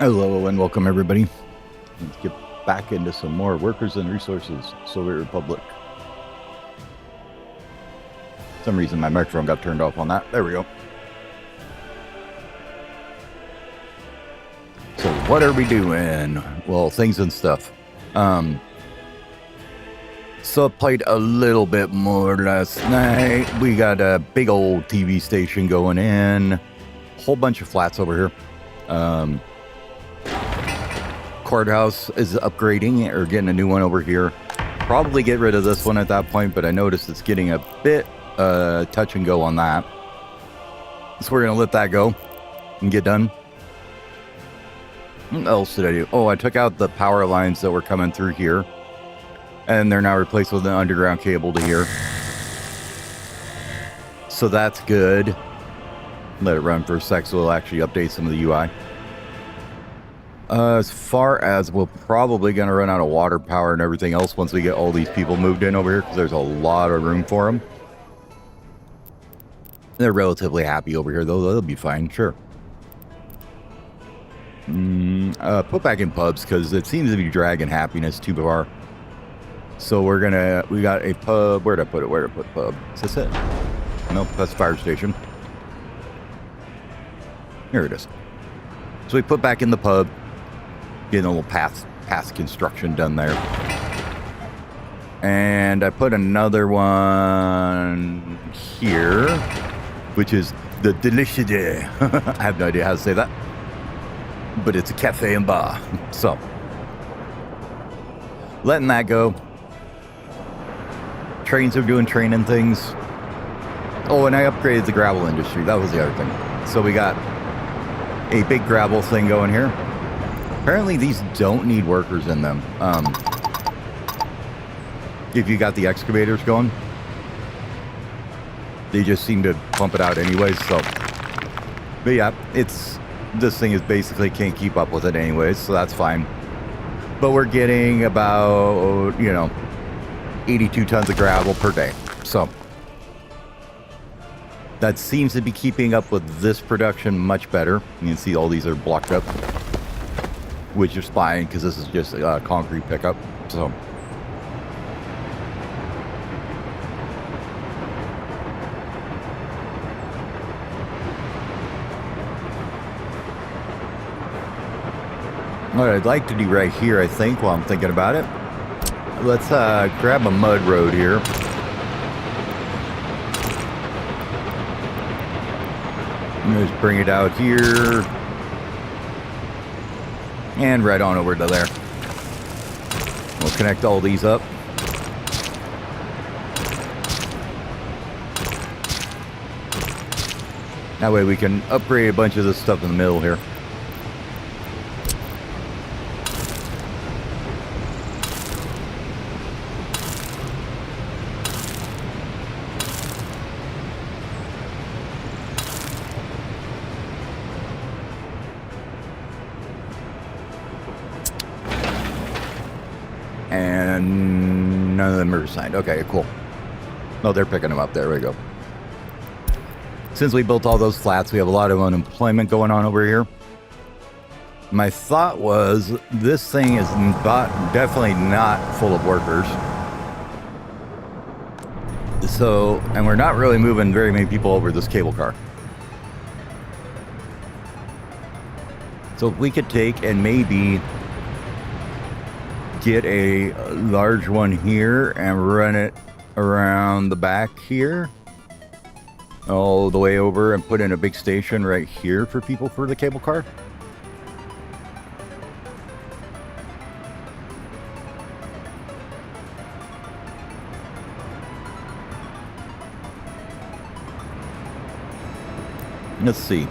Hello and welcome everybody. Let's get back into some more Workers and Resources, Soviet Republic. For some reason my microphone got turned off on that. There we go. So what are we doing? Well, things and stuff. So I played a little bit more last night. We got a big old TV station going in. A whole bunch of flats over here. Courthouse is upgrading or getting a new one over here. Probably get rid of this one at that point, but I noticed it's getting a bit touch and go on that. So we're going to let that go and get done. What else did I do? Oh, I took out the power lines that were coming through here. And they're now replaced with an underground cable to here. So that's good. Let it run for a sec so it'll actually update some of the UI. As far as we're probably going to run out of water power and everything else once we get all these people moved in over here, because there's a lot of room for them. They're relatively happy over here, though. They'll be fine, sure. Put back in pubs, because it seems to be dragging happiness too far. So we got a pub. Where'd I put it? Where'd I put pub? Is this it? Nope, that's the fire station. Here it is. So we put back in the pub. Getting a little path construction done there. And I put another one here, which is the Delicious. I have no idea how to say that. But it's a cafe and bar. So, letting that go. Trains are doing training things. Oh, and I upgraded the gravel industry. That was the other thing. So we got a big gravel thing going here. Apparently these don't need workers in them. If you got the excavators going, they just seem to pump it out anyways. So, but yeah, this thing is basically can't keep up with it anyways, so that's fine. But we're getting about 82 tons of gravel per day. So that seems to be keeping up with this production much better. You can see all these are blocked up, which is fine because this is just a concrete pickup. So what I'd like to do right here, I think, while I'm thinking about it, let's grab a mud road here. And just bring it out here. And right on over to there. We'll connect all these up. That way we can upgrade a bunch of this stuff in the middle here. And none of them are signed. Okay, cool. No, they're picking them up. There we go. Since we built all those flats, we have a lot of unemployment going on over here. My thought was this thing is definitely not full of workers. So, and we're not really moving very many people over this cable car. So if we could take and maybe get a large one here and run it around the back here all the way over and put in a big station right here for people for the cable car. Let's see.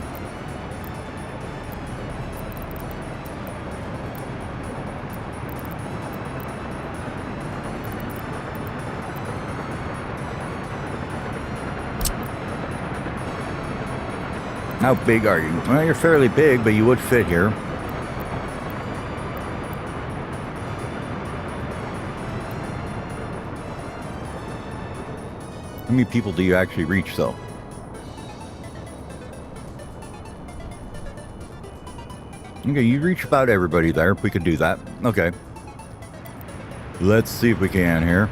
How big are you? Well, you're fairly big, but you would fit here. How many people do you actually reach, though? Okay, you reach about everybody there. We could do that. Okay. Let's see if we can here.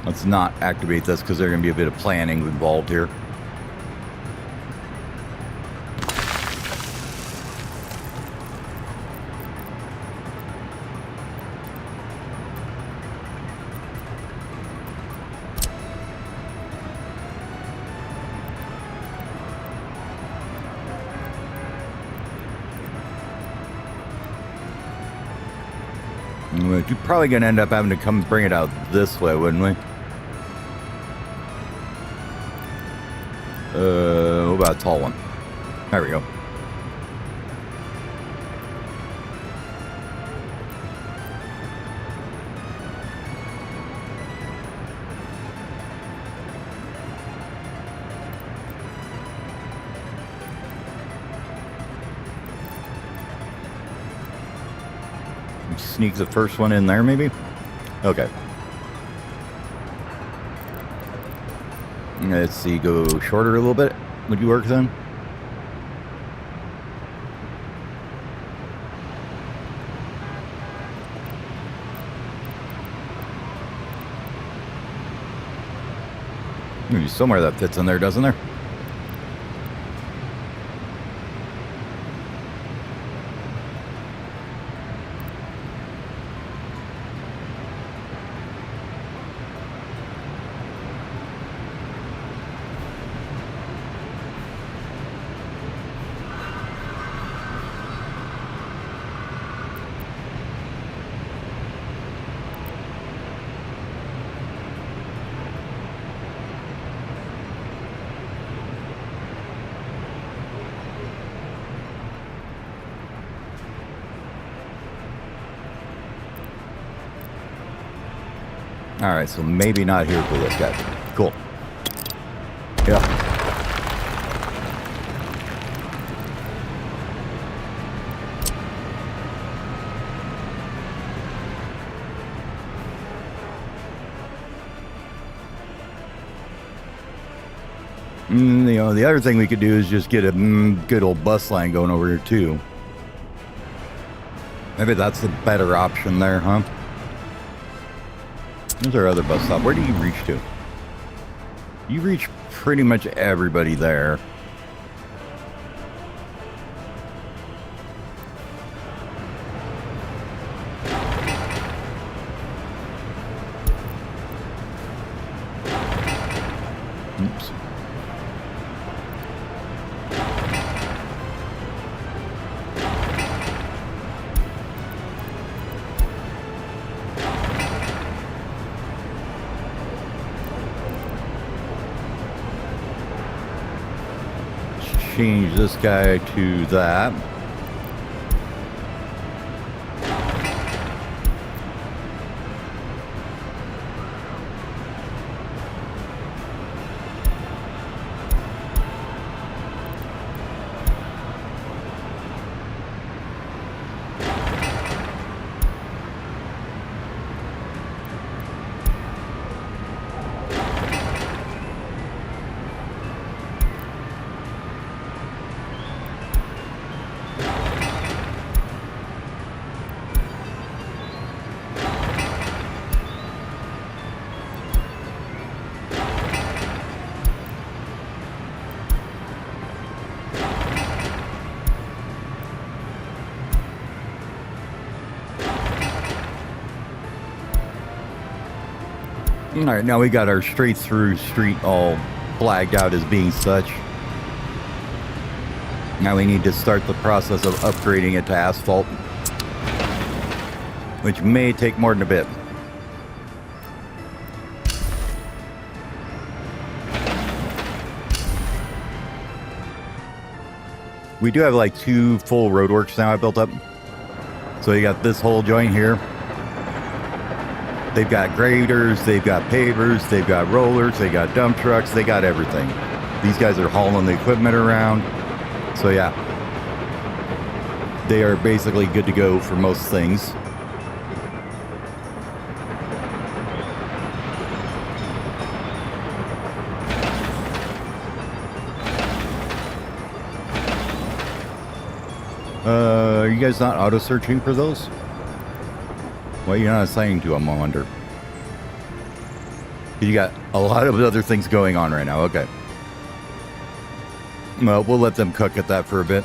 Let's not activate this because there's going to be a bit of planning involved here. We're probably going to end up having to come bring it out this way, wouldn't we? What about a tall one? There we go. Sneak the first one in there, maybe? Okay. Let's see, go shorter a little bit. Would you work then? Maybe somewhere that fits in there, doesn't there? All right, so maybe not here for this guy. Cool. Yeah. You know, the other thing we could do is just get a good old bus line going over here, too. Maybe that's the better option there, huh? There's our other bus stop. Where do you reach to? You reach pretty much everybody there. Oops. Change this guy to that. All right, now we got our straight through street all flagged out as being such. Now we need to start the process of upgrading it to asphalt, which may take more than a bit. We do have like 2 full roadworks now I built up. So you got this whole joint here. They've got graders, they've got pavers, they've got rollers, they got dump trucks, they got everything. These guys are hauling the equipment around. So yeah, they are basically good to go for most things. Are you guys not auto searching for those? Why are you not assigning to them, I wonder? You got a lot of other things going on right now. Okay. Well, we'll let them cook at that for a bit.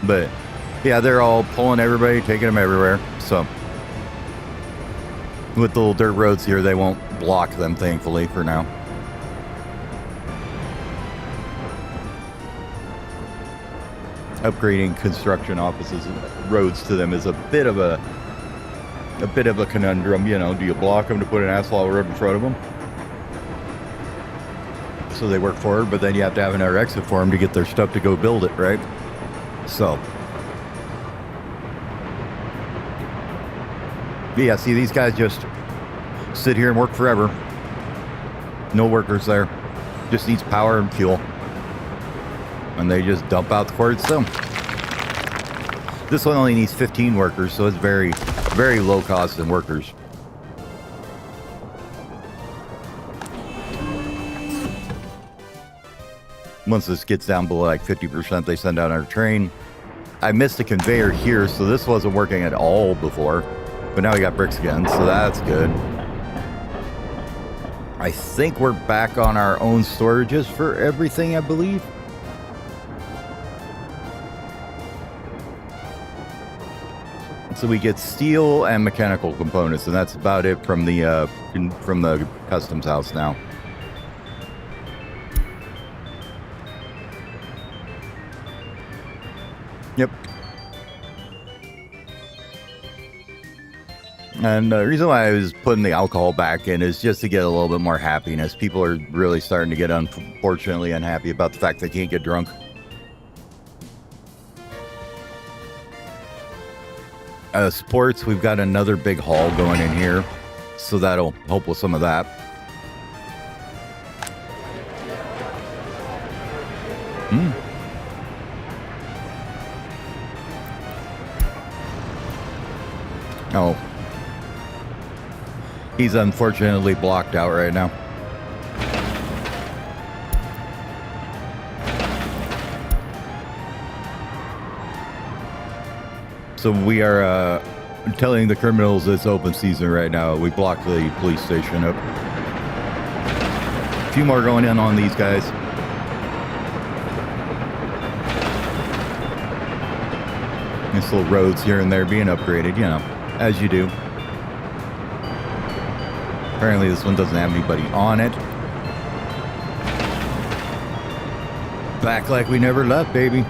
But yeah, they're all pulling everybody, taking them everywhere. So with the little dirt roads here, they won't block them, thankfully, for now. Upgrading construction offices roads to them is a bit of a conundrum. You know, do you block them to put an asphalt road in front of them so they work forward, but then you have to have another exit for them to get their stuff to go build it, right? So yeah, see, these guys just sit here and work forever. No workers there, just needs power and fuel, and they just dump out the quartz stone. This one only needs 15 workers, so it's very, very low cost in workers. Once this gets down below like 50%, they send out our train. I missed a conveyor here, so this wasn't working at all before, but now we got bricks again, so that's good. I think we're back on our own storages for everything, I believe. So we get steel and mechanical components, and that's about it from the customs house now. Yep. And the reason why I was putting the alcohol back in is just to get a little bit more happiness. People are really starting to get unfortunately unhappy about the fact they can't get drunk. Sports, we've got another big haul going in here, so that'll help with some of that. Oh. He's unfortunately blocked out right now. So we are telling the criminals it's open season right now. We blocked the police station up. A few more going in on these guys. These little roads here and there being upgraded, you know, as you do. Apparently this one doesn't have anybody on it. Back like we never left, baby.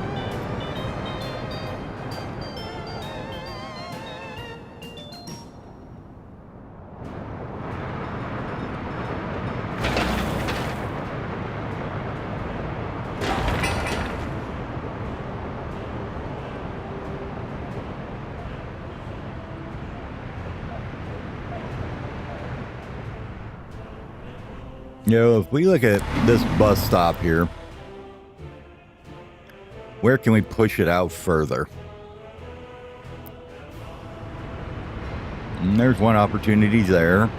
You know, if we look at this bus stop here, where can we push it out further? And there's one opportunity there.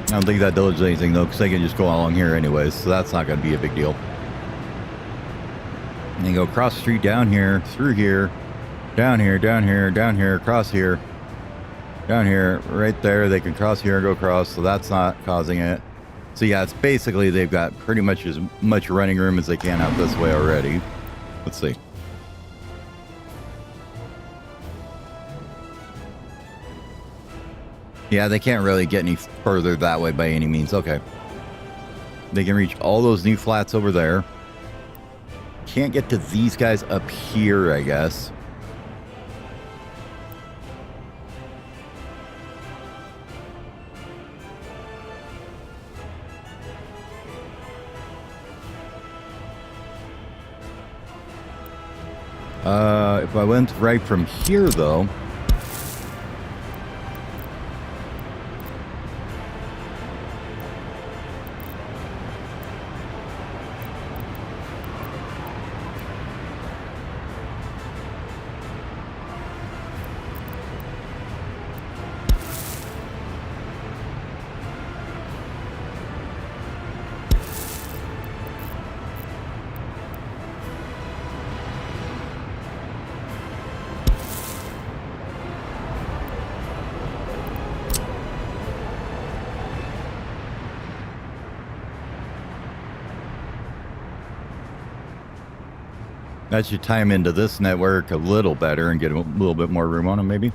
I don't think that does anything though, because they can just go along here anyways, so that's not going to be a big deal. And you go across the street, down here, through here, down here, down here, down here, across here, down here, right there. They can cross here and go across, so that's not causing it. So yeah, it's basically they've got pretty much as much running room as they can out this way already. Let's see. Yeah, they can't really get any further that way by any means. Okay. They can reach all those new flats over there. Can't get to these guys up here, I guess. If I went right from here, though... That should tie them into this network a little better and get a little bit more room on them, maybe.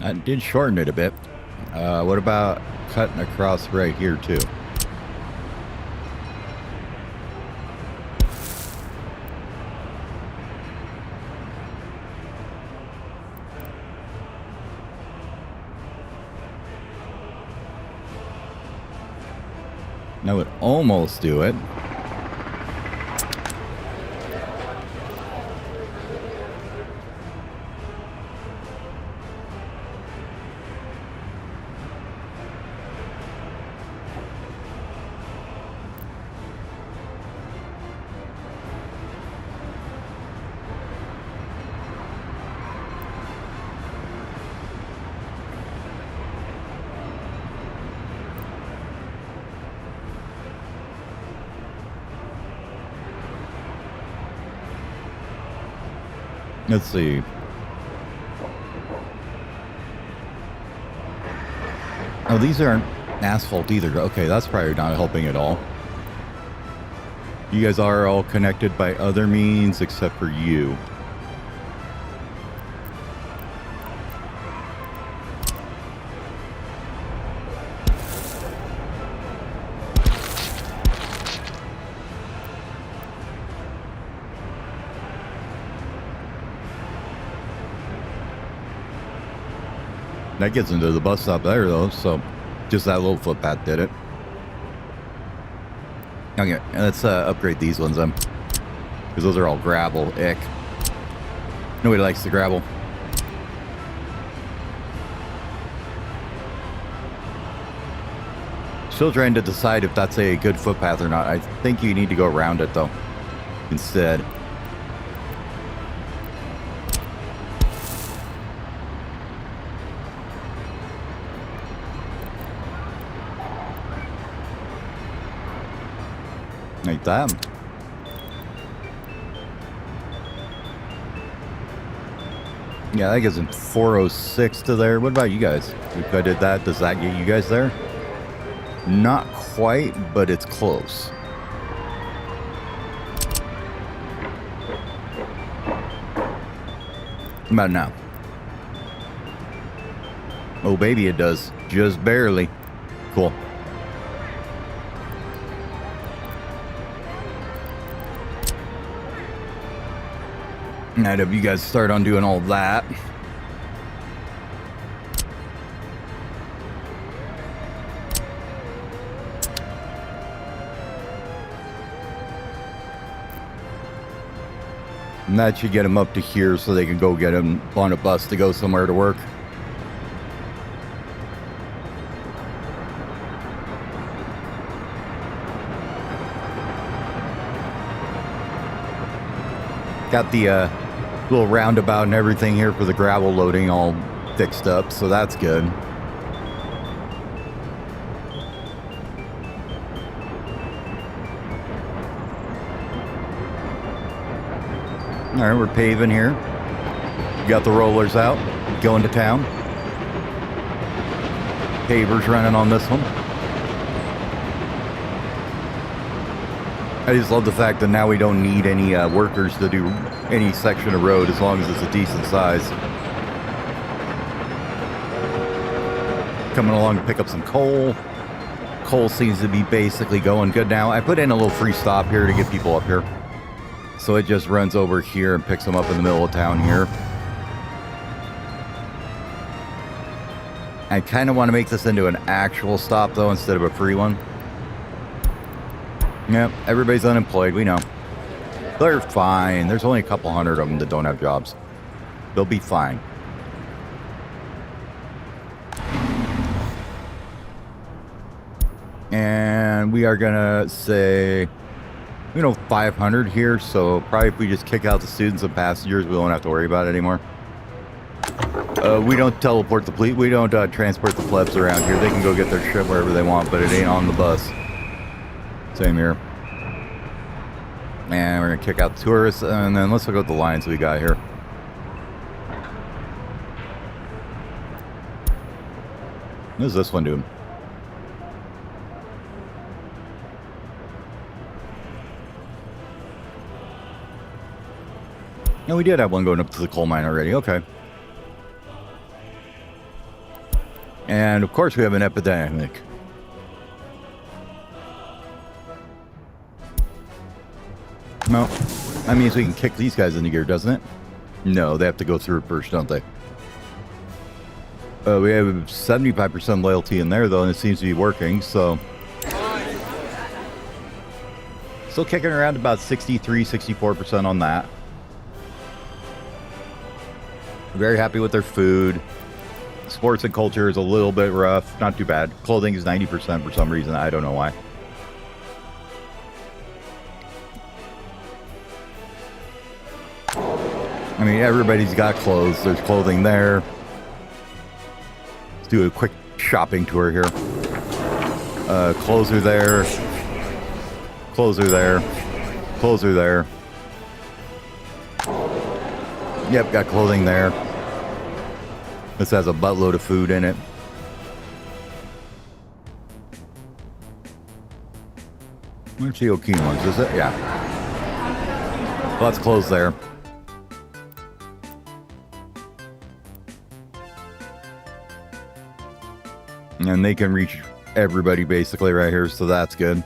I did shorten it a bit. What about cutting across right here, too? That would almost do it. Let's see. Oh, these aren't asphalt either. Okay, that's probably not helping at all. You guys are all connected by other means except for you. That gets into the bus stop there, though, so just that little footpath did it. Okay, let's upgrade these ones then, because those are all gravel. Ick. Nobody likes the gravel. Still trying to decide if that's a good footpath or not. I think you need to go around it, though, instead. Like that. Yeah, that gets in 406 to there. What about you guys? If I did that, does that get you guys there? Not quite, but it's close. About now. Oh, baby, it does. Just barely. Cool. I'd have you guys start on doing all that. And that should get them up to here so they can go get them on a bus to go somewhere to work. Got the little roundabout and everything here for the gravel loading all fixed up, so that's good. All right, we're paving here. Got the rollers out, going to town. Pavers running on this one. I just love the fact that now we don't need any workers to do any section of road as long as it's a decent size. Coming along to pick up some coal. Coal seems to be basically going good now. I put in a little free stop here to get people up here. So it just runs over here and picks them up in the middle of town here. I kind of want to make this into an actual stop though instead of a free one. Yep, everybody's unemployed, we know. They're fine. There's only a couple hundred of them that don't have jobs. They'll be fine. And we are gonna say, 500 here, so probably if we just kick out the students and passengers, we won't have to worry about it anymore. We don't teleport the fleet. We don't transport the plebs around here. They can go get their shit wherever they want, but it ain't on the bus. Same here. And we're gonna kick out the tourists, and then let's look at the lines we got here. What is this one doing? No, we did have one going up to the coal mine already. Okay. And of course we have an epidemic. No, that means we can kick these guys into gear, doesn't it? No, they have to go through it first, don't they? We have 75% loyalty in there, though, and it seems to be working, so... Still kicking around about 63, 64% on that. Very happy with their food. Sports and culture is a little bit rough. Not too bad. Clothing is 90% for some reason. I don't know why. I mean, everybody's got clothes. There's clothing there. Let's do a quick shopping tour here. Clothes are there. Clothes are there. Clothes are there. Yep, got clothing there. This has a buttload of food in it. Where's the Okeen ones? Is it? Yeah. Lots of clothes there. And they can reach everybody basically right here, so that's good.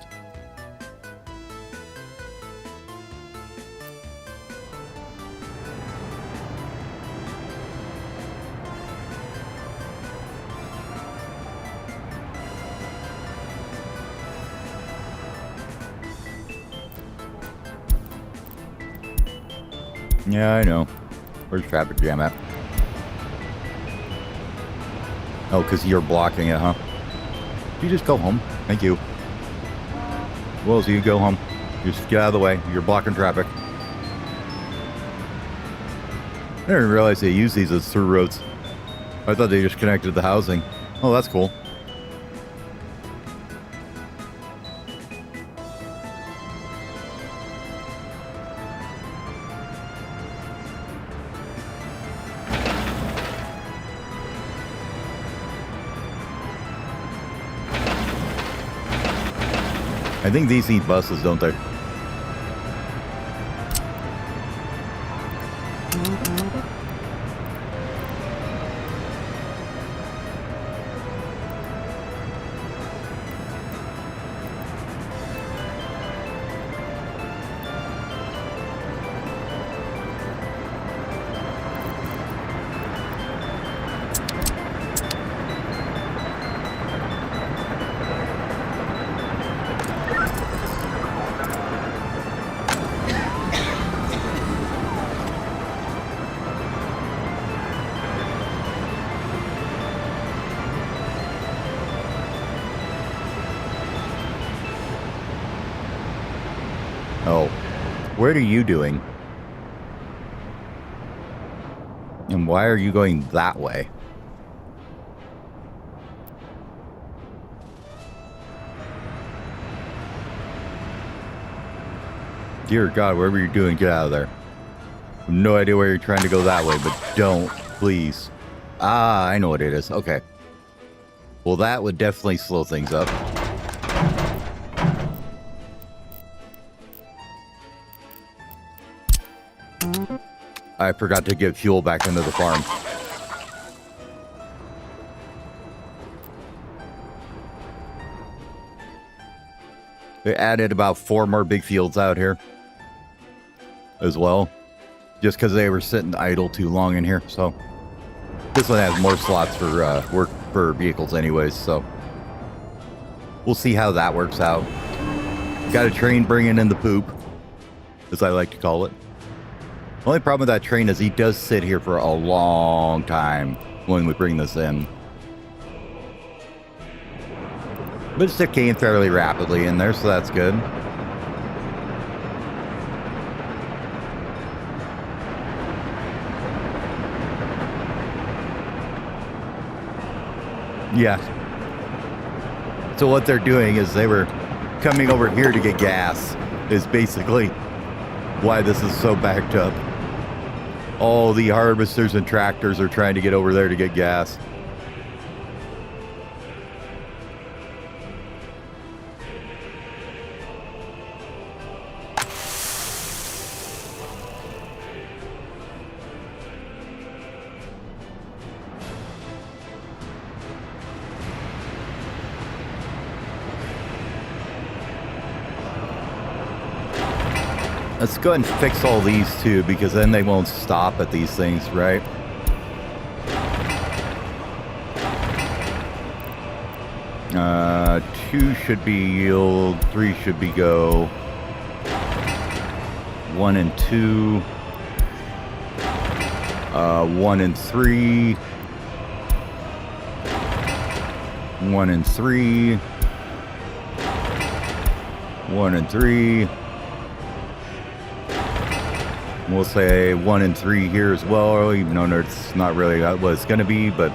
Yeah, I know. Where's traffic jam at? Oh, because you're blocking it, huh? You just go home. Thank you. Well, so you go home. Just get out of the way. You're blocking traffic. I didn't realize they use these as through roads. I thought they just connected to the housing. Oh, that's cool. I think these need buses, don't they? Oh, what are you doing? And why are you going that way? Dear God, whatever you're doing, get out of there. I have no idea where you're trying to go that way, but don't, please. Ah, I know what it is. Okay. Well, that would definitely slow things up. I forgot to get fuel back into the farm. They added about 4 more big fields out here as well, just because they were sitting idle too long in here. So this one has more slots for work for vehicles anyways, so we'll see how that works out. Got a train bringing in the poop, as I like to call it. The only problem with that train is he does sit here for a long time when we bring this in. But it's decaying fairly rapidly in there, so that's good. Yeah. So what they're doing is they were coming over here to get gas, is basically why this is so backed up. All the harvesters and tractors are trying to get over there to get gas. Let's go ahead and fix all these too, because then they won't stop at these things, right? Two should be yield, 3 should be go. 1 and 2. 1 and 3. 1 and 3. 1 and 3. We'll say 1 and 3 here as well, even though it's not really what it's going to be, but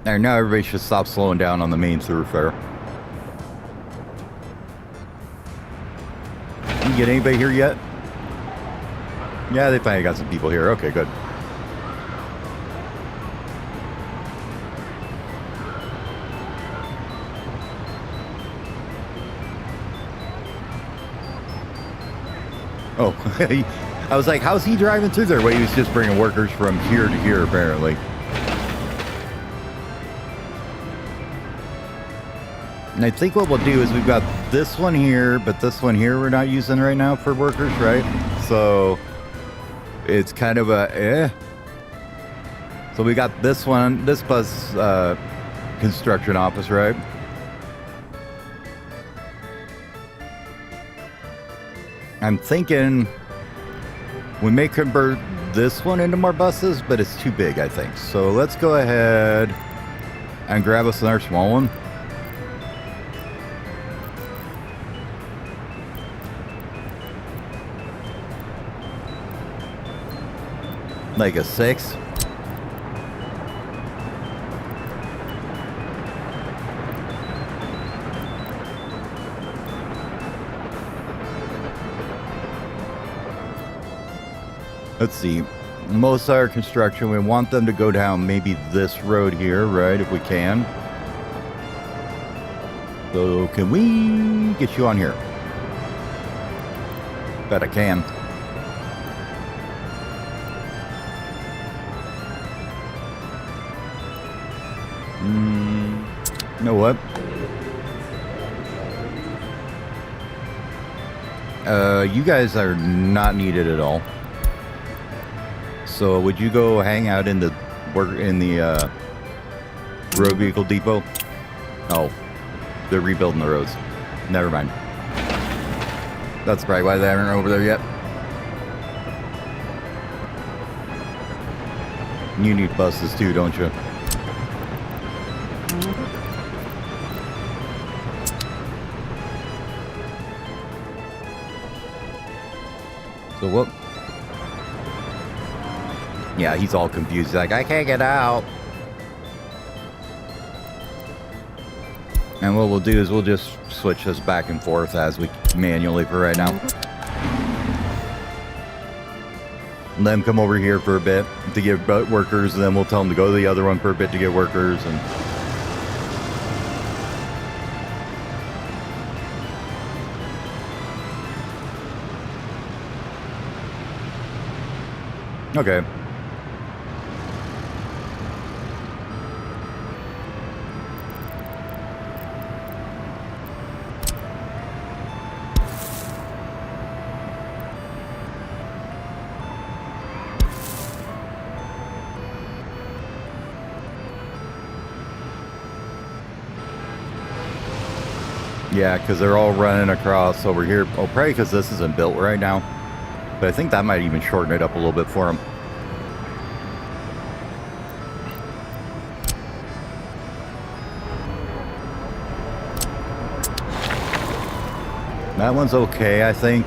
there, now everybody should stop slowing down on the main thoroughfare. You get anybody here yet? Yeah, they finally got some people here. Okay, good. Oh, I was like, how's he driving through there? Well, he was just bringing workers from here to here, apparently. And I think what we'll do is we've got this one here, but this one here we're not using right now for workers, right? So it's kind of a So we got this one, this bus construction office, right? I'm thinking we may convert this one into more buses, but it's too big, I think. So let's go ahead and grab us another small one. Like a 6. Let's see. Most of our construction, we want them to go down maybe this road here, right? If we can. So can we get you on here? Bet I can. You know what? You guys are not needed at all. So would you go hang out in the road vehicle depot? Oh, they're rebuilding the roads. Never mind. That's probably why they aren't over there yet. You need buses too, don't you? So what? Yeah, he's all confused. He's like, I can't get out. And what we'll do is we'll just switch this back and forth as we manually for right now. Let them come over here for a bit to get workers, and then we'll tell them to go to the other one for a bit to get workers. And okay. Yeah, because they're all running across over here. Oh, probably because this isn't built right now. But I think that might even shorten it up a little bit for them. That one's okay, I think.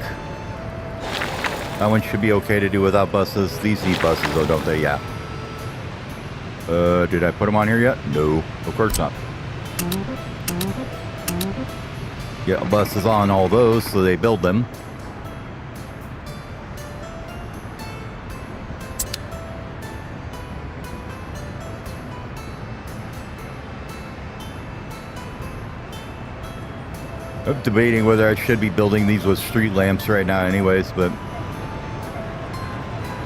That one should be okay to do without buses. These need buses, though, don't they? Yeah. Did I put them on here yet? No, of course not. Yeah, bus is on all those, so they build them. I'm debating whether I should be building these with street lamps right now anyways, but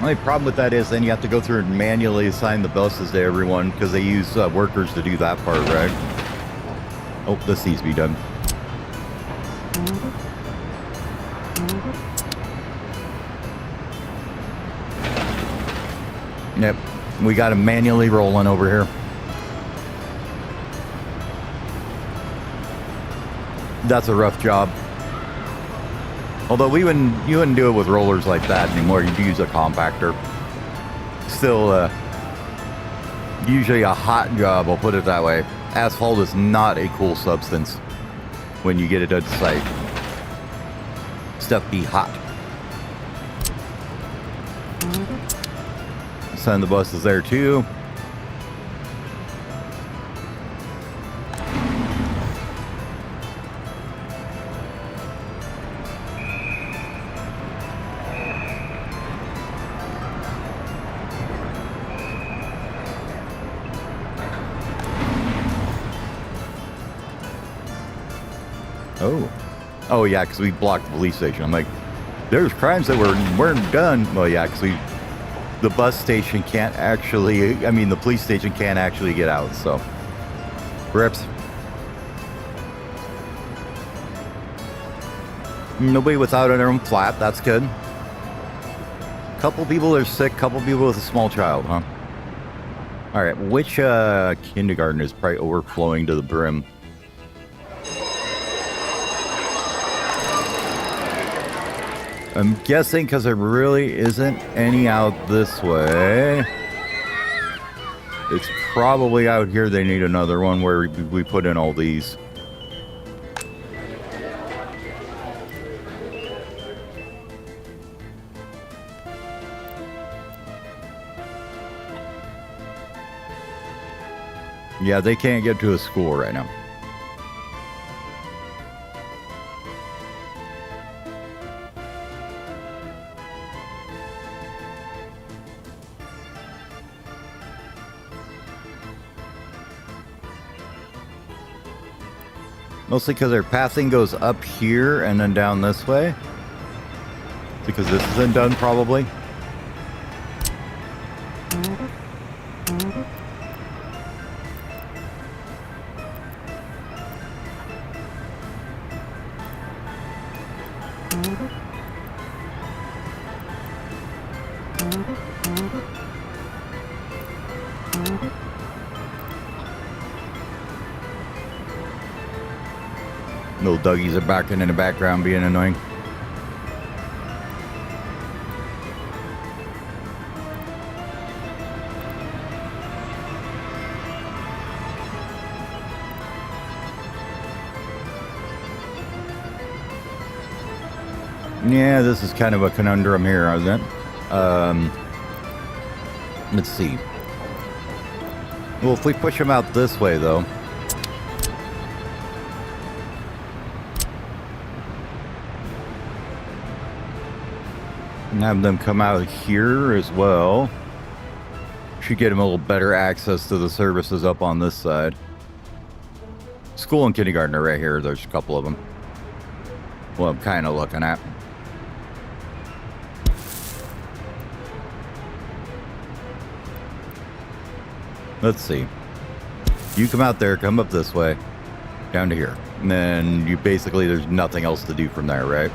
only problem with that is then you have to go through and manually assign the buses to everyone because they use workers to do that part, right? Oh, this needs to be done. Yep, we got them manually rolling over here. That's a rough job. Although you wouldn't do it with rollers like that anymore. You'd use a compactor. Still, usually a hot job, I'll put it that way. Asphalt is not a cool substance when you get it at site. Stuff be hot. Send the buses there too. Oh yeah, because we blocked the police station. I'm like, there's crimes that weren't done. Well, yeah, because the bus station can't actually, the police station can't actually get out, so. Rips. Nobody without their own flat, that's good. Couple people are sick, couple people with a small child, huh? All right, which kindergarten is probably overflowing to the brim? I'm guessing because there really isn't any out this way. It's probably out here they need another one where we put in all these. Yeah, they can't get to a school right now. Mostly because their pathing goes up here and then down this way. Because this isn't done, probably. Little Dougies are barking in the background, being annoying. Yeah, this is kind of a conundrum here, isn't it? Let's see. Well, if we push them out this way, though. And have them come out here as well. Should get them a little better access to the services up on this side. School and kindergarten are right here. There's a couple of them. Well, I'm kind of looking at. Let's see. You come out there, come up this way, down to here. And then you basically, there's nothing else to do from there, right?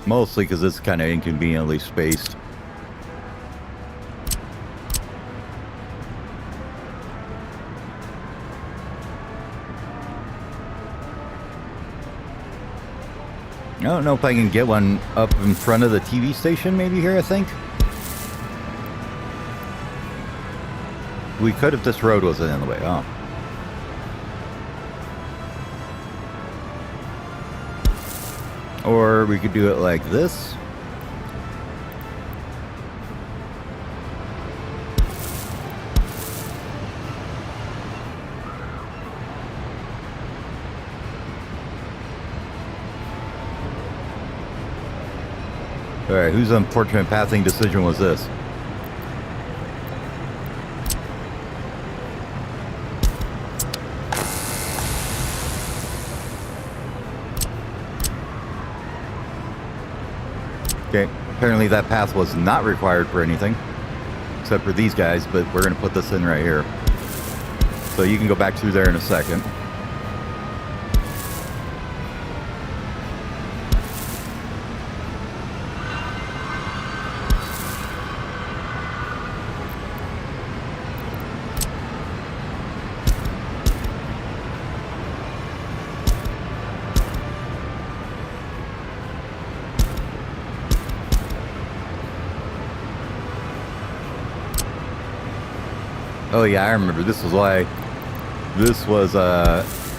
Mostly because it's kind of inconveniently spaced. I don't know if I can get one up in front of the TV station maybe here, I think. We could if this road wasn't in the way. Oh. Or we could do it like this. All right, whose unfortunate pathing decision was this? Okay, apparently that path was not required for anything, except for these guys, but we're going to put this in right here. So you can go back through there in a second. Oh yeah, I remember. This was why. This was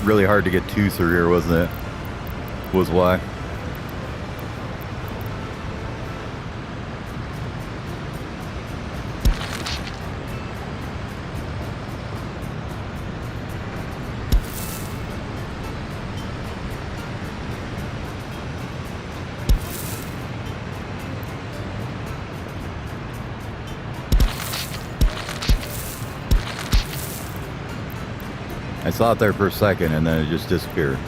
really hard to get to through here, wasn't it? Was why. I saw it there for a second and then it just disappeared.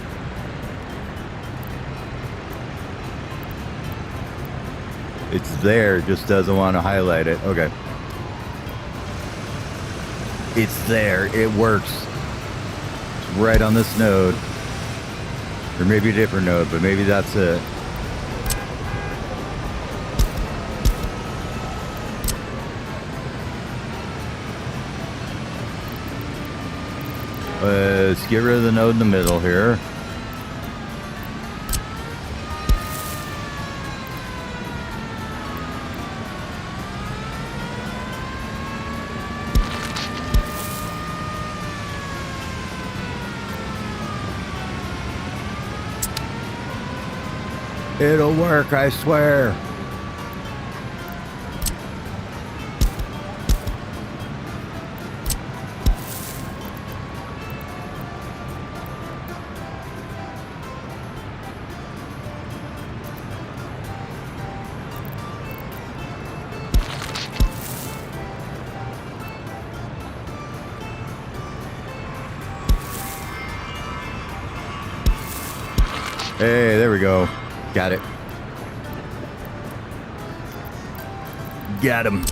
It's there, just doesn't want to highlight it. Okay. It's there. It works. It's right on this node. Or maybe a different node, but maybe that's it. Let's get rid of the node in the middle here. It'll work, I swear. Hey, there we go. Got it. Got him.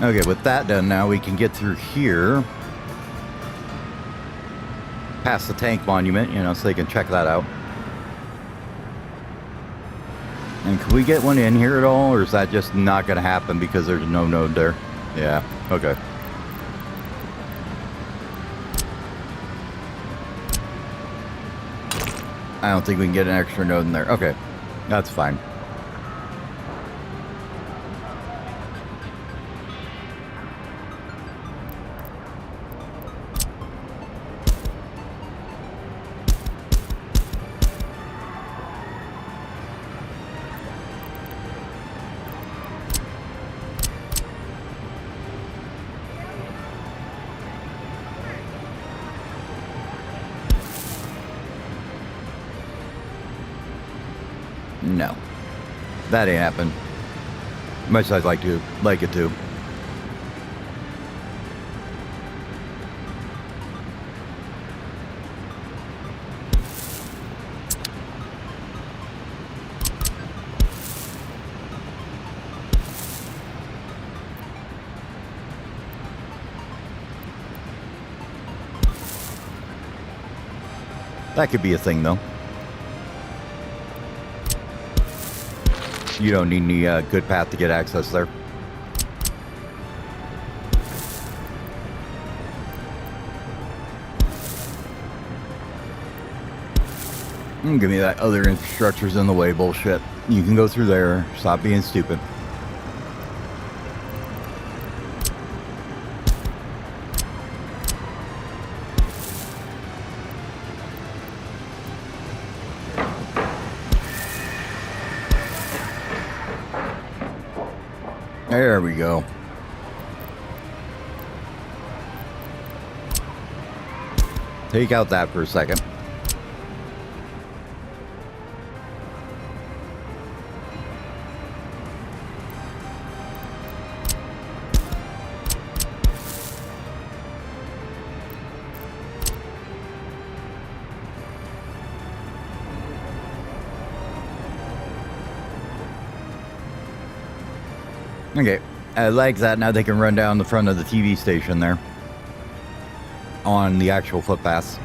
Okay, with that done now, we can get through here. Past the tank monument, you know, so they can check that out. And can we get one in here at all, or is that just not going to happen because there's no node there? Yeah, okay. I don't think we can get an extra node in there. Okay, that's fine. No, that ain't happened. Much as I'd like it to. That could be a thing, though. You don't need any good path to get access there. Give me that other infrastructure's in the way bullshit. You can go through there. Stop being stupid. There we go. Take out that for a second. Okay, I like that. Now they can run down the front of the TV station there on the actual footpaths.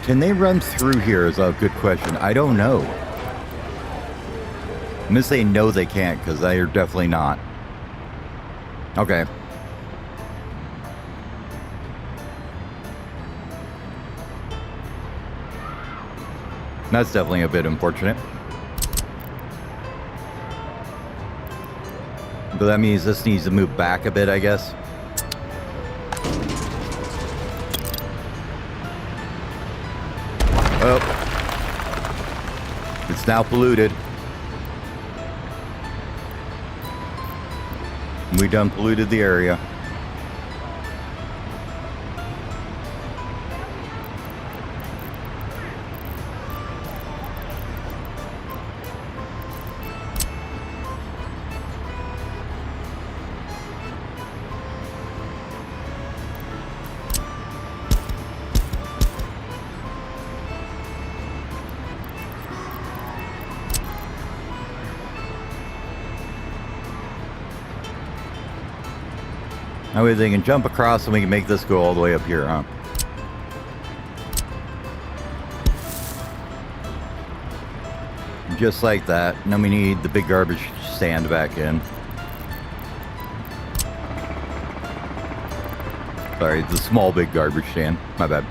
Can they run through here is a good question. I don't know. I'm going to say no, they can't, because they are definitely not. Okay. That's definitely a bit unfortunate. But that means this needs to move back a bit, I guess. Oh. It's now polluted. We done polluted the area. That way they can jump across and we can make this go all the way up here, huh? Just like that. Now we need the big garbage stand back in. Sorry, the small big garbage stand. My bad.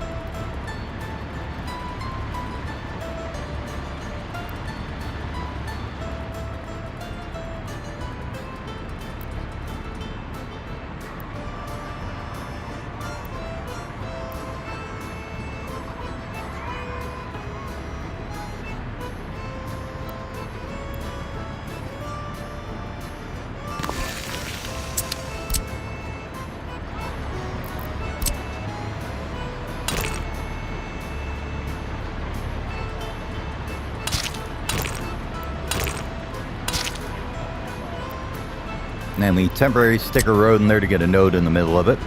And we temporarily stick a road in there to get a node in the middle of it.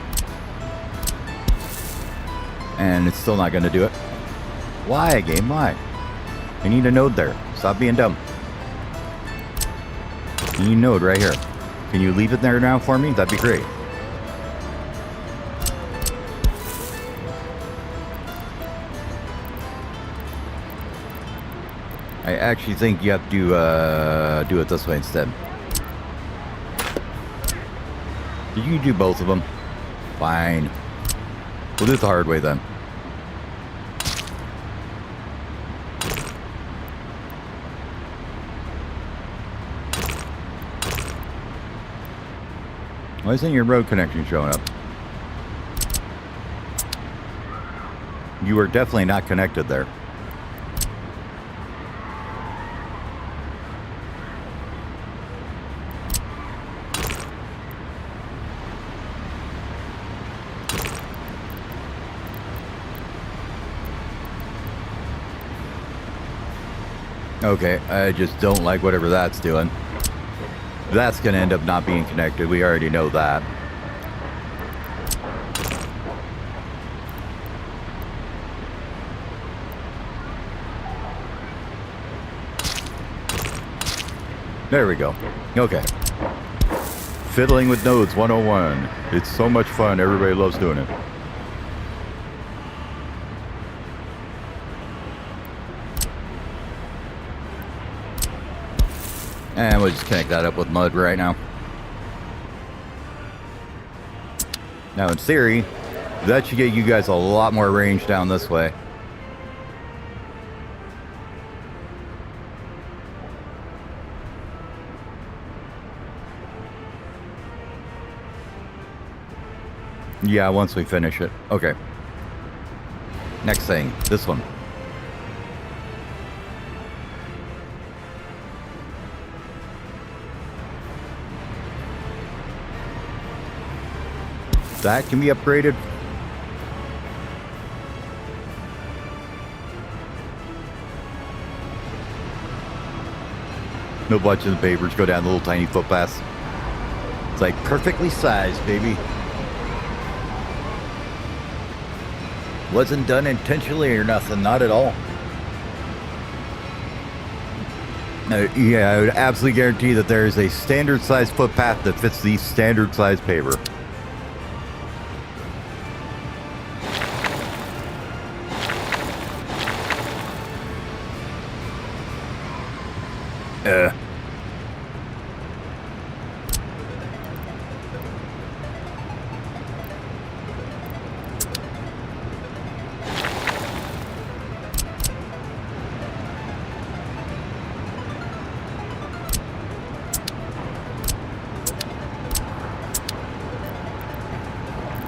And it's still not going to do it. Why, game? Why? I need a node there. Stop being dumb. You need a node right here. Can you leave it there now for me? That'd be great. I actually think you have to do it this way instead. Did you do both of them? Fine. We'll do it the hard way then. Why isn't your road connection showing up? You are definitely not connected there. Okay, I just don't like whatever that's doing. That's going to end up not being connected. We already know that. There we go. Okay. Fiddling with nodes 101. It's so much fun. Everybody loves doing it. And we'll just connect that up with mud right now. Now, in theory, that should get you guys a lot more range down this way. Yeah, once we finish it. Okay. Next thing, this one. That can be upgraded. No watching the papers go down the little tiny footpaths. It's like perfectly sized, baby. Wasn't done intentionally or nothing, not at all. Yeah, I would absolutely guarantee that there is a standard size footpath that fits the standard size paver.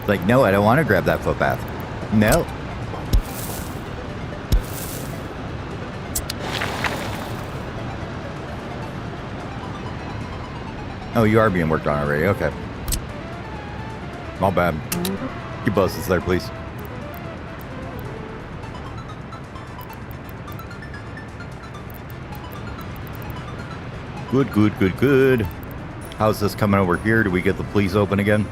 Like, no, I don't want to grab that footpath. No. Oh, you are being worked on already. Okay. My bad. Keep buses there, please. Good, good, good, good. How's this coming over here? Do we get the police open again?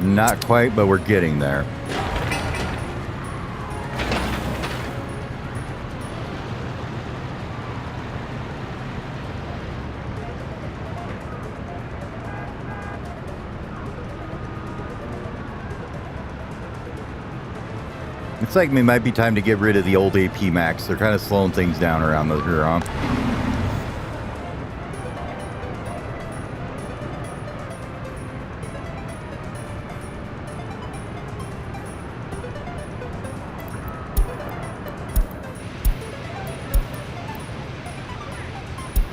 Not quite, but we're getting there. It's like it might be time to get rid of the old AP Max. They're kind of slowing things down around the Huron.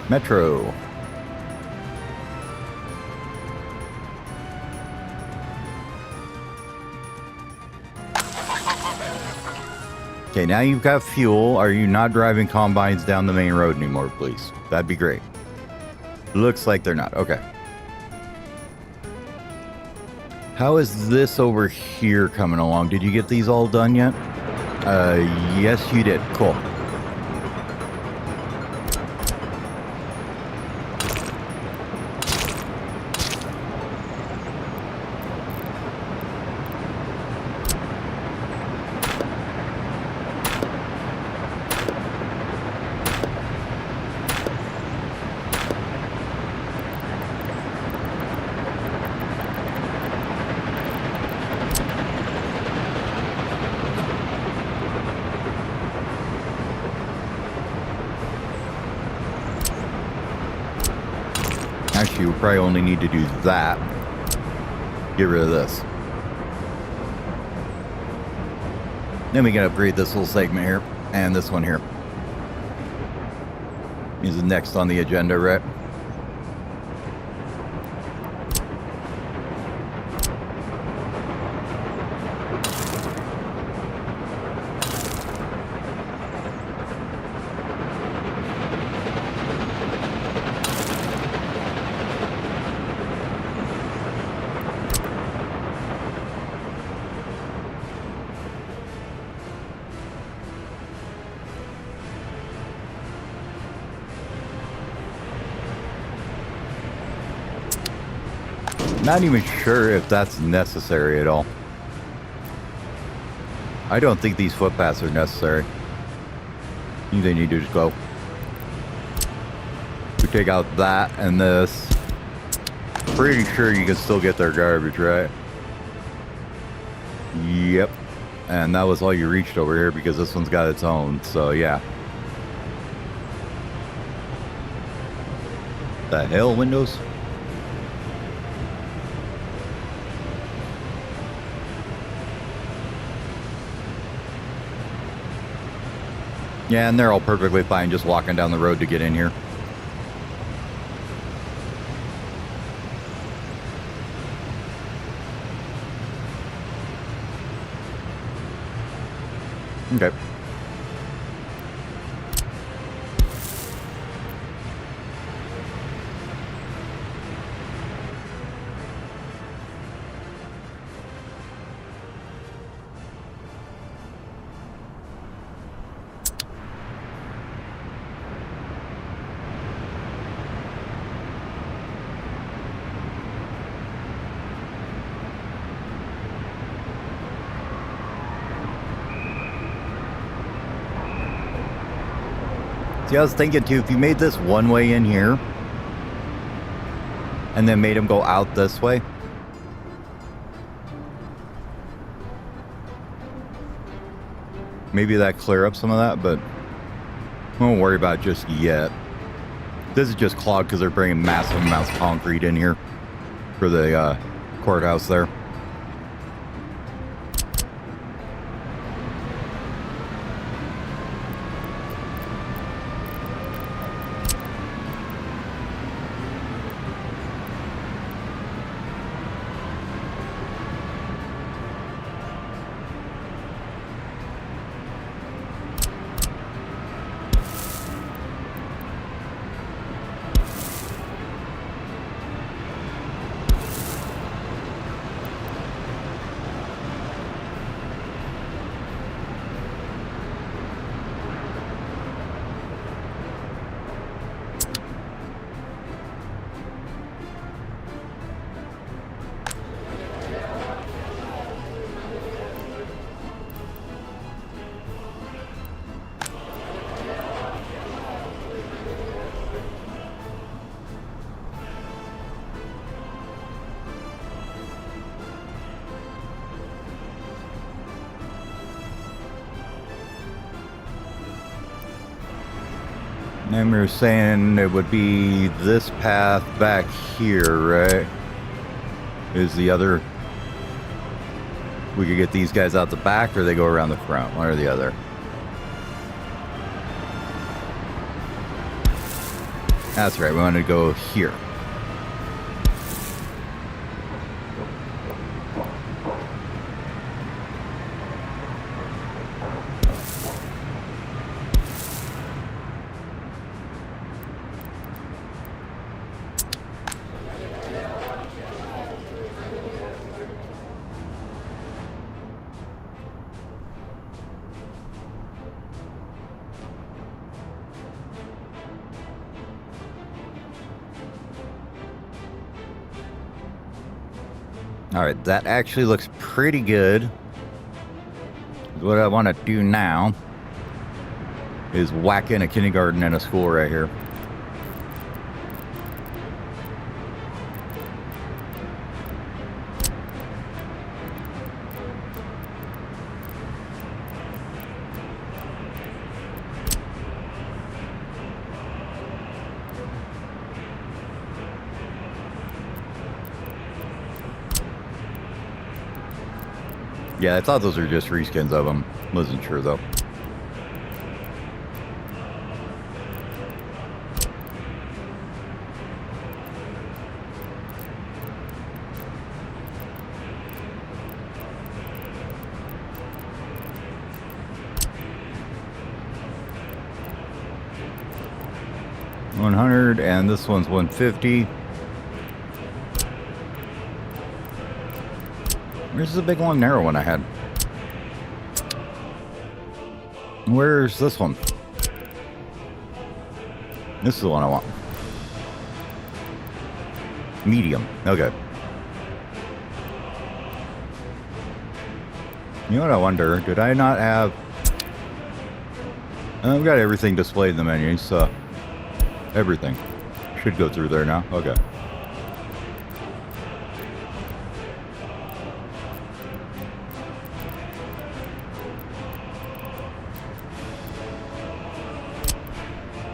Metro. Okay, now you've got fuel. Are you not driving combines down the main road anymore, please? That'd be great. Looks like they're not. Okay. How is this over here coming along? Did you get these all done yet? Yes, you did. Cool. Actually, we probably only need to do that. Get rid of this. Then we can upgrade this whole segment here. And this one here. Is next on the agenda, right? Not even sure if that's necessary at all. I don't think these footpaths are necessary. I think they need to just go. We take out that and this. Pretty sure you can still get their garbage, right? Yep. And that was all you reached over here because this one's got its own, so yeah. The hell, Windows? Yeah, and they're all perfectly fine just walking down the road to get in here. Okay. See, I was thinking too, if you made this one way in here and then made him go out this way. Maybe that clear up some of that, but I won't worry about it just yet. This is just clogged because they're bringing massive amounts of concrete in here for the courthouse there. And we were saying it would be this path back here, right? Is the other... We could get these guys out the back, or they go around the front, one or the other. That's right, we want to go here. All right, that actually looks pretty good. What I want to do now is whack in a kindergarten and a school right here. Yeah, I thought those were just reskins of them. Wasn't sure though. $100, and this one's $150. Where's the big long narrow one I had? Where's this one? This is the one I want. Medium. Okay. You know what I wonder? Did I not have... I've got everything displayed in the menu, so... Everything. Should go through there now. Okay.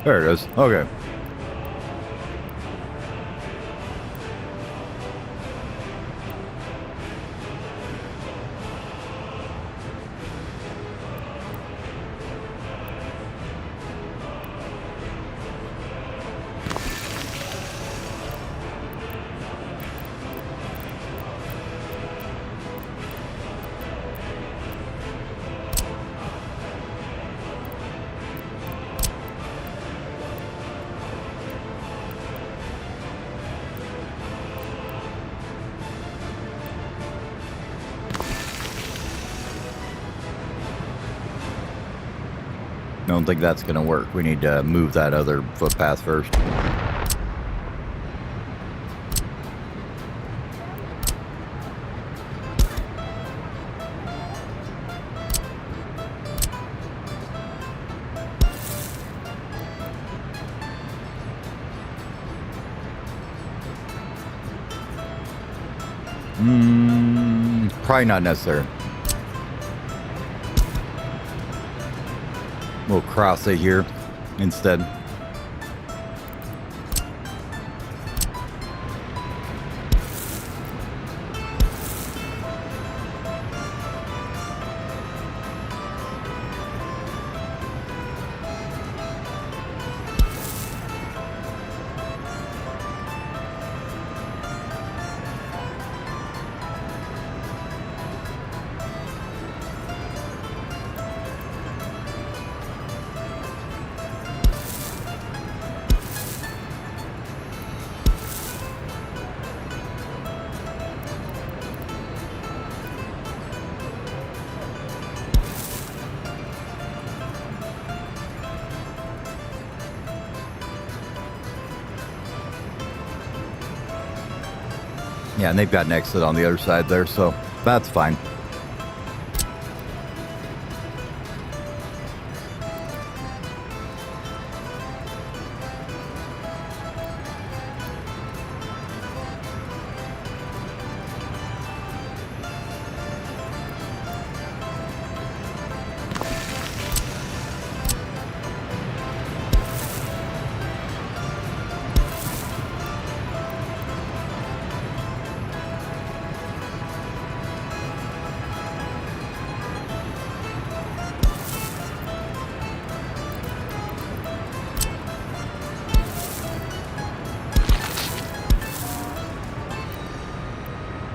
There it is. Okay. I don't think that's going to work. We need to move that other footpath first. Probably not necessary. We'll cross it here instead. Yeah, and they've got an exit on the other side there, so that's fine.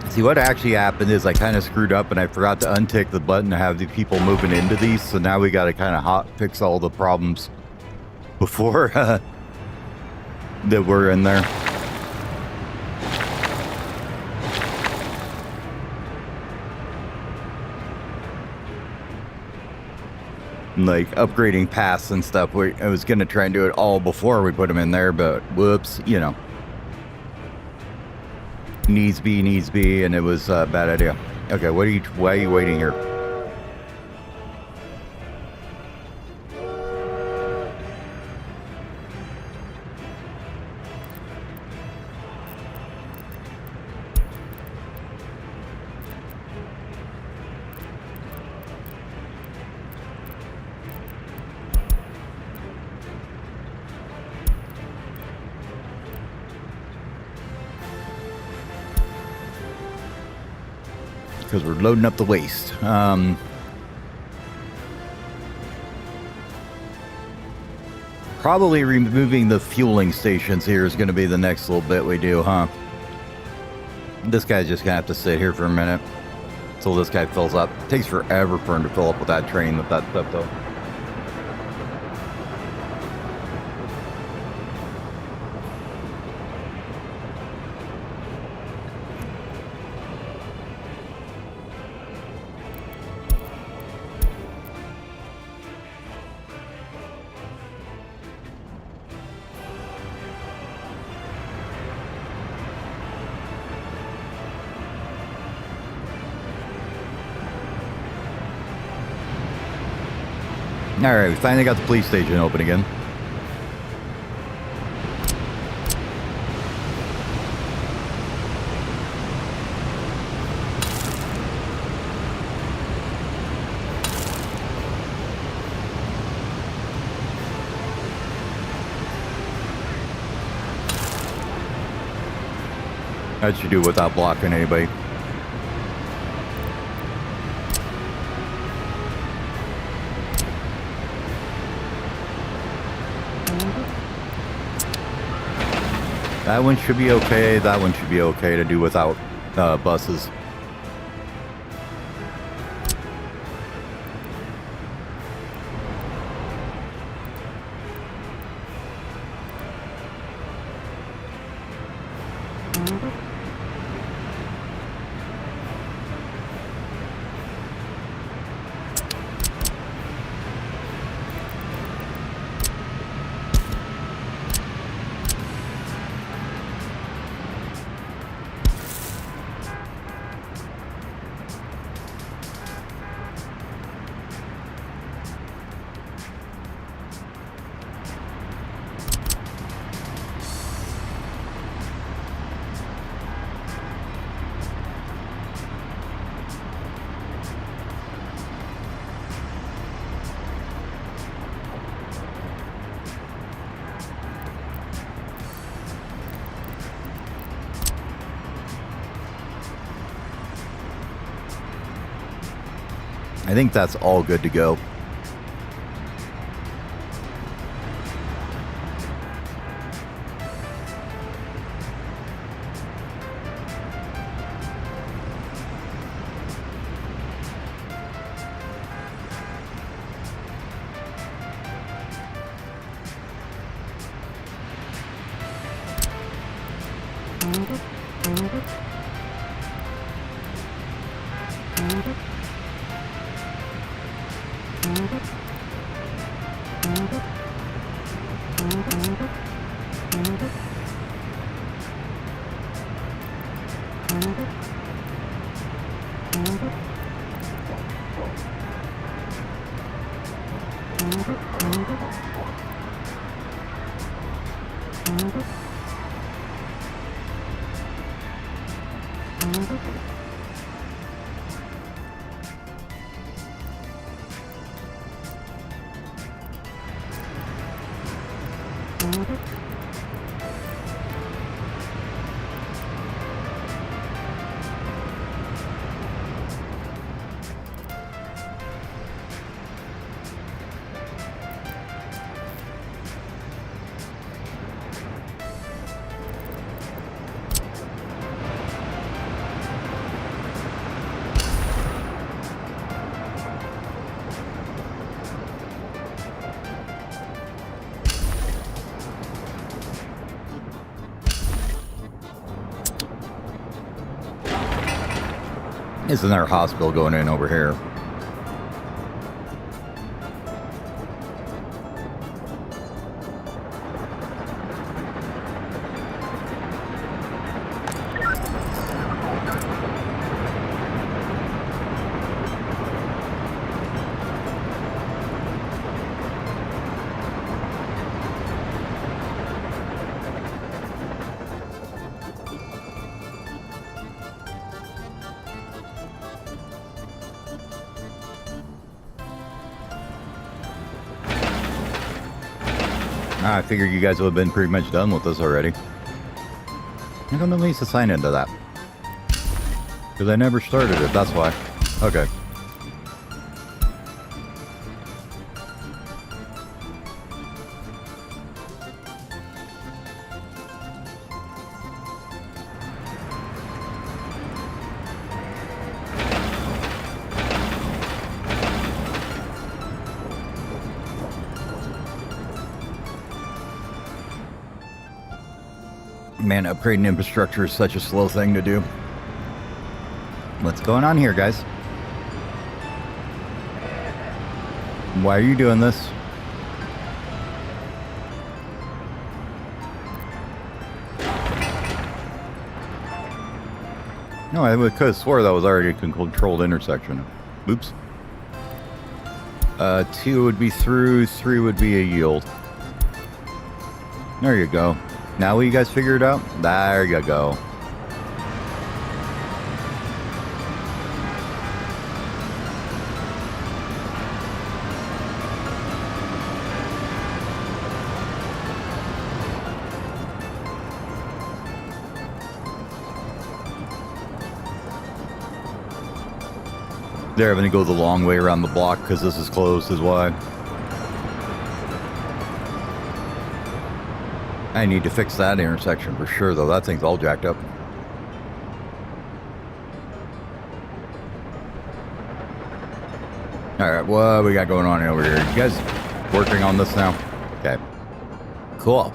See, what actually happened is I kind of screwed up and I forgot to untick the button to have the people moving into these. So now we got to kind of hot fix all the problems before that were in there. Like upgrading paths and stuff. I was going to try and do it all before we put them in there, but whoops, you know. Needs be, and it was a bad idea. Okay, why are you waiting here? Because we're loading up the waste. Probably removing the fueling stations here is going to be the next little bit we do, huh? This guy's just going to have to sit here for a minute until this guy fills up. It takes forever for him to fill up with that train with that stuff, though. Alright, we finally got the police station open again. That should do without blocking anybody. That one should be okay. That one should be okay to do without buses. I think that's all good to go. Isn't there a hospital going in over here? I figured you guys would have been pretty much done with this already. How come nobody needs to sign into that? Because I never started it, that's why. Okay. Man, upgrading infrastructure is such a slow thing to do. What's going on here, guys? Why are you doing this? No, I could have swore that was already a controlled intersection. Oops. 2 would be through, 3 would be a yield. There you go. Now will you guys figure it out? There you go. They're having to go the long way around the block because this is closed is why. I need to fix that intersection for sure, though. That thing's all jacked up. All right, what we got going on over here? You guys working on this now? Okay. Cool.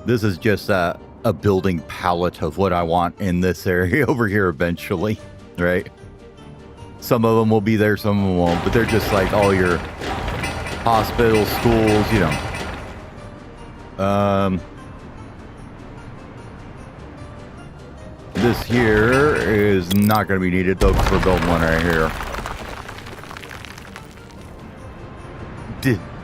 This is just a building palette of what I want in this area over here eventually, right? Some of them will be there, some of them won't, but they're just like all your hospitals, schools, you know. This here is not going to be needed though, because we're building one right here.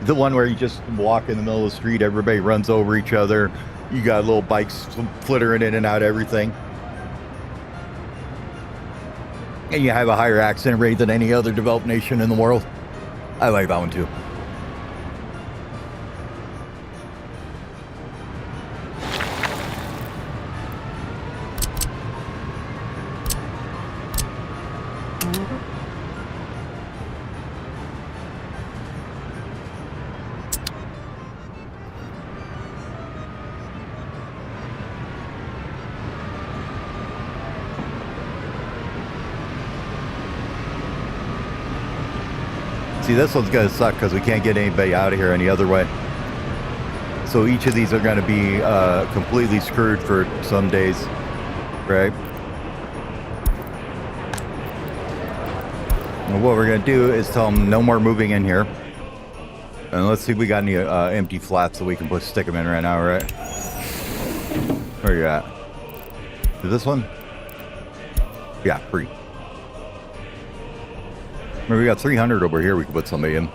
The one where you just walk in the middle of the street, everybody runs over each other. You got little bikes flittering in and out of everything. And you have a higher accident rate than any other developed nation in the world. I like that one too. See, this one's gonna suck because we can't get anybody out of here any other way. So each of these are gonna be completely screwed for some days, right? And what we're gonna do is tell them no more moving in here. And let's see if we got any empty flats that we can stick them in right now, right? Where you at? Is this one? Yeah, free. Maybe we got 300 over here we can put somebody in.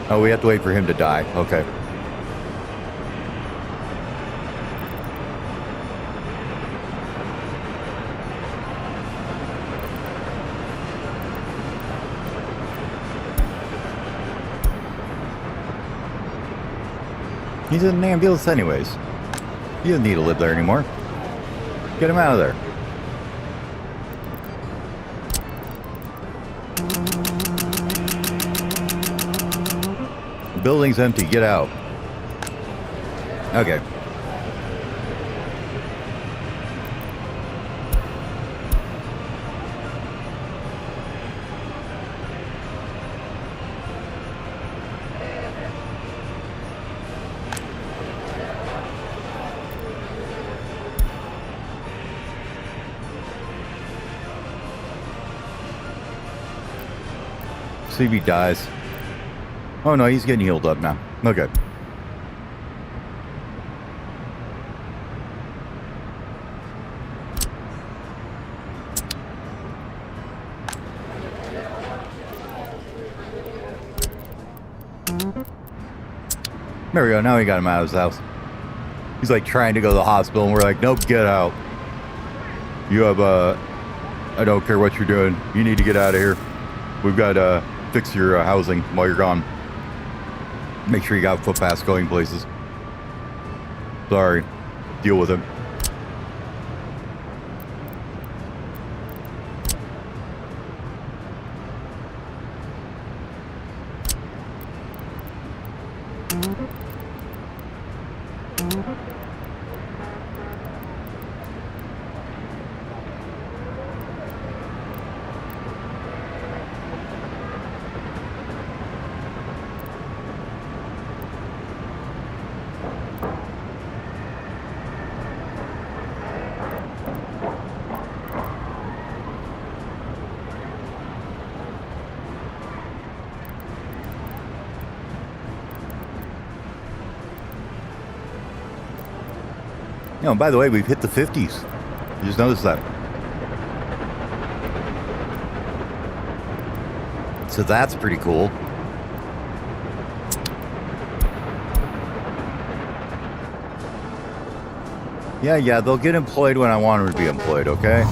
Oh, we have to wait for him to die. Okay. He's in an ambulance anyways. He doesn't need to live there anymore. Get him out of there. The building's empty. Get out. Okay. See if he dies. Oh no, he's getting healed up now. Okay. There we go. Now we got him out of his house. He's like trying to go to the hospital and we're like, nope, get out. You have I don't care what you're doing. You need to get out of here. We've got fix your housing while you're gone. Make sure you got footpaths going places. Sorry. Deal with it. You know, by the way, we've hit the 50s. You just noticed that. So that's pretty cool. Yeah, they'll get employed when I want them to be employed, okay?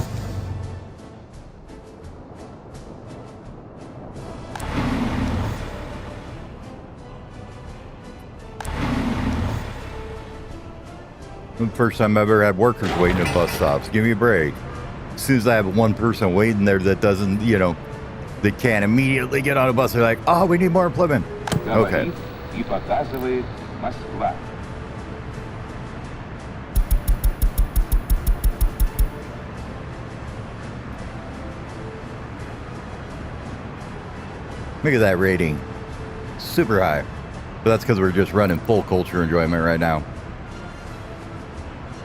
The first time I've ever had workers waiting at bus stops. Give me a break. As soon as I have one person waiting there that doesn't, you know, they can't immediately get on a bus, they're like, oh, we need more employment. Okay. Look at that rating. Super high. But that's because we're just running full culture enjoyment right now.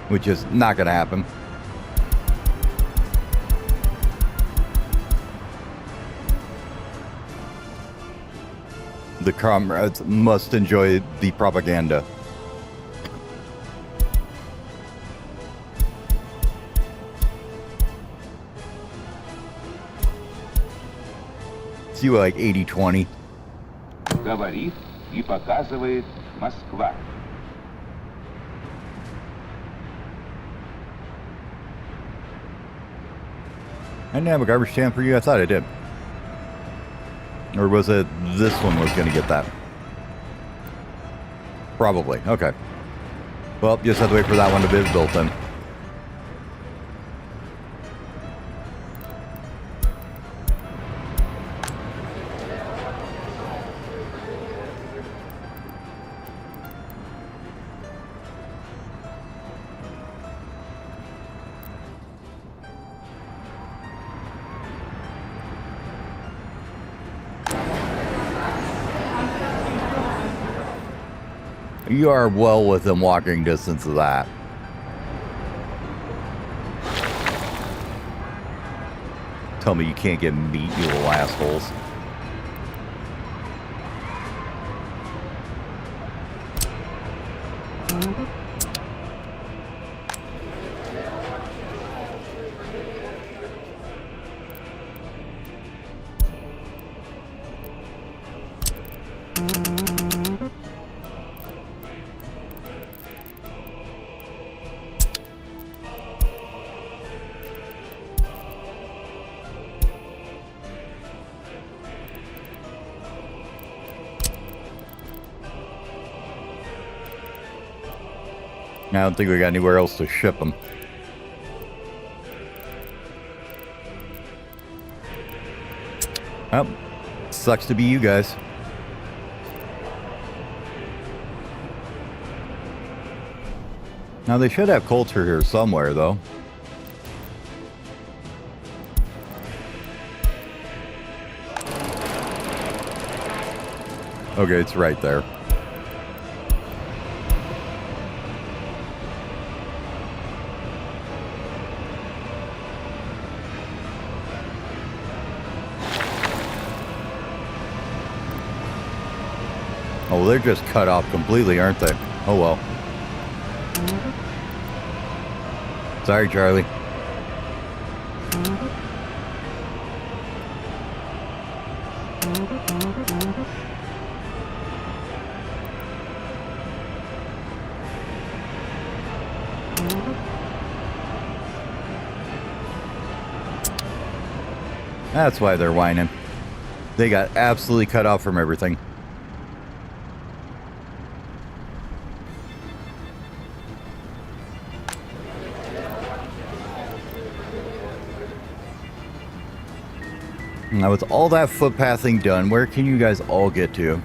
Which is not going to happen. The comrades must enjoy the propaganda. See, like 80-20. Говорит и показывает Москва. I didn't have a garbage can for you. I thought I did. Or was it this one was going to get that? Probably. Okay. Well, just have to wait for that one to be built then. You are well within walking distance of that. Tell me you can't get meat, you little assholes. I don't think we got anywhere else to ship them. Well, sucks to be you guys. Now they should have culture here somewhere, though. Okay, it's right there. Oh, they're just cut off completely, aren't they? Oh, well. Sorry, Charlie. That's why they're whining. They got absolutely cut off from everything. Now with all that footpathing done, where can you guys all get to?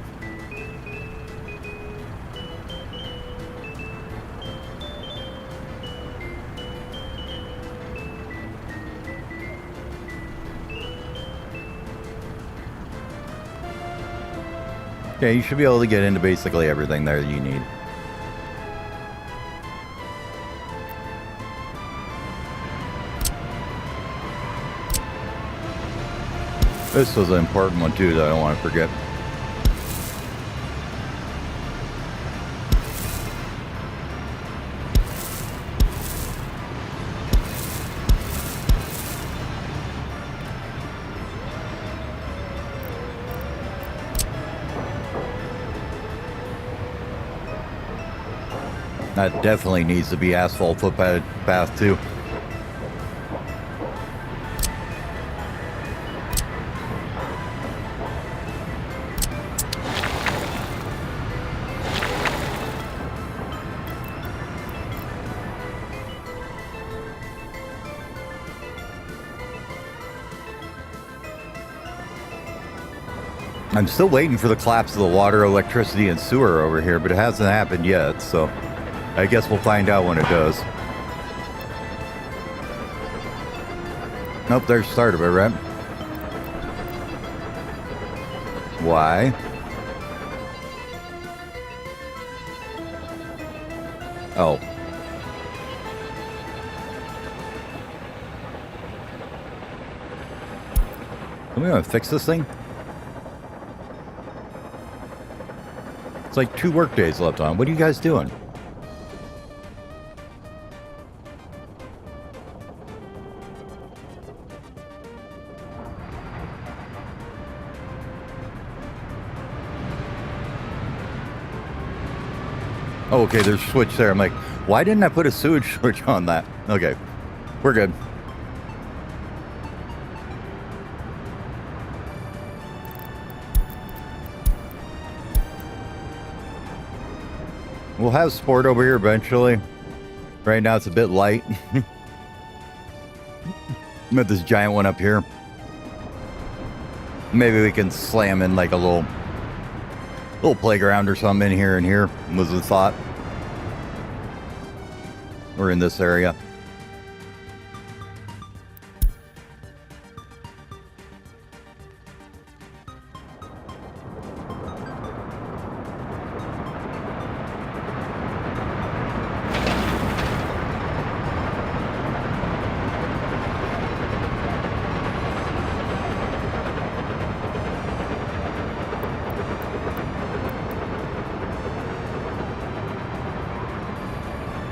Okay, you should be able to get into basically everything there you need. This was an important one too that I don't want to forget. That definitely needs to be asphalt footpath too. I'm still waiting for the collapse of the water, electricity, and sewer over here, but it hasn't happened yet, so I guess we'll find out when it does. Nope, there's the start of it, right? Why? Oh. Are we gonna fix this thing? It's like 2 work days left on. What are you guys doing? Oh, okay, there's a switch there. I'm like, why didn't I put a sewage switch on that? Okay, we're good. We'll have sport over here eventually. Right now it's a bit light. With this giant one up here. Maybe we can slam in like a little playground or something in here and here, was the thought. We're in this area.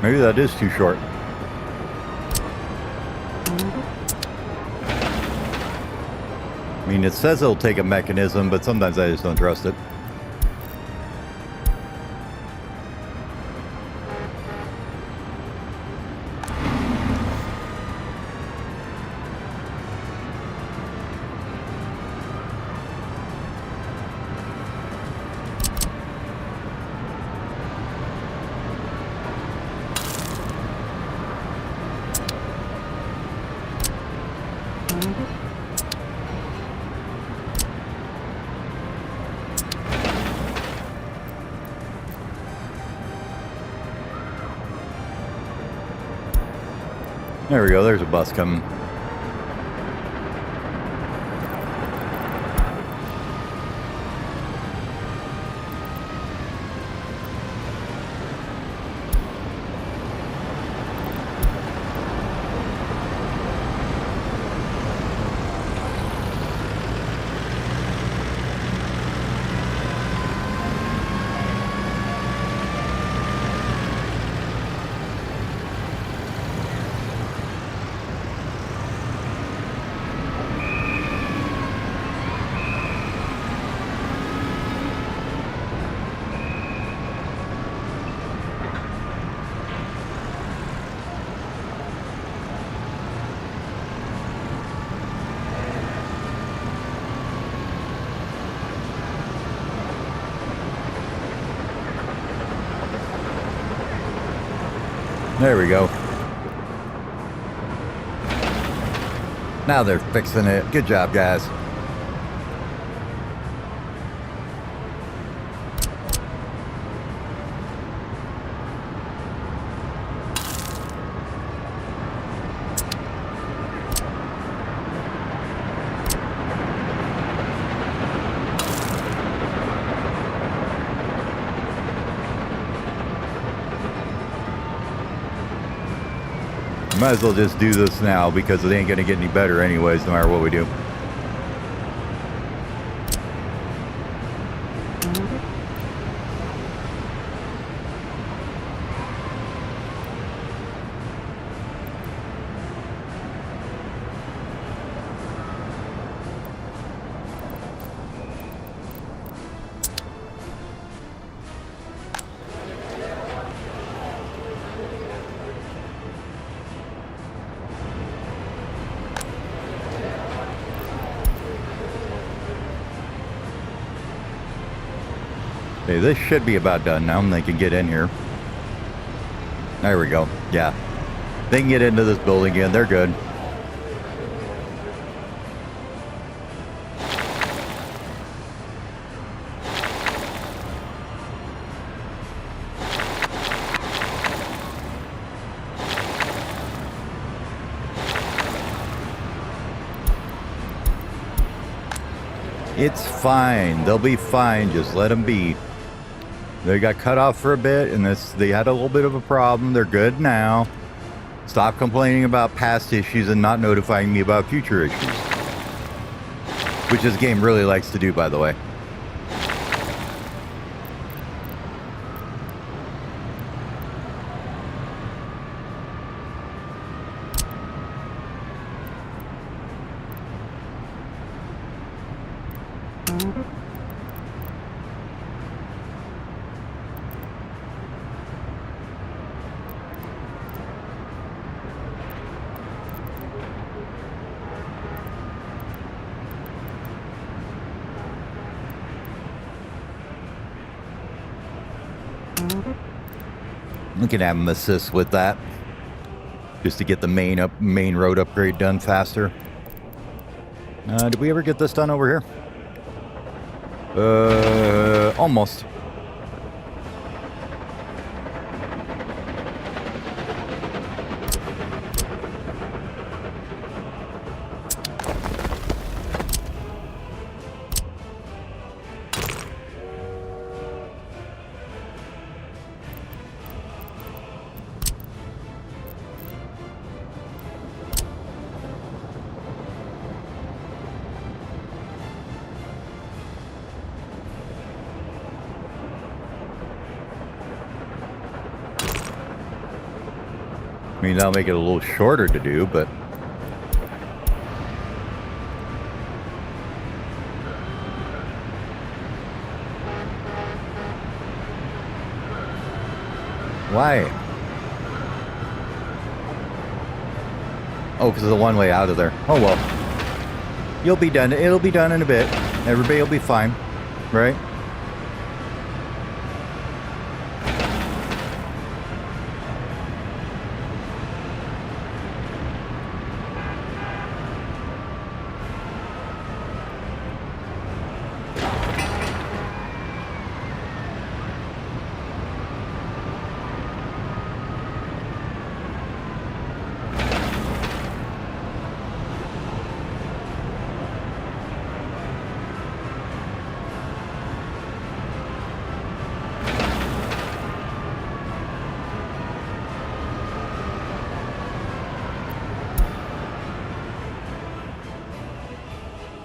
Maybe that is too short. I mean, it says it'll take a mechanism, but sometimes I just don't trust it. There we go, there's a bus coming. There we go. Now they're fixing it. Good job, guys. Might as well just do this now because it ain't gonna get any better anyways, no matter what we do. Okay, this should be about done now, and they can get in here. There we go. Yeah. They can get into this building again. They're good. It's fine. They'll be fine. Just let them be. They got cut off for a bit, and they had a little bit of a problem. They're good now. Stop complaining about past issues and not notifying me about future issues. Which this game really likes to do, by the way. We can have them assist with that, just to get the main road upgrade done faster. Did we ever get this done over here? Almost. I mean, that'll make it a little shorter to do, but... Why? Oh, because of the one way out of there. Oh, well. You'll be done. It'll be done in a bit. Everybody will be fine, right?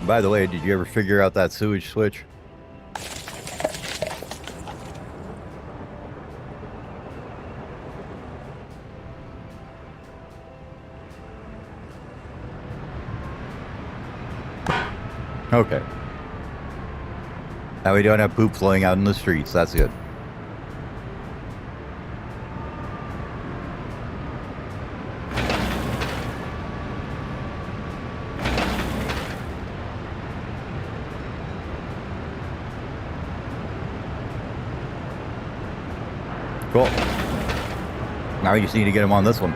By the way, did you ever figure out that sewage switch? Okay. Now we don't have poop flowing out in the streets. That's good. Cool. Now we just need to get him on this one.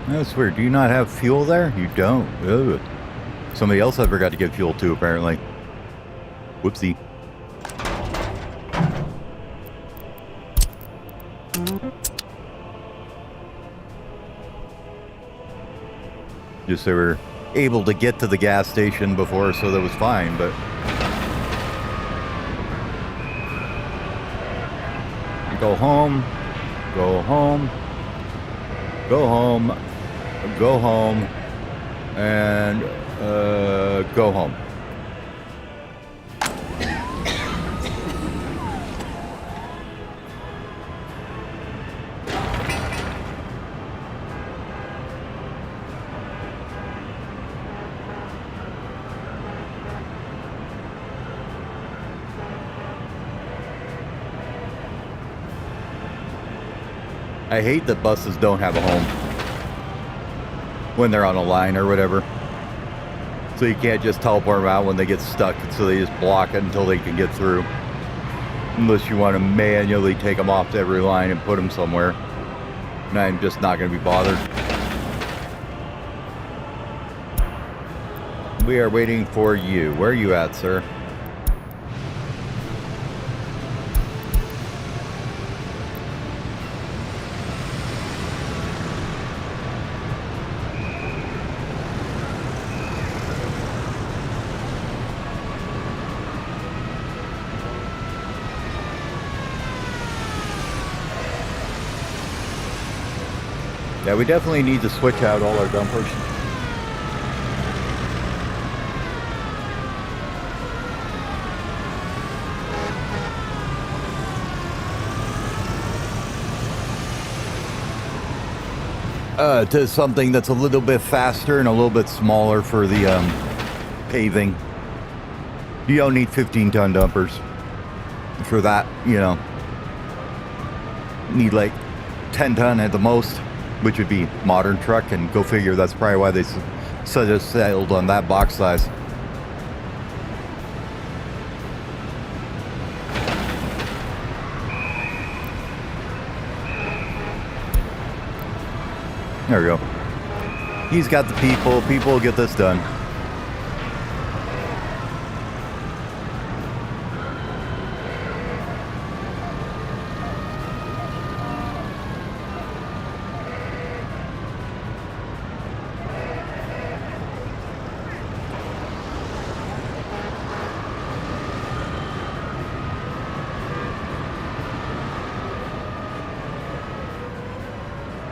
That's weird. Do you not have fuel there? You don't. Ugh. Somebody else I forgot to get fuel to, apparently. Whoopsie. Just they were able to get to the gas station before, so that was fine, but... Go home. Go home. Go home. Go home. And... go home. I hate that buses don't have a home when they're on a line or whatever. So you can't just teleport them out when they get stuck, so they just block it until they can get through. Unless you want to manually take them off to every line and put them somewhere. And I'm just not going to be bothered. We are waiting for you. Where are you at, sir? Yeah, we definitely need to switch out all our dumpers. To something that's a little bit faster and a little bit smaller for the paving. You don't need 15-ton dumpers for that, you know. Need like 10-ton at the most, which would be modern truck, and go figure that's probably why they settled on that box size. There we go. He's got the people. People will get this done.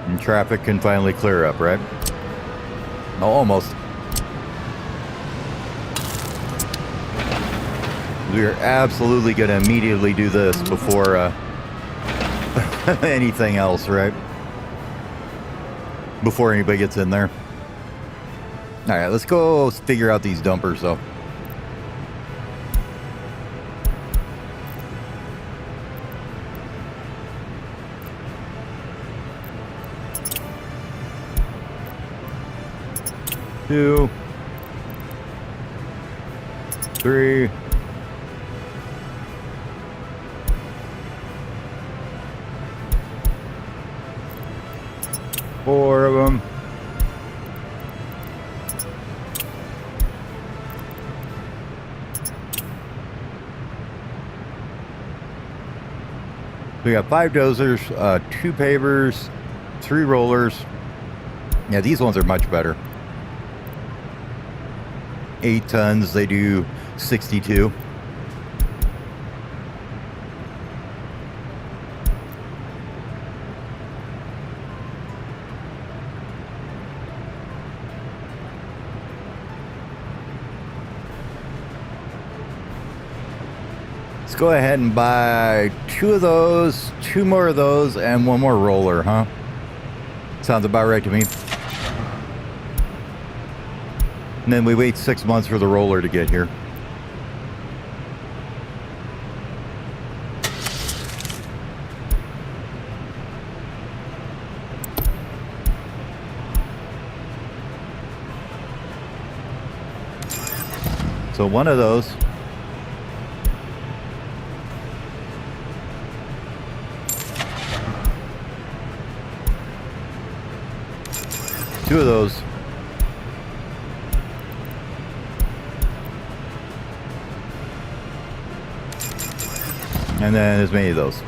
And traffic can finally clear up, right? Oh, almost. We're absolutely going to immediately do this before anything else, right? Before anybody gets in there. All right, let's go figure out these dumpers, though. Two, three, four of them. We got 5 dozers, 2 pavers, 3 rollers. Yeah, these ones are much better. 8 tons, they do 62. Let's go ahead and buy 2 of those, 2 more of those, and 1 more roller, huh? Sounds about right to me. And then we wait 6 months for the roller to get here. So 1 of those. Two of those. And then as many of those.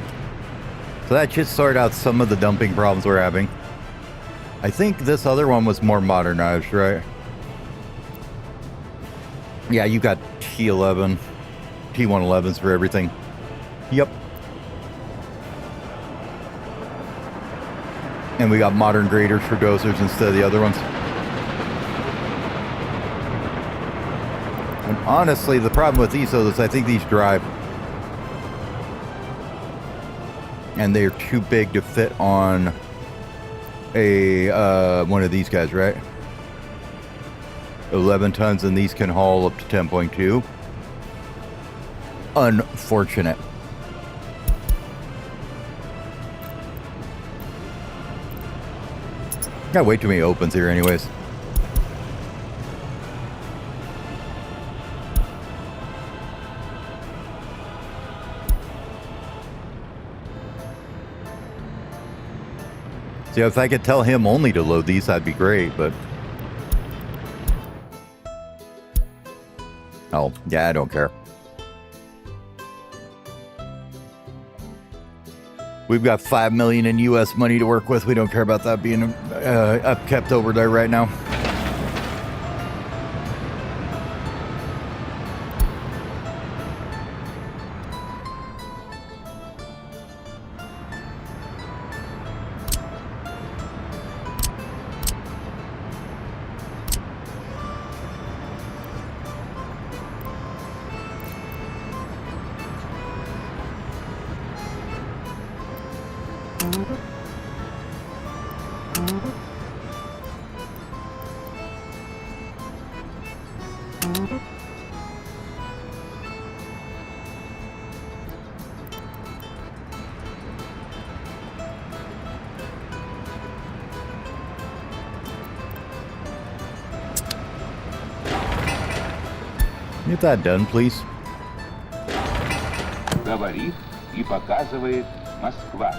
So that should sort out some of the dumping problems we're having. I think this other one was more modernized, right? Yeah, you got T11, T111s for everything. Yep. And we got modern graders for dozers instead of the other ones. And honestly, the problem with these is I think these drive. And they're too big to fit on a one of these guys, right? 11 tons, and these can haul up to 10.2. Unfortunate. Got way too many opens here anyways. See, if I could tell him only to load these, that'd be great, but... Oh, yeah, I don't care. We've got $5 million in U.S. money to work with. We don't care about that being upkept over there right now. Get that done, please. Говорит и показывает Москва.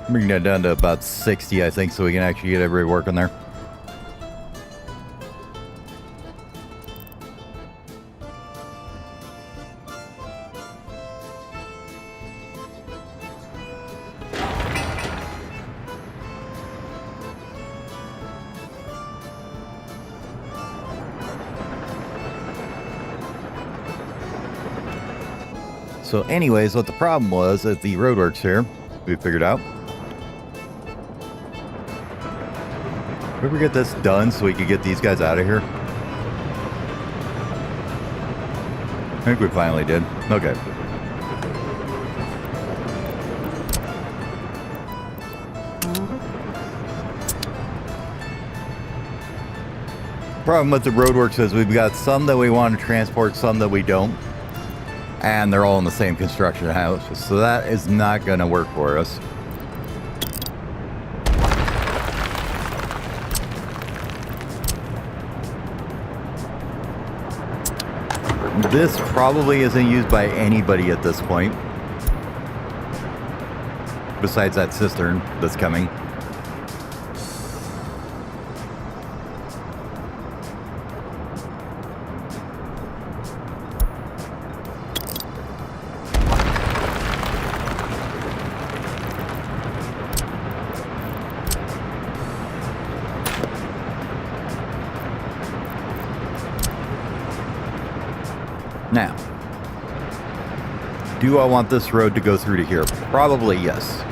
Bring that down to about 60, I think, so we can actually get everybody working there. So anyways, what the problem was at the roadworks here, we figured out. If we ever get this done so we could get these guys out of here? I think we finally did. Okay. Problem with the roadworks is we've got some that we want to transport, some that we don't. And they're all in the same construction house. So that is not going to work for us. This probably isn't used by anybody at this point. Besides that cistern that's coming. Now, do I want this road to go through to here? Probably yes.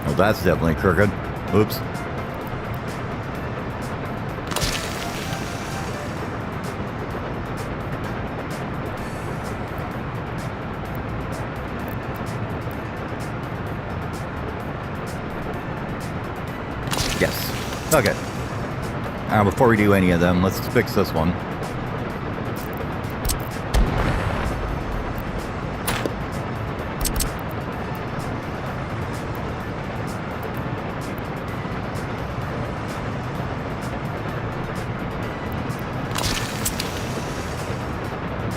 Well, that's definitely crooked. Oops. Yes. Okay. Now, before we do any of them, let's fix this one.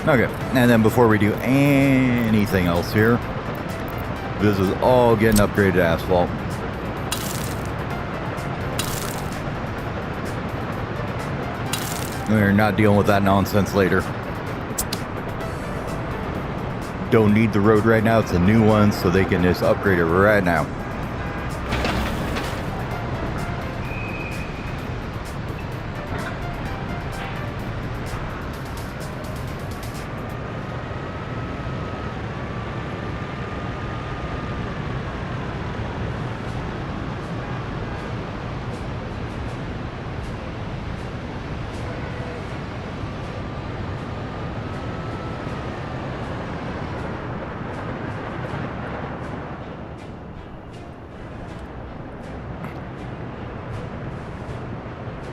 Okay, and then before we do anything else here, this is all getting upgraded to asphalt. We're not dealing with that nonsense later. Don't need the road right now, it's a new one, so they can just upgrade it right now.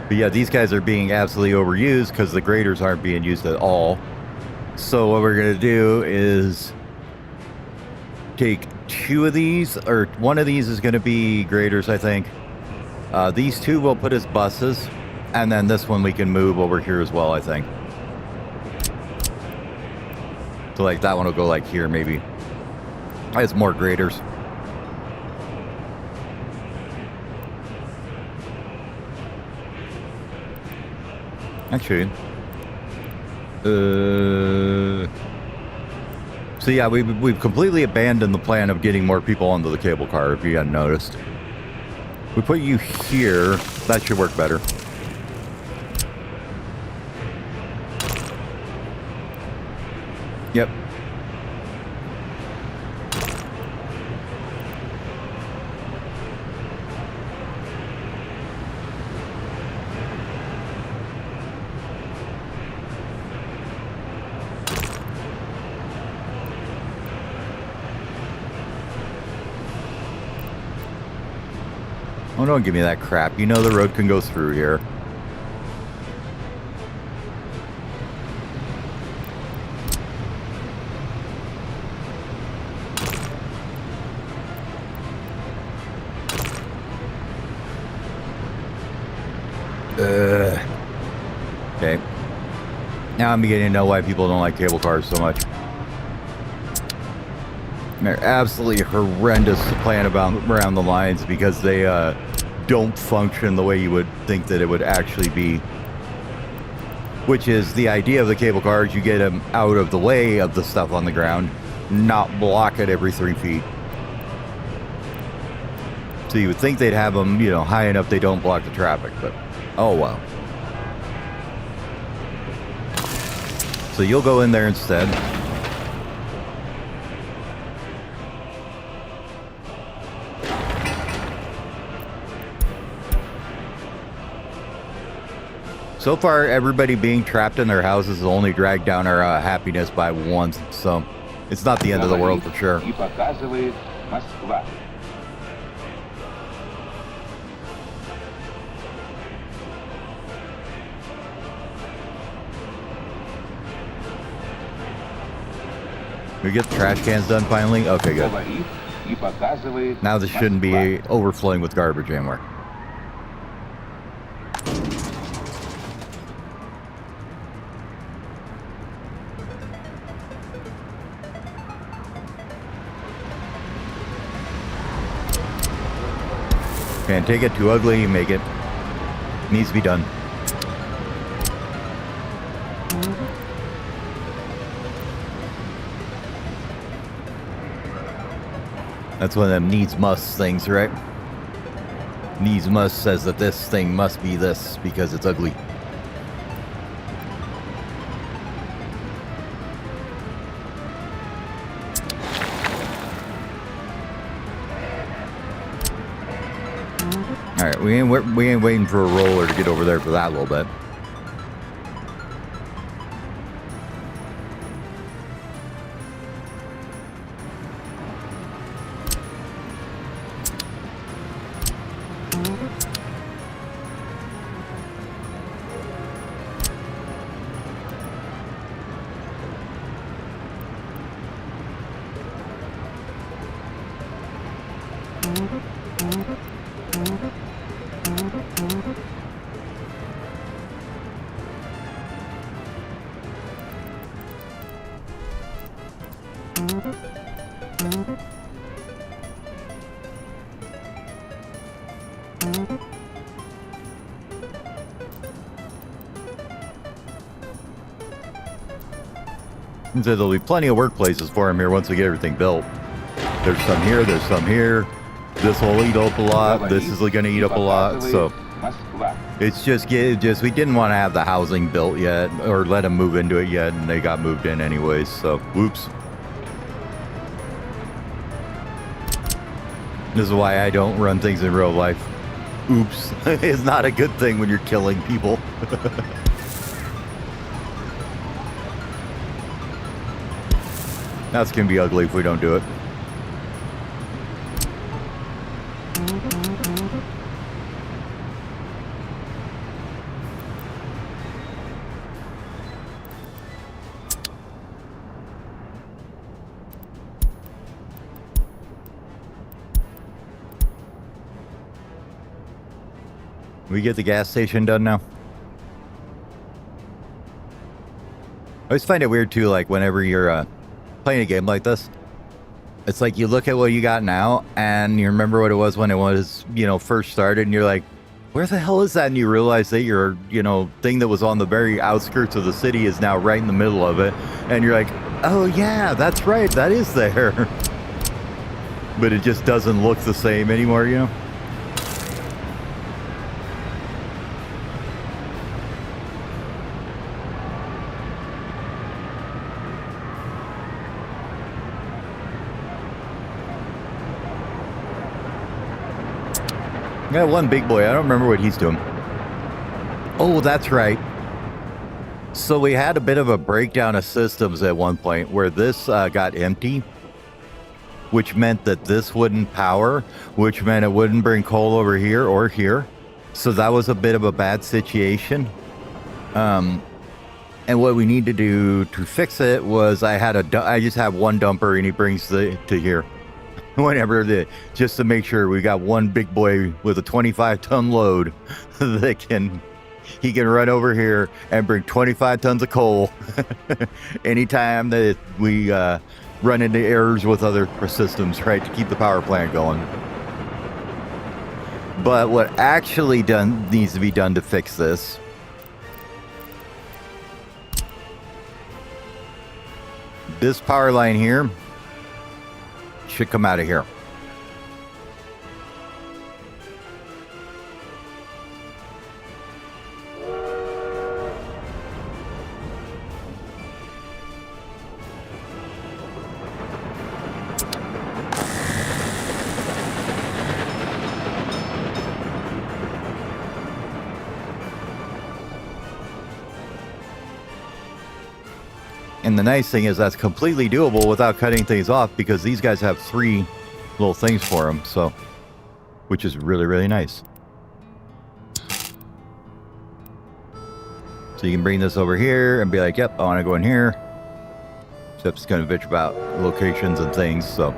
But yeah, these guys are being absolutely overused because the graders aren't being used at all. So what we're going to do is take two of these, or one of these is going to be graders, I think. These two we'll put as buses, and then this one we can move over here as well, I think. So like that one will go like here maybe. Has more graders. Actually, so yeah, we've completely abandoned the plan of getting more people onto the cable car, if you hadn't noticed. We put you here, that should work better. Yep. Oh, don't give me that crap. You know the road can go through here. Okay. Now I'm beginning to know why people don't like cable cars so much. They're absolutely horrendous playing around the lines because they don't function the way you would think that it would actually be. Which is the idea of the cable cars, you get them out of the way of the stuff on the ground, not block it every 3 feet. So you would think they'd have them, you know, high enough they don't block the traffic, but oh well. So you'll go in there instead. So far, everybody being trapped in their houses has only dragged down our happiness by once, so it's not the end of the world for sure. И показывает Москва. We get the trash cans done finally? Okay, good. Говорит и показывает Now this shouldn't Москва. be overflowing with garbage anymore. Can't take it, too ugly, make it. Needs to be done. That's one of them needs must things, right? Needs must says that this thing must be this because it's ugly. All right, we ain't waiting for a roller to get over there for that little bit. And so there'll be plenty of workplaces for him here once we get everything built. There's some here, there's some here. This will eat up a lot. This is going to eat up a lot. So Москва. it's just we didn't want to have the housing built yet or let them move into it yet, and they got moved in anyways. So whoops. This is why I don't run things in real life. Oops. It's not a good thing when you're killing people. That's going to be ugly if we don't do it. We get the gas station done now. I always find it weird too, like whenever you're playing a game like this, it's like you look at what you got now and you remember what it was when it was, you know, first started, and you're like, where the hell is that? And you realize that your, you know, thing that was on the very outskirts of the city is now right in the middle of it, and you're like, oh yeah, that's right, that is there. But it just doesn't look the same anymore, you know? I got one big boy. I don't remember what he's doing. Oh, that's right. So we had a bit of a breakdown of systems at one point where this got empty. which meant that this wouldn't power, which meant it wouldn't bring coal over here or here. So that was a bit of a bad situation. And what we need to do to fix it was I just have one dumper and he brings to here. Whenever just to make sure we got one big boy with a 25-ton load that he can run over here and bring 25 tons of coal anytime that we run into errors with other systems, right, to keep the power plant going. But what actually needs to be done to fix this power line here should come out of here. And the nice thing is that's completely doable without cutting things off, because these guys have 3 little things for them, so, which is really, really nice. So you can bring this over here and be like, yep, I want to go in here. Except it's going to bitch about locations and things, so.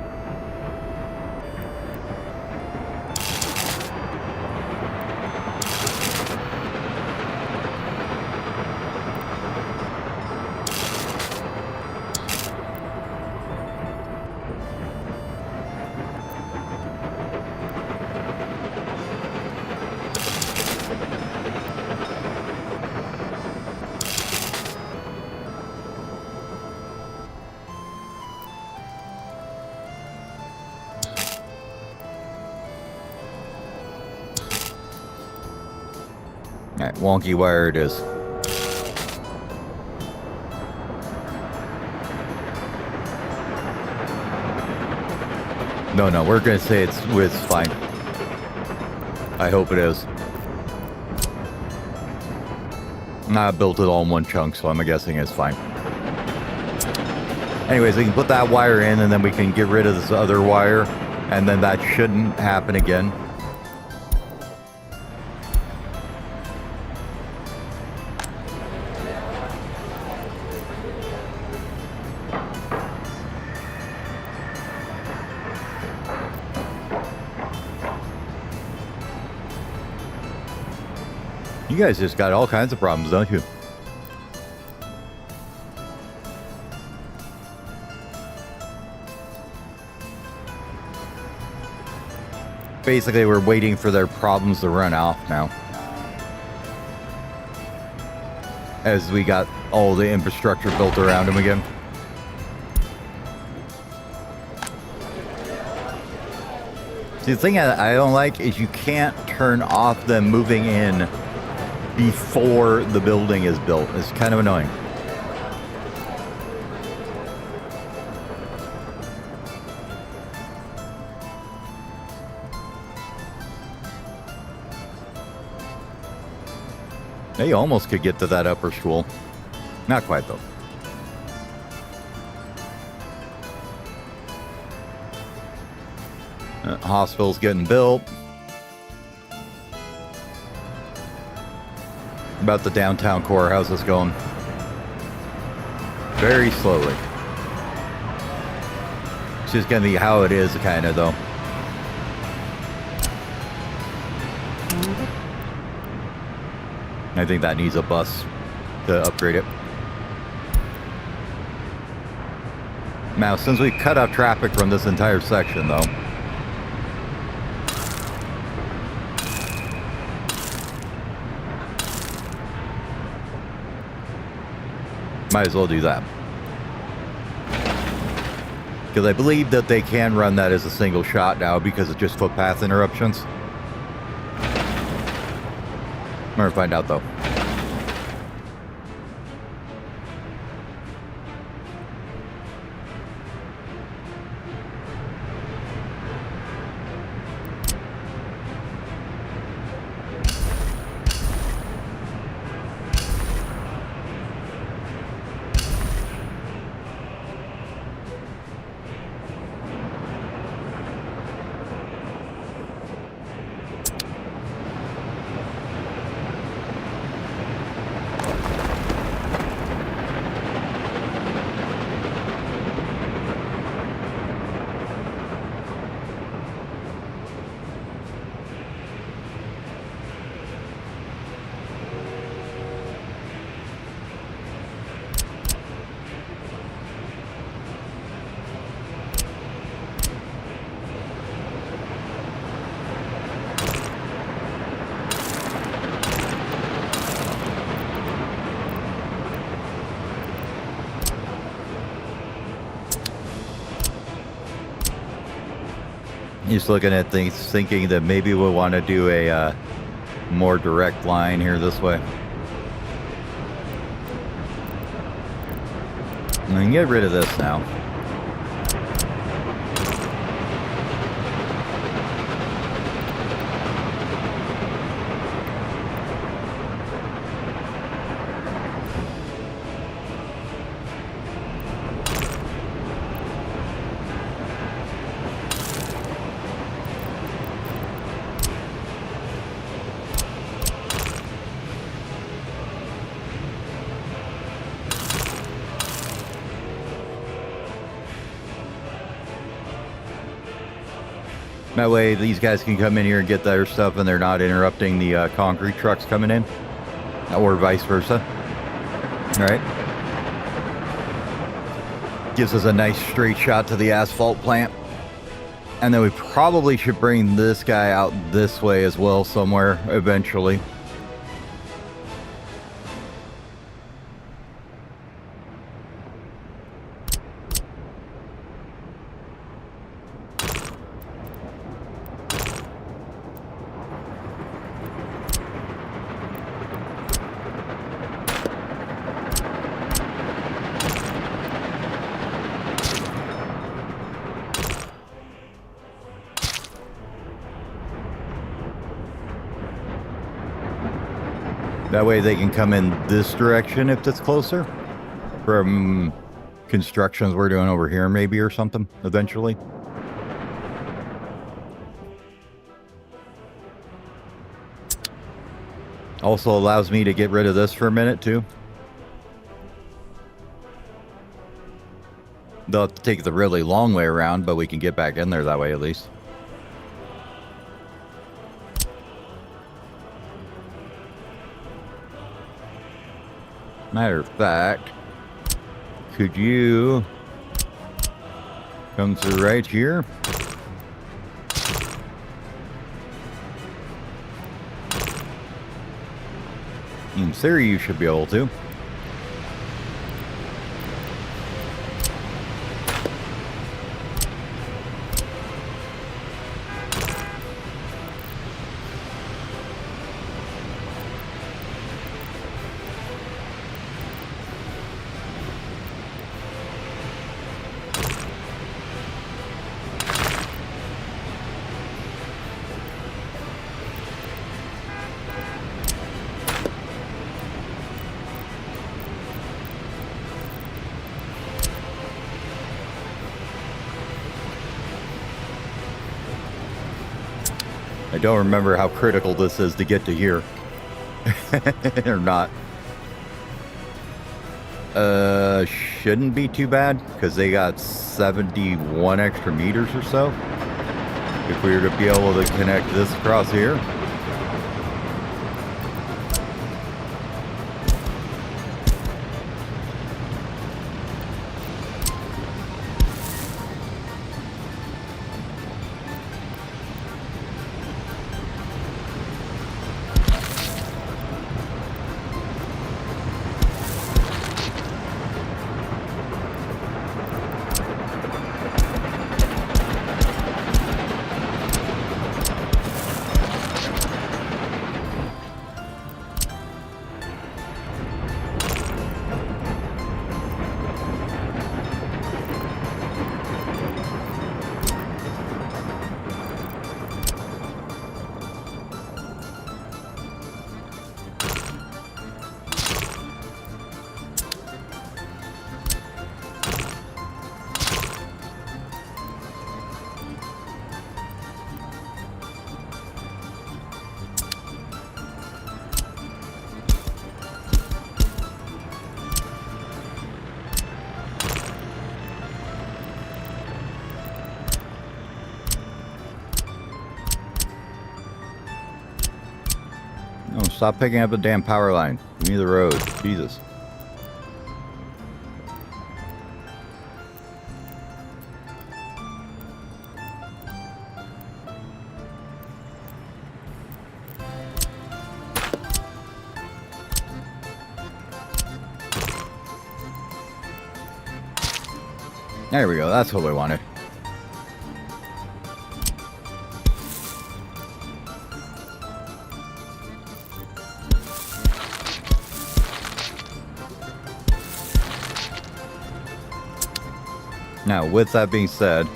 Alright, wonky wire it is. No, we're gonna say it's fine. I hope it is. I built it all in one chunk, so I'm guessing it's fine. Anyways, we can put that wire in, and then we can get rid of this other wire, and then that shouldn't happen again. You guys just got all kinds of problems, don't you? Basically, we're waiting for their problems to run off now, as we got all the infrastructure built around them again. See, the thing I don't like is you can't turn off them moving in before the building is built. It's kind of annoying. Now you almost could get to that upper school. Not quite, though. Hospital's getting built. About the downtown core, how's this going? Very slowly. It's just gonna be how it is, kind of, though. I think that needs a bus to upgrade it. Now, since we cut off traffic from this entire section, though, might as well do that. Because I believe that they can run that as a single shot now because it's just footpath interruptions. I'm gonna find out, though. Just looking at things, thinking that maybe we'll want to do a more direct line here this way. I can get rid of this now. That way these guys can come in here and get their stuff and they're not interrupting the concrete trucks coming in. Or vice versa. All right. Gives us a nice straight shot to the asphalt plant. And then we probably should bring this guy out this way as well somewhere eventually. That way they can come in this direction if it's closer from constructions we're doing over here maybe or something eventually. Also allows me to get rid of this for a minute too. They'll have to take the really long way around, but we can get back in there that way at least. Matter of fact, could you come through right here? In theory, you should be able to. I don't remember how critical this is to get to here. Or not. Shouldn't be too bad, because they got 71 extra meters or so. If we were to be able to connect this across here. Oh, stop picking up the damn power line. Give me the road. Jesus. There we go. That's what we wanted. Now, with that being said,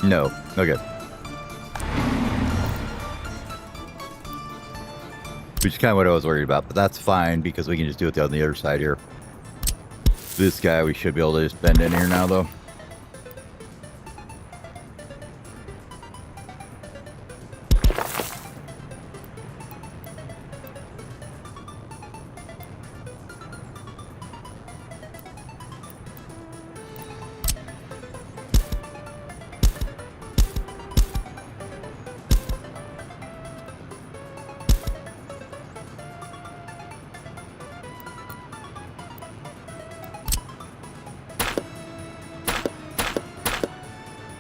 no. Okay. Which is kind of what I was worried about, but that's fine because we can just do it on the other side here. This guy, we should be able to just bend in here now, though.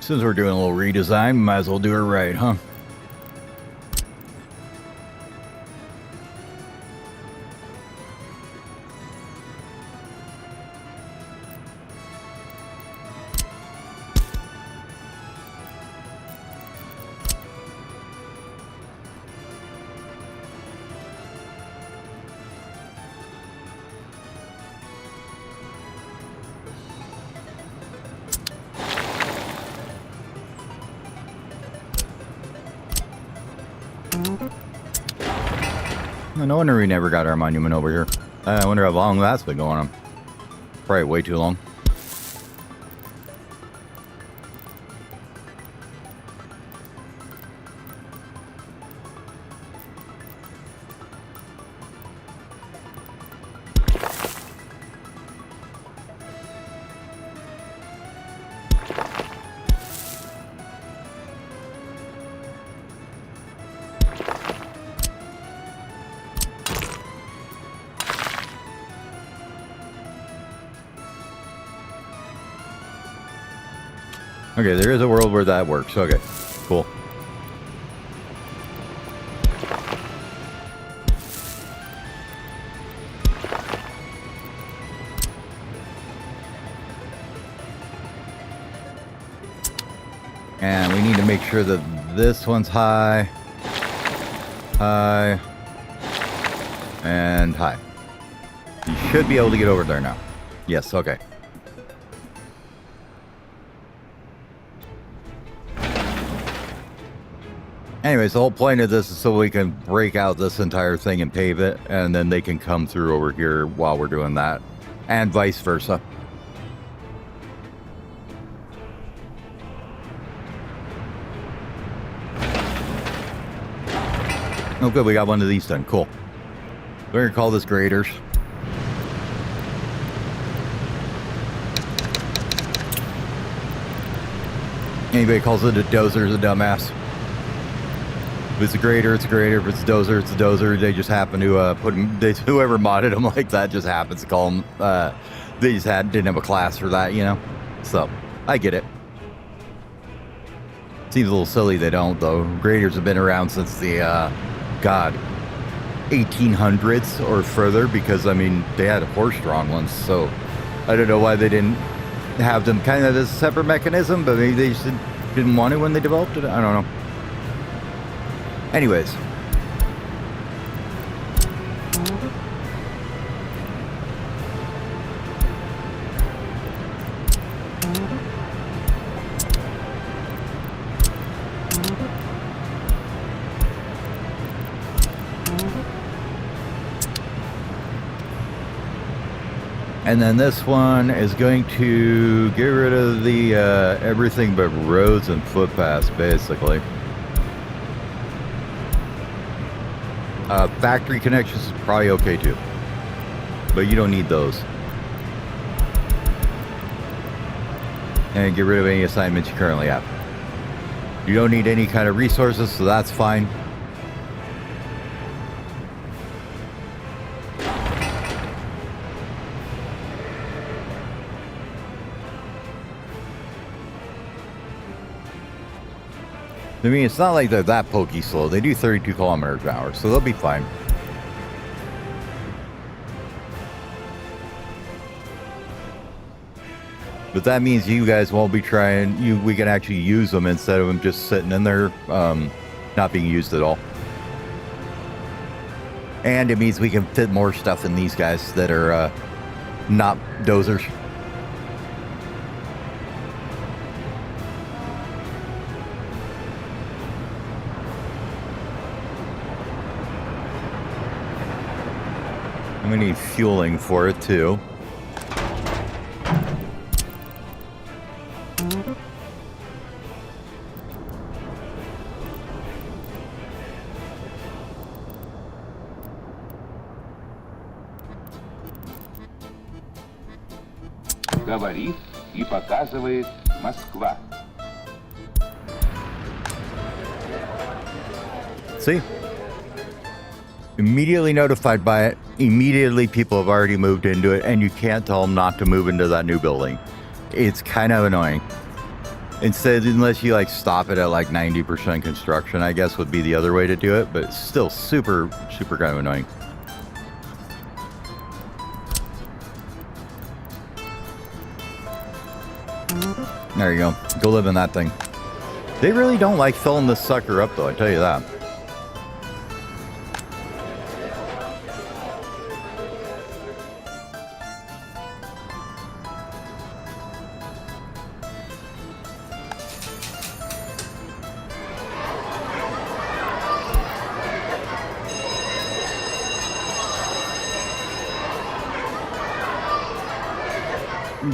Since we're doing a little redesign, might as well do it right, huh? No wonder we never got our monument over here. I wonder how long that's been going on. Probably way too long. Okay, there is a world where that works. Okay, cool. And we need to make sure that this one's high, high, and high. You should be able to get over there now. Yes, okay. Anyways, the whole point of this is so we can break out this entire thing and pave it, and then they can come through over here while we're doing that, and vice versa. Oh good, we got one of these done. Cool. We're going to call this graders. Anybody calls it a dozer is a dumbass. If it's a grader, it's a grader. If it's a dozer, it's a dozer. They just happen to put them. Whoever modded them like that just happens to call them. They just didn't have a class for that, you know. So I get it. Seems a little silly they don't though. Graders have been around since the 1800s or further, because I mean they had horse-drawn ones. So I don't know why they didn't have them kind of as a separate mechanism, but maybe they just didn't want it when they developed it. I don't know. Anyways. And then this one is going to get rid of the everything but roads and footpaths, basically. Factory connections is probably okay too, but you don't need those. And get rid of any assignments you currently have. You don't need any kind of resources, so that's fine. I mean, it's not like they're that pokey slow. They do 32 kilometers an hour, so they'll be fine. But that means you guys won't be trying. We can actually use them instead of them just sitting in there, not being used at all. And it means we can fit more stuff in these guys that are not dozers. And we need fueling for it too. Говорит и показывает Москва. See? Immediately notified by it. Immediately people have already moved into it, and you can't tell them not to move into that new building. It's kind of annoying. Instead, unless you like stop it at like 90% construction, I guess would be the other way to do it, but it's still super, super kind of annoying. There you go. Go live in that thing. They really don't like filling this sucker up, though, I tell you that.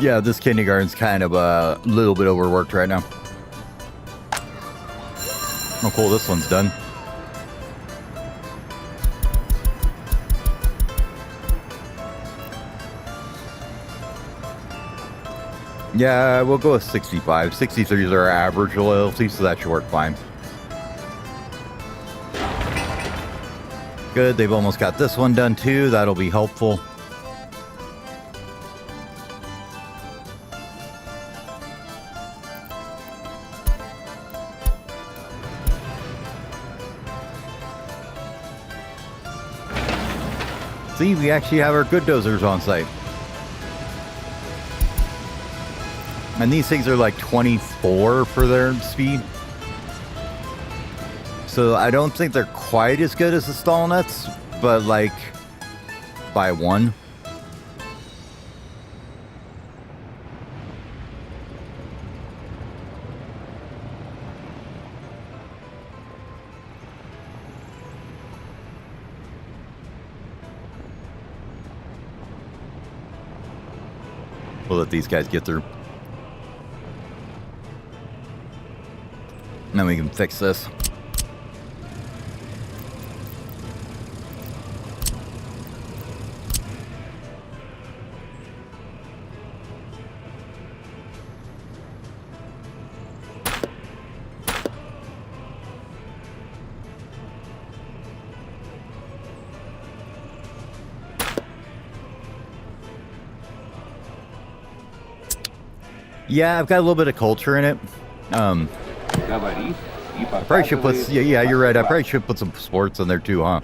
Yeah, this kindergarten's kind of a little bit overworked right now. Oh, cool. This one's done. Yeah, we'll go with 65. 63 is our average loyalty, so that should work fine. Good. They've almost got this one done too. That'll be helpful. See, we actually have our good dozers on site. And these things are like 24 for their speed. So I don't think they're quite as good as the Stalnets, but like by one. We'll let these guys get through. Then we can fix this. Yeah, I've got a little bit of culture in it. Говорит и I probably should put, показывает yeah, you're right. I Москва. probably should put some sports in there too, huh?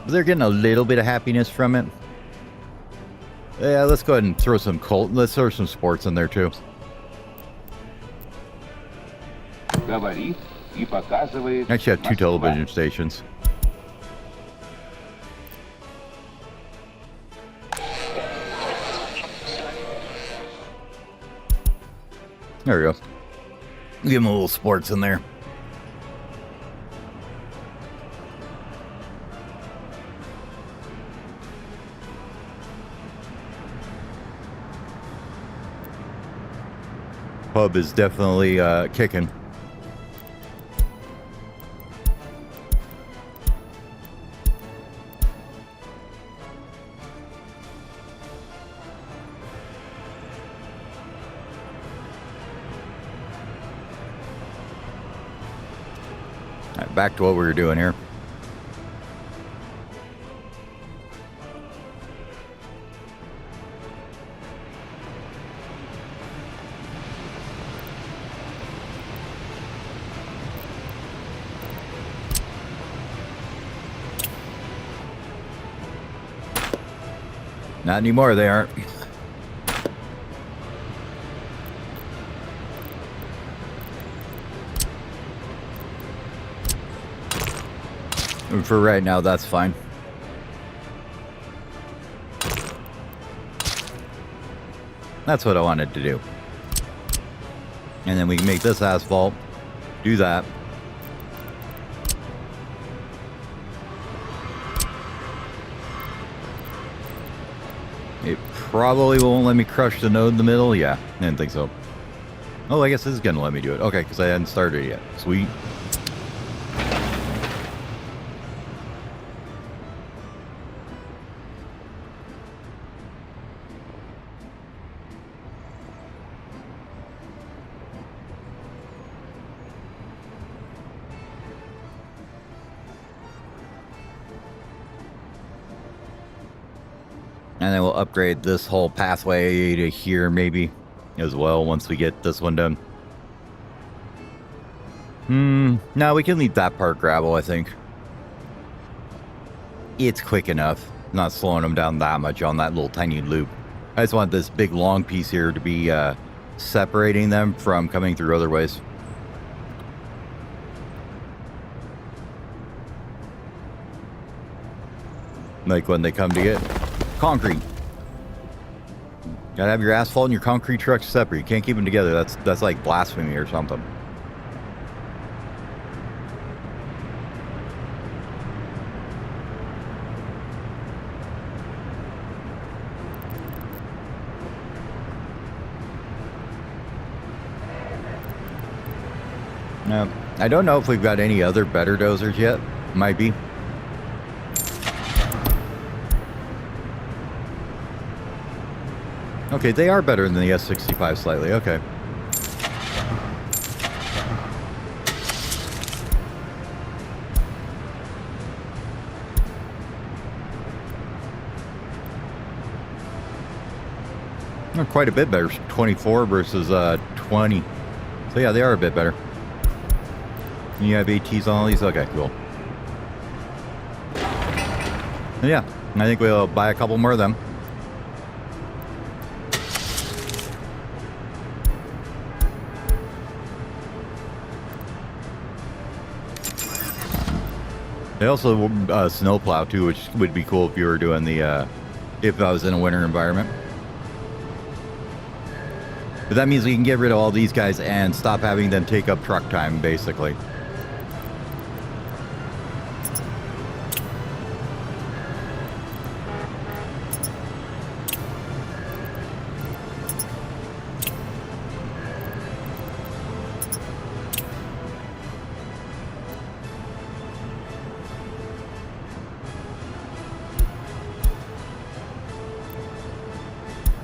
But they're getting a little bit of happiness from it. Yeah, let's go ahead and throw some let's throw some sports in there too. Говорит и показывает Actually, I have two Москва. television stations. There we go. Give them a little sports in there. Pub is definitely kicking. All right, back to what we were doing here. Not anymore, they aren't. And for right now, that's fine. That's what I wanted to do. And then we can make this asphalt. Do that. It probably won't let me crush the node in the middle. Yeah, I didn't think so. Oh, I guess this is going to let me do it. Okay, because I hadn't started it yet. Sweet. And then we'll upgrade this whole pathway to here maybe as well once we get this one done. No, we can leave that part gravel, I think. It's quick enough. Not slowing them down that much on that little tiny loop. I just want this big long piece here to be separating them from coming through other ways. Like when they come to get concrete. Gotta have your asphalt and your concrete trucks separate. You can't keep them together. That's like blasphemy or something. Now, I don't know if we've got any other better dozers yet. Might be. Okay, they are better than the S65 slightly. Okay. They're quite a bit better. 24 versus 20. So yeah, they are a bit better. And you have ATs on all these? Okay, cool. And yeah, I think we'll buy a couple more of them. They also snowplow too, which would be cool if you were doing the, if I was in a winter environment. But that means we can get rid of all these guys and stop having them take up truck time, basically.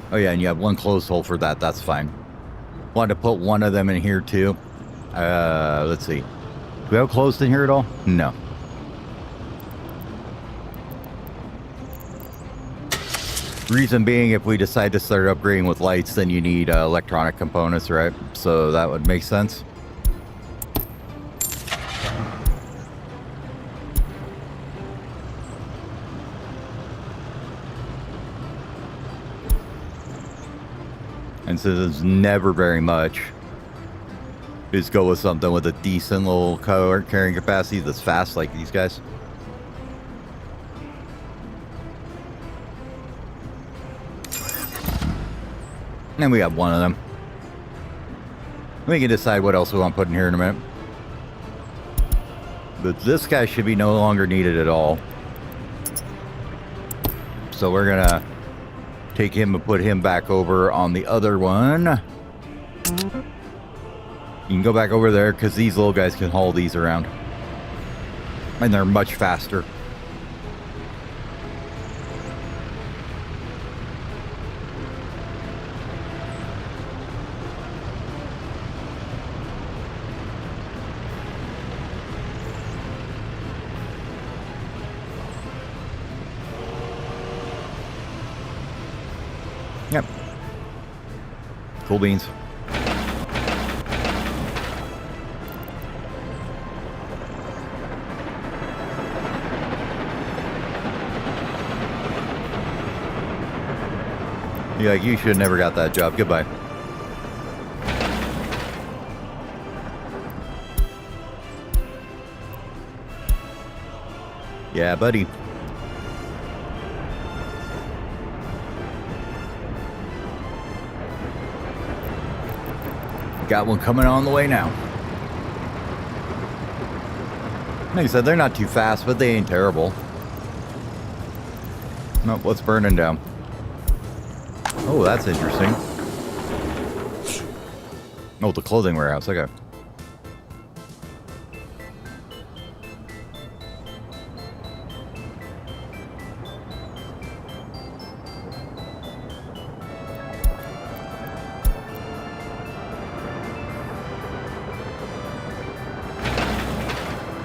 Oh yeah, and you have one closed hole for that. That's fine. Wanted to put one of them in here too. Let's see. Do we have closed in here at all? No. Reason being, if we decide to start upgrading with lights, then you need electronic components, right? So that would make sense. And since it's never very much, just go with something with a decent little carrying capacity that's fast like these guys. And we have one of them. We can decide what else we want to put in here in a minute. But this guy should be no longer needed at all. So we're gonna take him and put him back over on the other one. You can go back over there because these little guys can haul these around. And they're much faster. Yep. Cool beans. You're like, you should have never got that job. Goodbye. Yeah, buddy. Got one coming on the way now. Like I said, they're not too fast, but they ain't terrible. Nope, what's burning down? Oh, that's interesting. Oh, the clothing warehouse. Okay.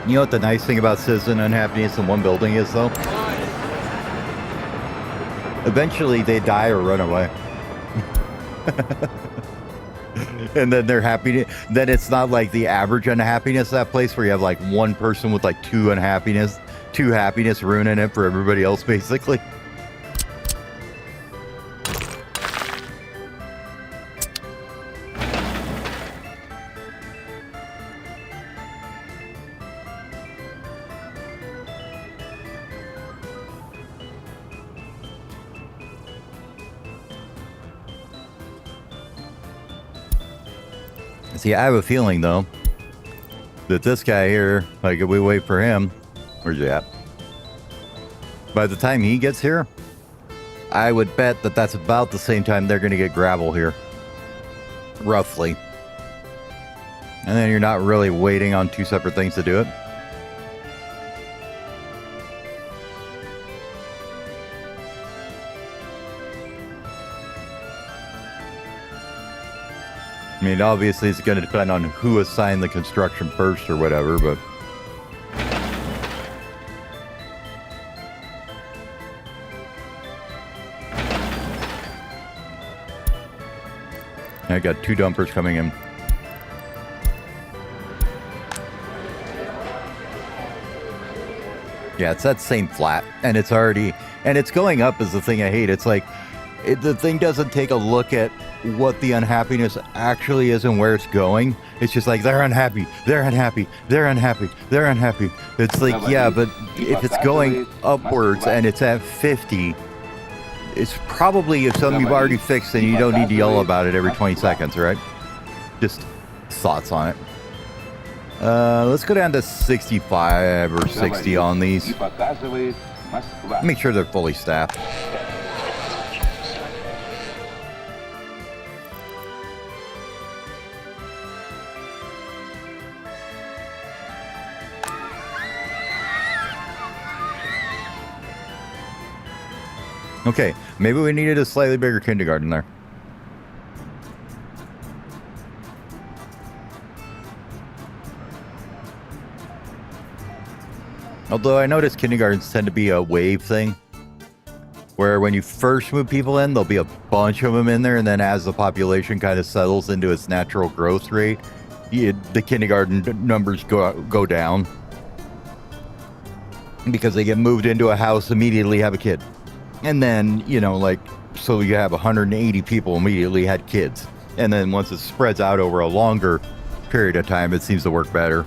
You know what the nice thing about citizen unhappiness in one building is, though? Eventually, they die or run away. And then they're happy. Then it's not like the average unhappiness of that place where you have like one person with like two happiness ruining it for everybody else, basically. See, I have a feeling, though, that this guy here, like, if we wait for him, where's he at? By the time he gets here, I would bet that that's about the same time they're going to get gravel here. Roughly. And then you're not really waiting on two separate things to do it. I mean, obviously, it's going to depend on who assigned the construction first or whatever, but... I got two dumpers coming in. Yeah, it's that same flat, and it's already... And it's going up is the thing I hate. It's like, the thing doesn't take a look at what the unhappiness actually is and where it's going. It's just like, they're unhappy, they're unhappy, they're unhappy, they're unhappy. It's like, yeah, but if it's going upwards and it's at 50, it's probably if something you've already fixed and you don't need to yell about it every 20 seconds, right? Just thoughts on it. Let's go down to 65 or 60 on these. Make sure they're fully staffed. Okay, maybe we needed a slightly bigger kindergarten there. Although I noticed kindergartens tend to be a wave thing, where when you first move people in, there'll be a bunch of them in there, and then as the population kind of settles into its natural growth rate, the kindergarten numbers go down. Because they get moved into a house, immediately have a kid. And then, you know, like, so you have 180 people immediately had kids. And then once it spreads out over a longer period of time, it seems to work better.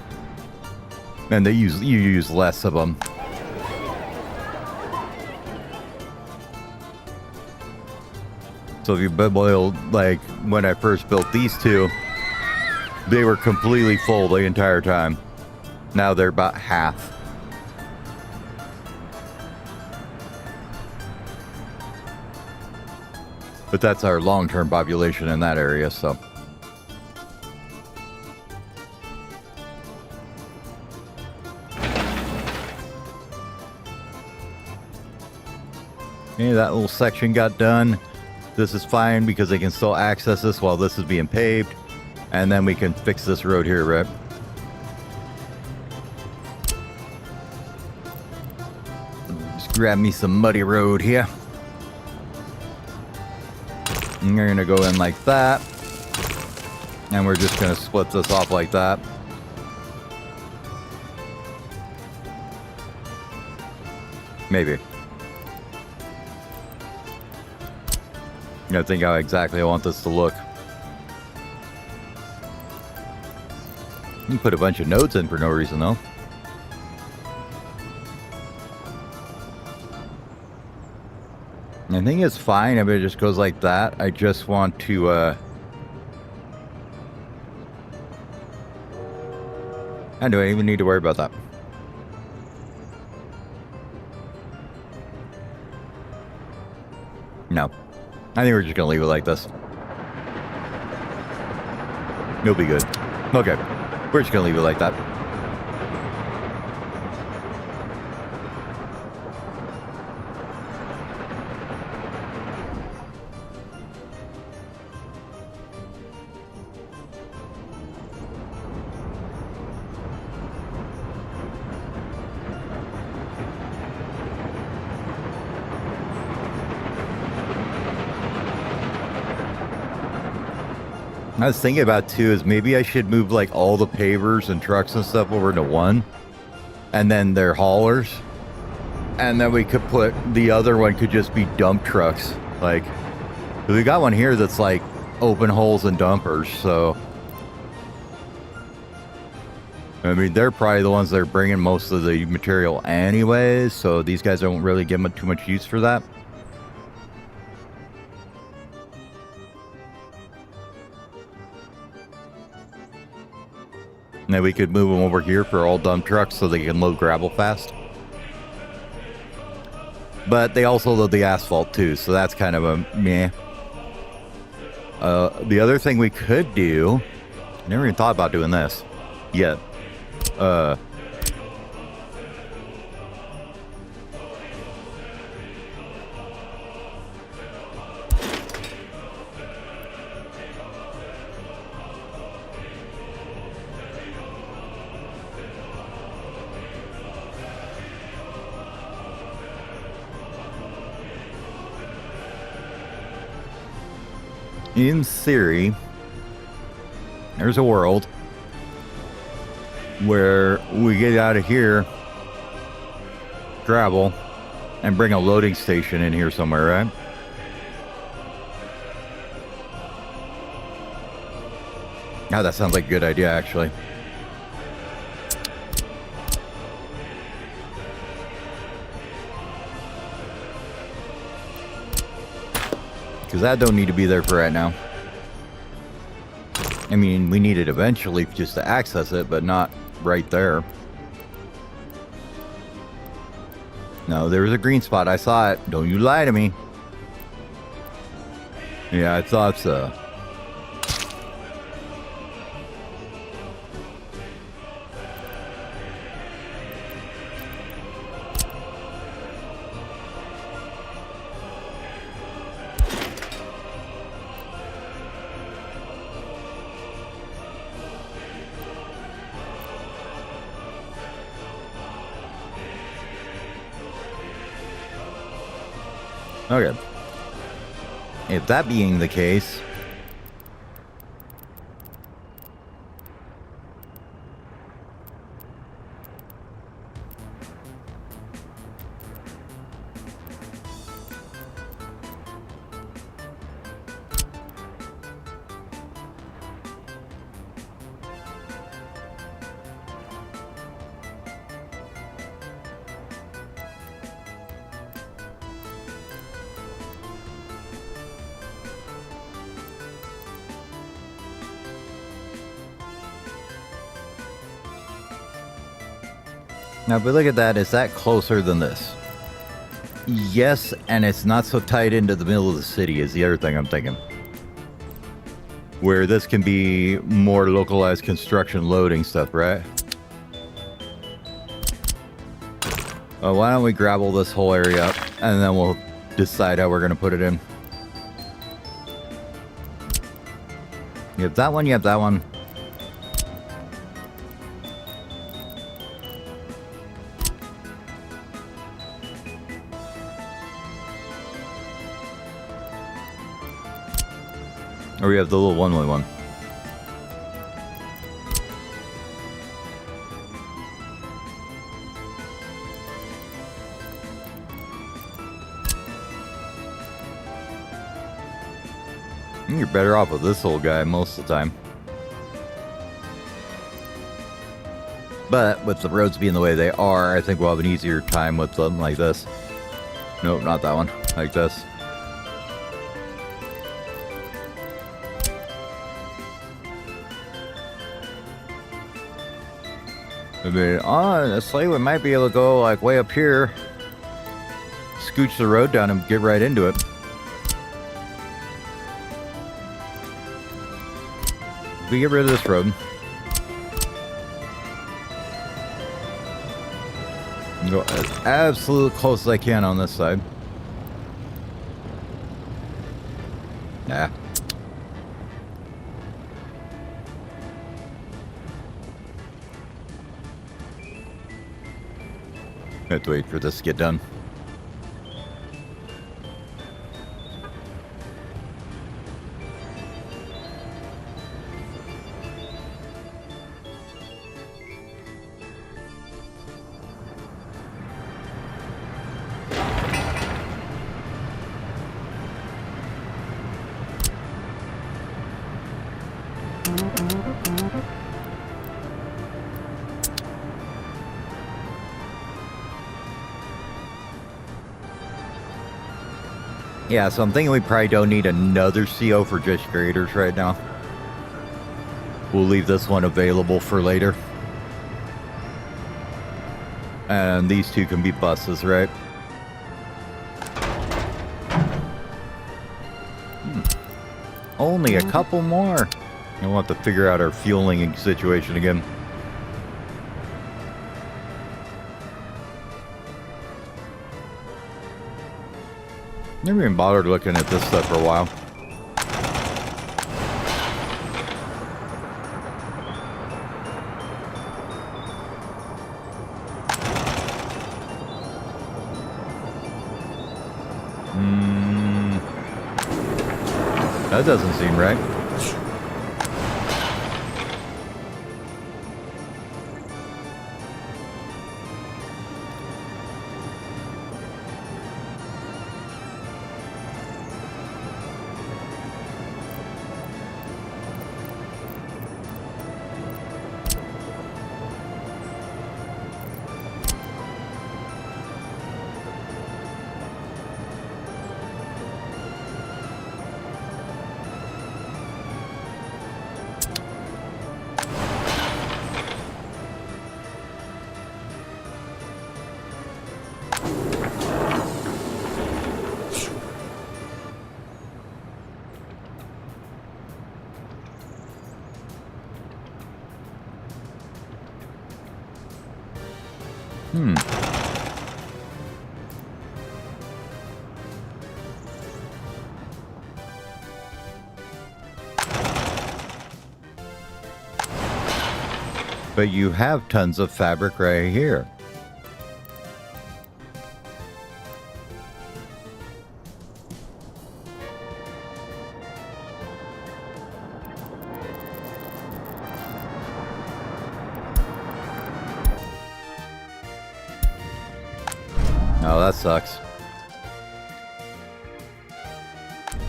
And you use less of them. So if you build, like, when I first built these two, they were completely full the entire time. Now they're about half. But that's our long-term population in that area, so. Okay, that little section got done. This is fine because they can still access this while this is being paved. And then we can fix this road here, right? Just grab me some muddy road here. And you're gonna go in like that. And we're just gonna split this off like that. Maybe. I think how exactly I want this to look. You put a bunch of nodes in for no reason though. I think it's fine if it just goes like that. I just want to And do I even need to worry about that? No. I think we're just going to leave it like this. You'll be good. Okay. We're just going to leave it like that. I was thinking about too is maybe I should move like all the pavers and trucks and stuff over into one, and then their haulers, and then we could put the other one could just be dump trucks. Like we got one here that's like open holes and dumpers, so I mean they're probably the ones that are bringing most of the material anyways, so these guys don't really give them too much use for that. Now we could move them over here for all dump trucks so they can load gravel fast. But they also load the asphalt too, so that's kind of a meh. The other thing we could do, I never even thought about doing this yet. In theory, there's a world where we get out of here, gravel, and bring a loading station in here somewhere, right? Oh, that sounds like a good idea, actually. Because that don't need to be there for right now. I mean, we need it eventually just to access it, but not right there. No, there was a green spot. I saw it. Don't you lie to me. Yeah, I thought so. Okay. If that being the case, now, but look at that. Is that closer than this? Yes, and it's not so tight into the middle of the city is the other thing I'm thinking. Where this can be more localized construction loading stuff, right? Why don't we gravel this whole area up, and then we'll decide how we're going to put it in. You have that one, you have that one. Or we have the little one-way one. You're better off with this old guy most of the time. But with the roads being the way they are, I think we'll have an easier time with them like this. Nope, not that one. Like this. I mean, honestly, we might be able to go like way up here, scooch the road down and get right into it. We get rid of this road. Go as absolutely close as I can on this side. Nah. I have to wait for this to get done. Yeah, so I'm thinking we probably don't need another CO for just graders right now. We'll leave this one available for later. And these two can be buses, right? Only a couple more. We'll have to figure out our fueling situation again. Never even bothered looking at this stuff for a while. That doesn't seem right. But you have tons of fabric right here. Oh, that sucks.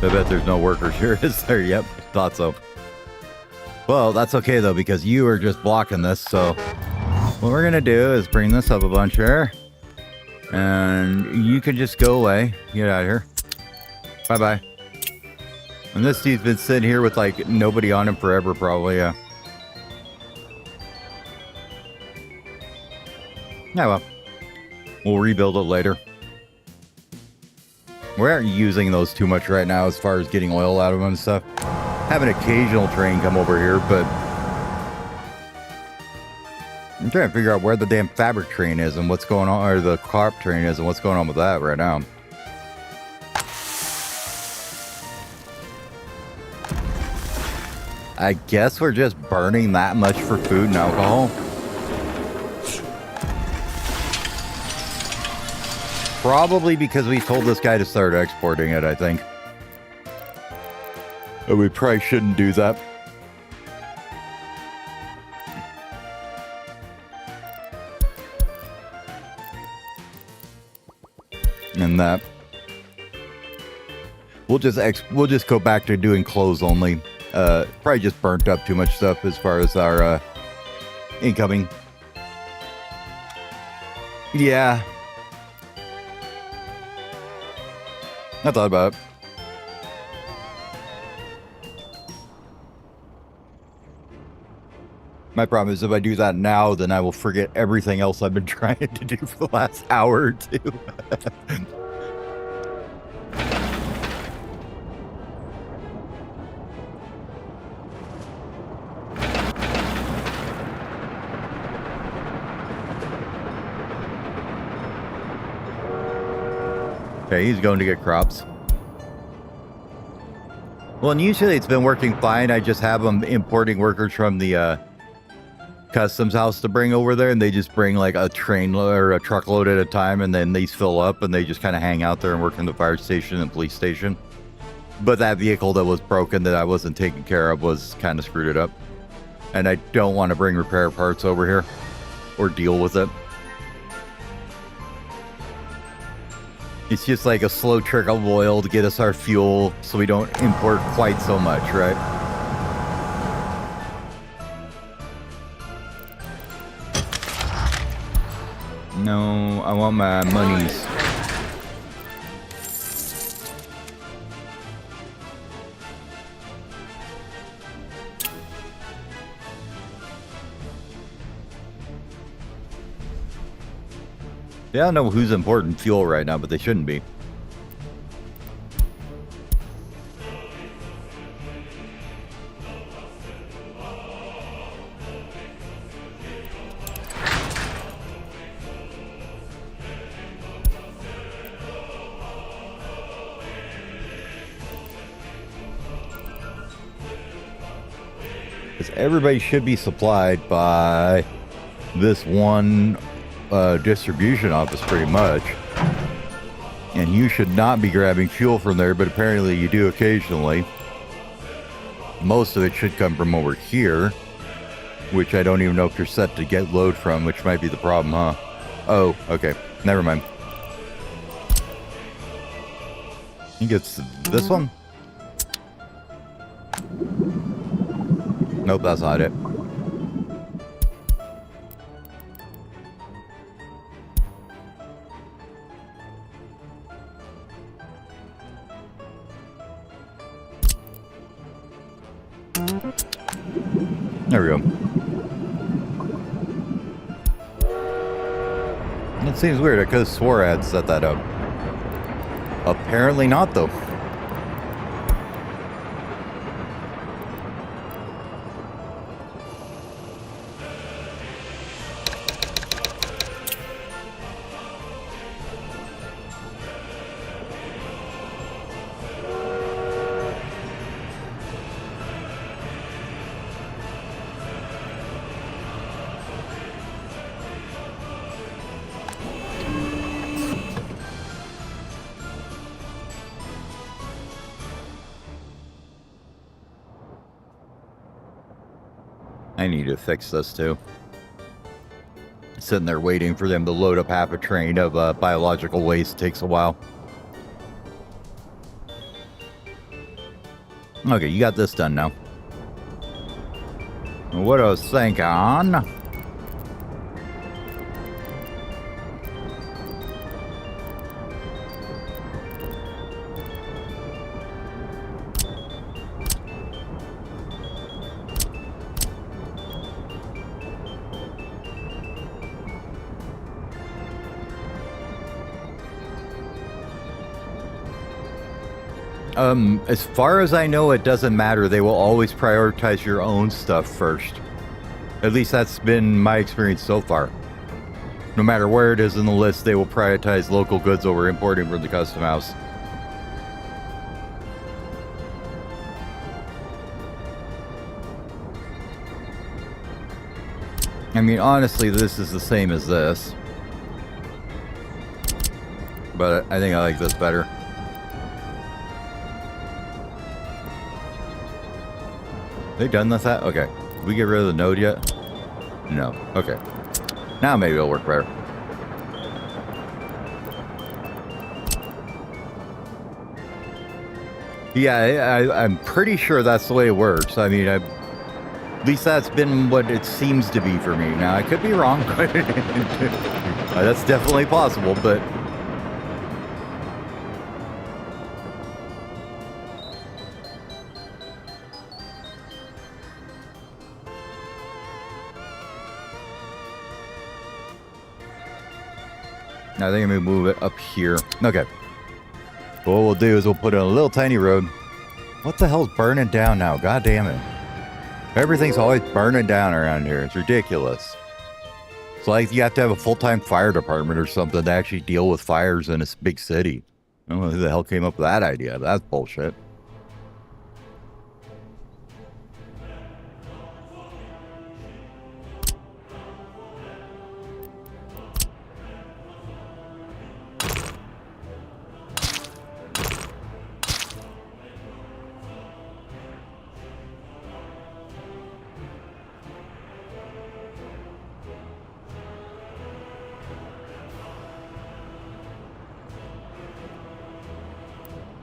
I bet there's no workers here, is there? Yep, thought so. Well, that's okay, though, because you are just blocking this, so what we're going to do is bring this up a bunch here, and you can just go away. Get out of here. Bye-bye. And this dude's been sitting here with, like, nobody on him forever, probably, yeah. Yeah, well, we'll rebuild it later. We aren't using those too much right now as far as getting oil out of them and stuff. Have an occasional train come over here, but I'm trying to figure out where the damn fabric train is and what's going on, or the carp train is and what's going on with that right now. I guess we're just burning that much for food and alcohol. Probably because we told this guy to start exporting it, I think. But we probably shouldn't do that. And that we'll just go back to doing clothes only. Probably just burnt up too much stuff as far as our incoming. Yeah. I thought about it. My problem is if I do that now, then I will forget everything else I've been trying to do for the last hour or two. Okay, he's going to get crops. Well, and usually it's been working fine. I just have them importing workers from the customs house to bring over there, and they just bring like a train or a truckload at a time, and then these fill up, and they just kind of hang out there and work in the fire station and police station. But that vehicle that was broken that I wasn't taking care of was kind of screwed it up. And I don't want to bring repair parts over here or deal with it. It's just like a slow trickle of oil to get us our fuel so we don't import quite so much, right? No, I want my monies. Yeah, I don't know who's importing fuel right now, but they shouldn't be. Because everybody should be supplied by this one distribution office pretty much, and you should not be grabbing fuel from there, but apparently you do occasionally. Most of it should come from over here, which I don't even know if you're set to get load from, which might be the problem, huh? Oh, okay, never mind. He gets this one. Nope, that's not it. There we go. It seems weird. I could have swore I had set that up. Apparently not, though. I need to fix this too. Sitting there waiting for them to load up half a train of biological waste takes a while. Okay, you got this done now. What I was thinking. As far as I know, it doesn't matter. They will always prioritize your own stuff first. At least that's been my experience so far. No matter where it is in the list, they will prioritize local goods over importing from the custom house. I mean, honestly, this is the same as this. But I think I like this better. They done with that? Okay. Did we get rid of the node yet? No. Okay. Now maybe it'll work better. Yeah, I'm pretty sure that's the way it works. I mean, at least that's been what it seems to be for me. Now, I could be wrong. That's definitely possible, but... I think I'm gonna move it up here. Okay. What we'll do is we'll put in a little tiny road. What the hell's burning down now? God damn it. Everything's always burning down around here. It's ridiculous. It's like you have to have a full-time fire department or something to actually deal with fires in this big city. I don't know who the hell came up with that idea. That's bullshit.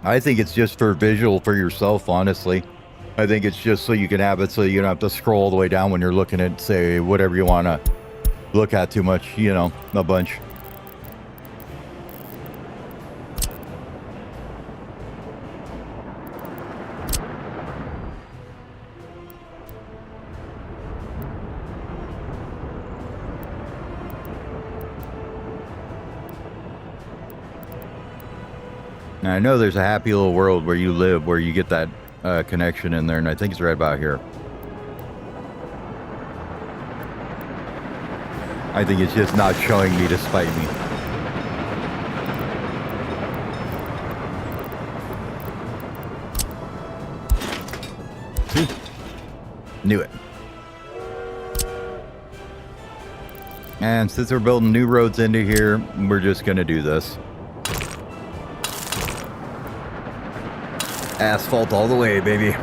I think it's just for visual for yourself, honestly. I think it's just so you can have it so you don't have to scroll all the way down when you're looking at, say, whatever you want to look at too much, you know, a bunch. Now, I know there's a happy little world where you live where you get that connection in there, and I think it's right about here. I think it's just not showing me to spite me. See? Knew it. And since we're building new roads into here, we're just going to do this. Asphalt all the way, baby.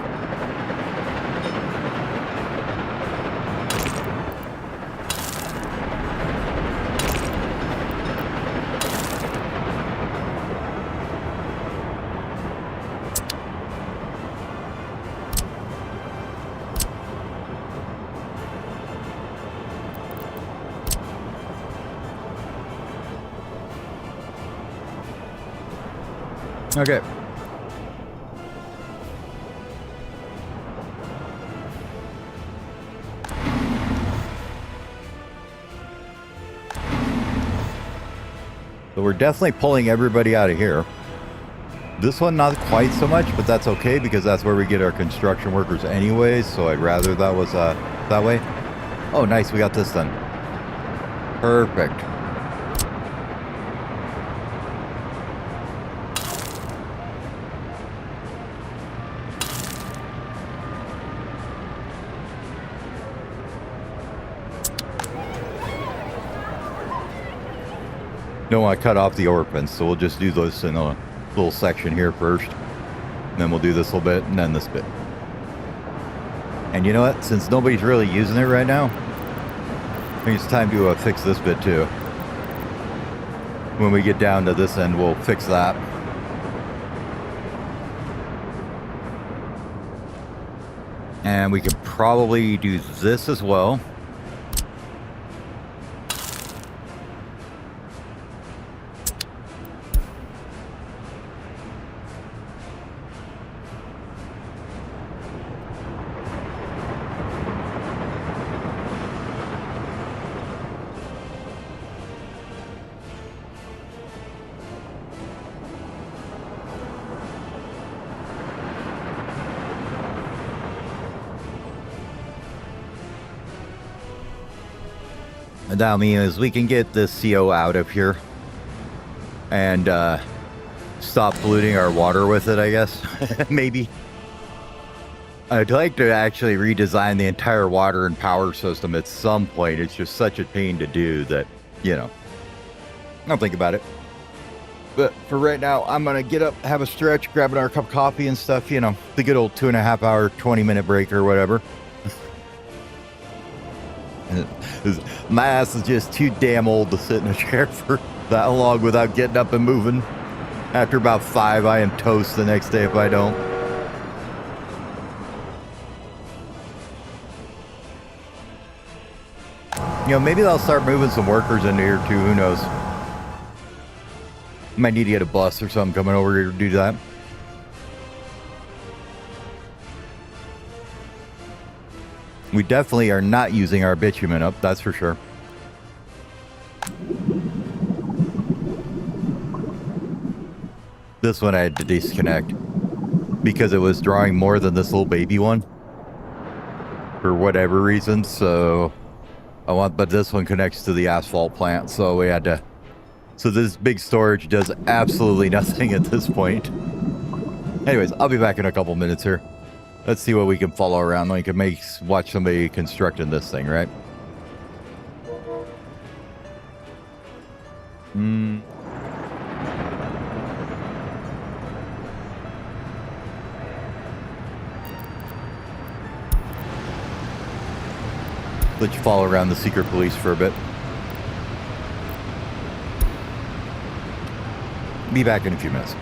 Okay. So we're definitely pulling everybody out of here. This one, not quite so much, but that's okay because that's where we get our construction workers anyways. So I'd rather that was that way. Oh, nice. We got this done. Perfect. Don't want to cut off the orphans, so we'll just do those in a little section here first. And then we'll do this little bit, and then this bit. And you know what? Since nobody's really using it right now, I think it's time to fix this bit too. When we get down to this end, we'll fix that. And we could probably do this as well. That means we can get this CO out of here and stop polluting our water with it, I guess. Maybe. I'd like to actually redesign the entire water and power system at some point. It's just such a pain to do that, you know, I'll think about it. But for right now, I'm going to get up, have a stretch, grab another cup of coffee and stuff, you know, the good old 2.5 hour, 20-minute break or whatever. My ass is just too damn old to sit in a chair for that long without getting up and moving. After about 5, I am toast the next day if I don't. You know, maybe they'll start moving some workers into here too, who knows. Might need to get a bus or something coming over here to do that. We definitely are not using our bitumen up, that's for sure. This one I had to disconnect because it was drawing more than this little baby one for whatever reason. So but this one connects to the asphalt plant, so we had to. So this big storage does absolutely nothing at this point. Anyways, I'll be back in a couple minutes here. Let's see what we can follow around. We can watch somebody constructing this thing, right? Let you follow around the secret police for a bit. Be back in a few minutes.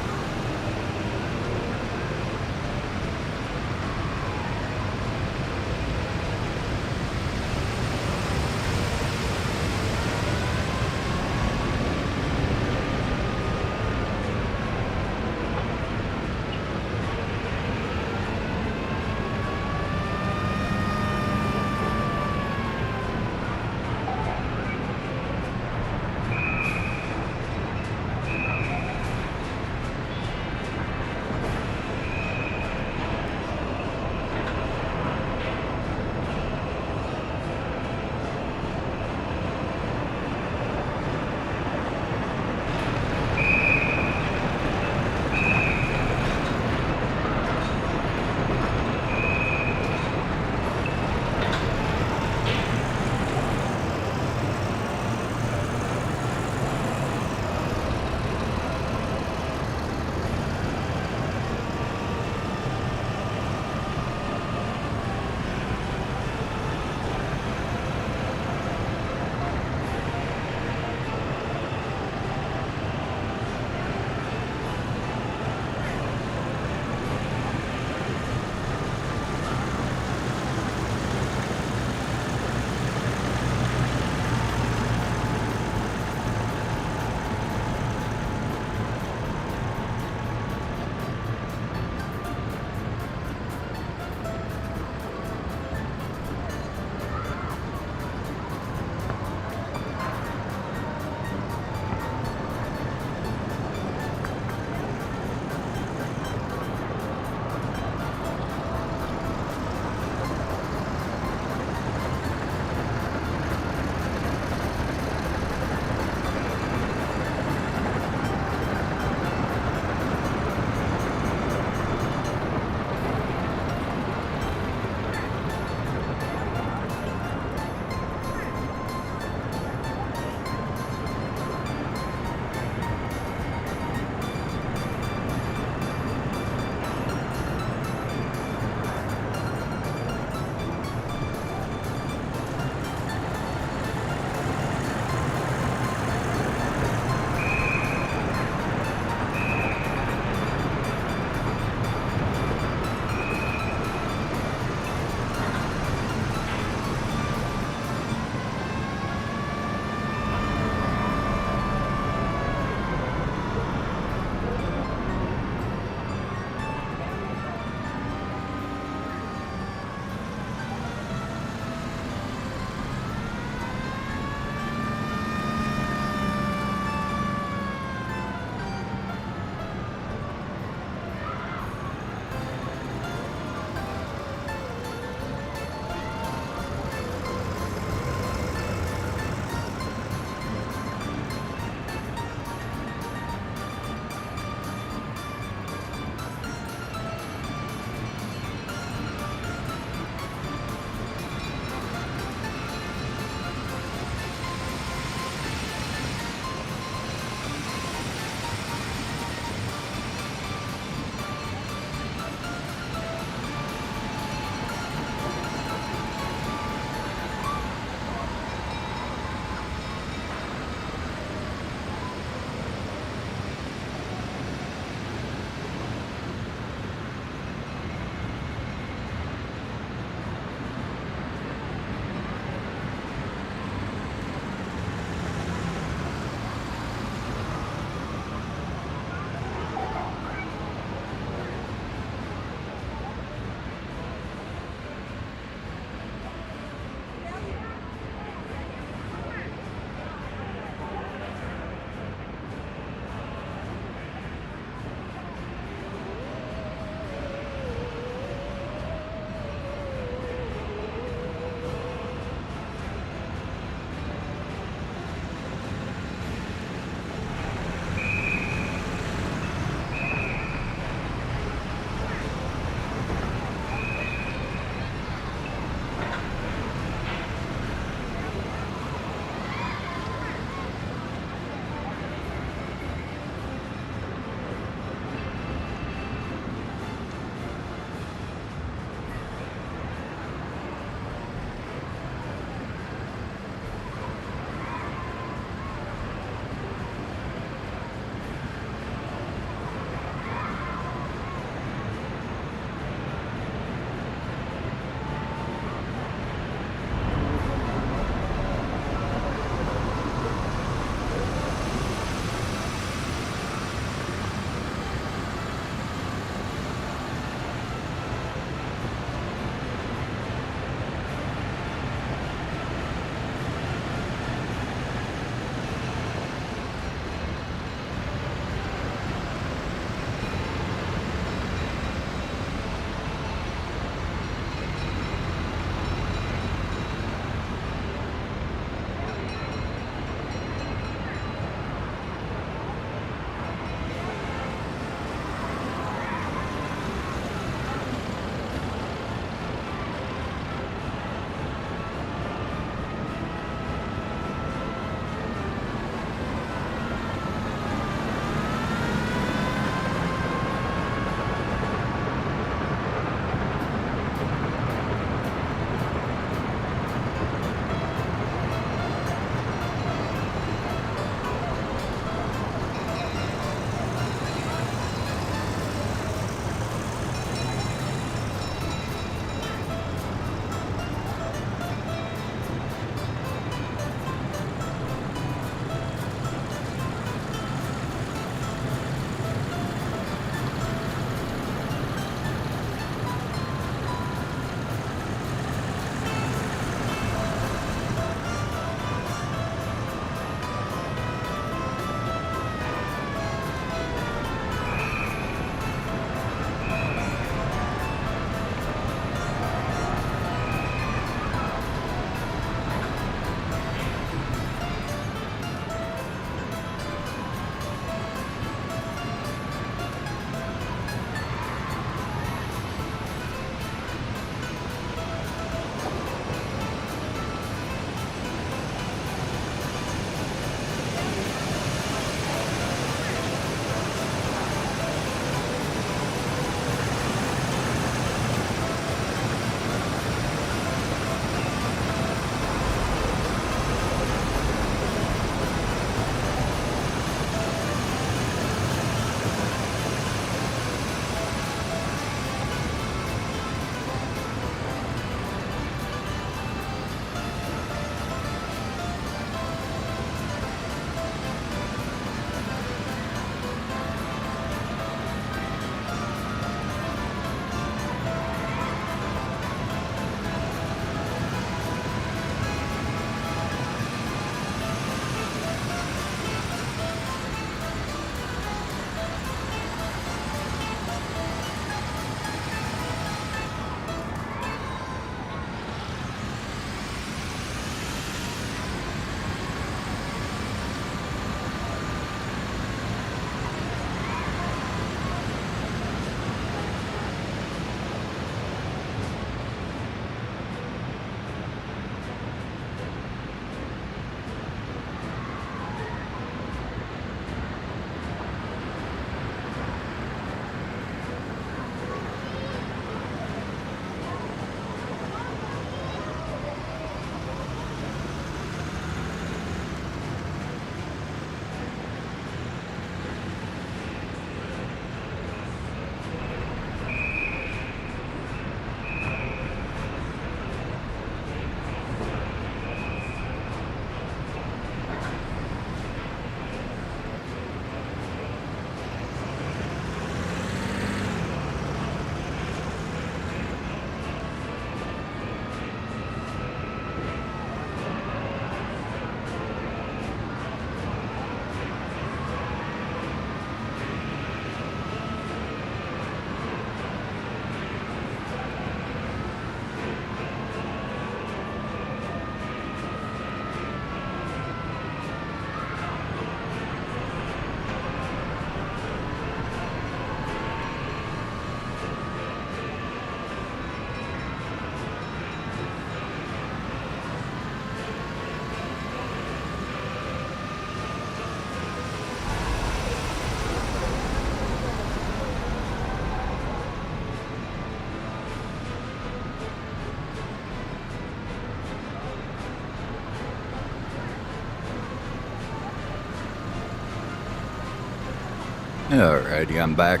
Alrighty, I'm back.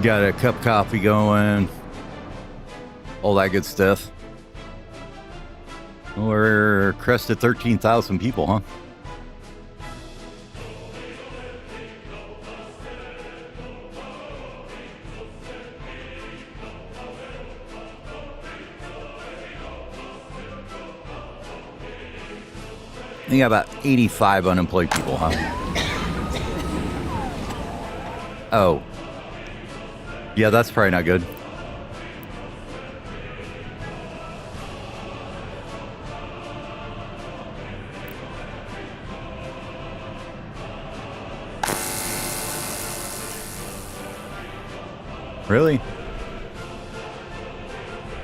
Got a cup of coffee going. All that good stuff. We're crested 13,000 people, huh? You got about 85 unemployed people, huh? Oh. Yeah, that's probably not good. Really?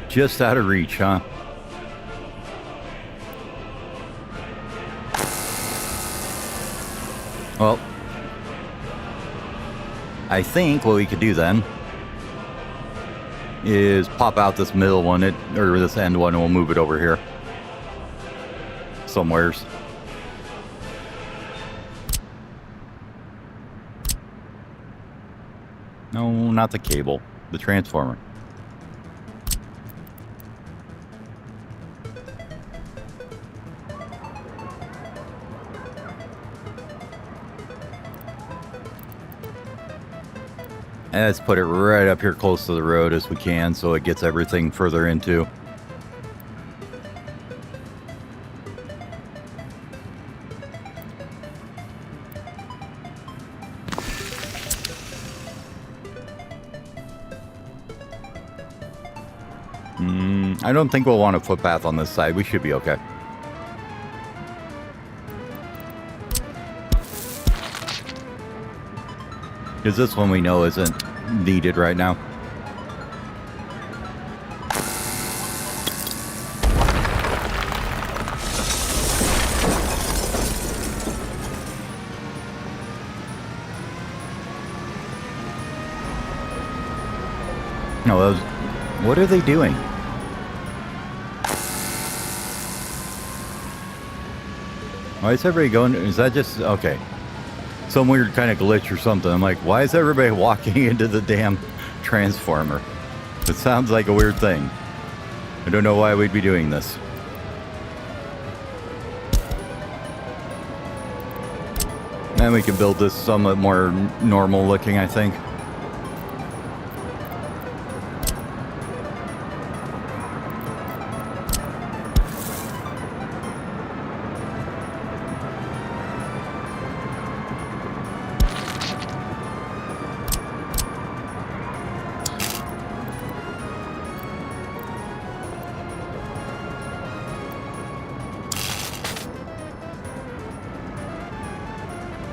Just out of reach, huh? Well, I think what we could do then is pop out this middle one, or this end one, and we'll move it over here somewheres. No, not the cable, the transformer. And let's put it right up here close to the road as we can so it gets everything further into. I don't think we'll want a footpath on this side. We should be okay. Because this one we know isn't needed right now. No, what are they doing? Why is everybody going? Is that just okay? Some weird kind of glitch or something. I'm like, why is everybody walking into the damn transformer? It sounds like a weird thing. I don't know why we'd be doing this. And we can build this somewhat more normal looking, I think.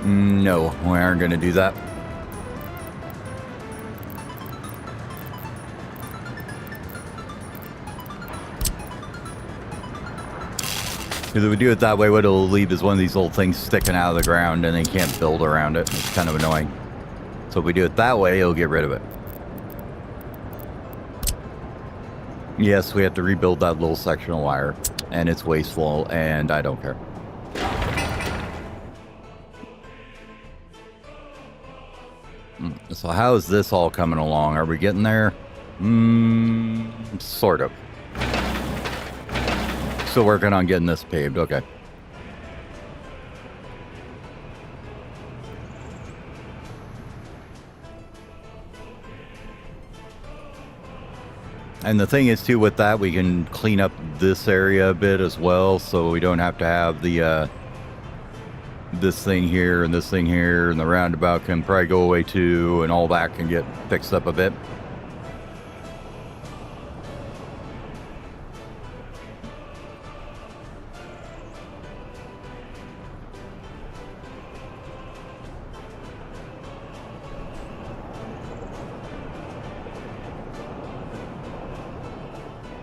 No, we aren't going to do that. Because if we do it that way, what it'll leave is one of these little things sticking out of the ground and they can't build around it. It's kind of annoying. So if we do it that way, it'll get rid of it. Yes, we have to rebuild that little section of wire. And it's wasteful, and I don't care. So how is this all coming along? Are we getting there? Sort of. Still working on getting this paved. Okay. And the thing is, too, with that, we can clean up this area a bit as well, so we don't have to have the this thing here and this thing here, and the roundabout can probably go away too, and all that can get fixed up a bit.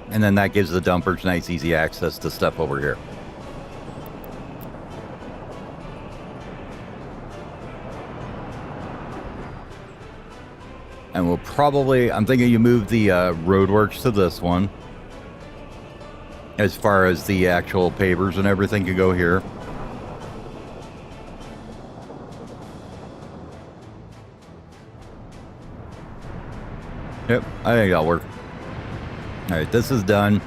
And then that gives the dumpers nice, easy access to stuff over here. And we'll probably, I'm thinking you move the roadworks to this one. As far as the actual pavers and everything can go here. Yep, I think that'll work. All right, this is done.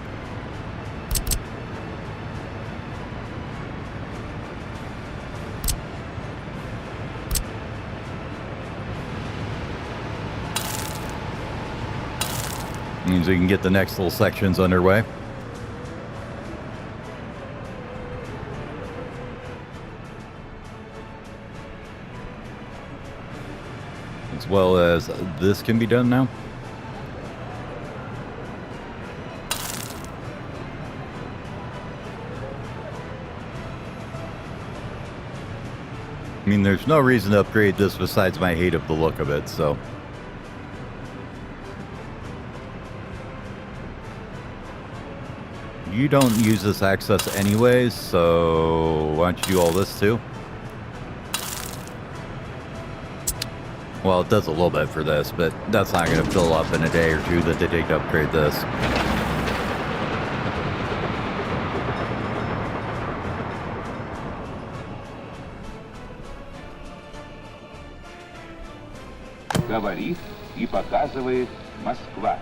Means we can get the next little sections underway. As well as this can be done now. I mean, there's no reason to upgrade this besides my hate of the look of it, so. You don't use this access anyways, so why don't you do all this too? Well, it does a little bit for this, but that's not going to fill up in a day or two that they take to upgrade this. Говорит и показывает Москва.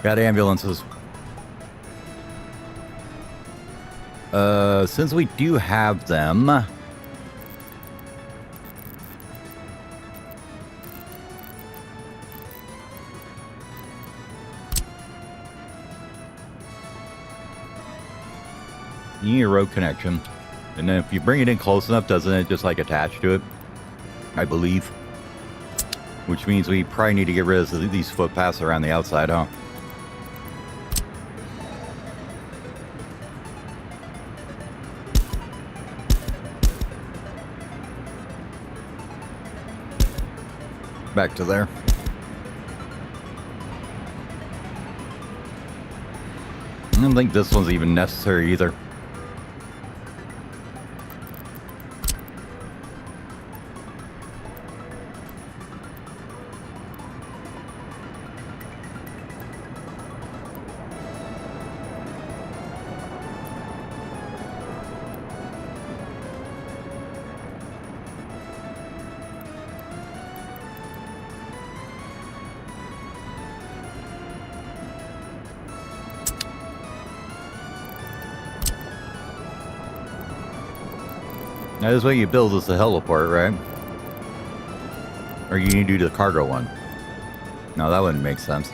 Got ambulances. Since we do have them, you need a road connection. And then if you bring it in close enough, doesn't it just like attach to it? I believe. Which means we probably need to get rid of these footpaths around the outside, huh? Back to there. I don't think this one's even necessary either. Now, this way you build is the heliport, right? Or you need to do the cargo one. No, that wouldn't make sense.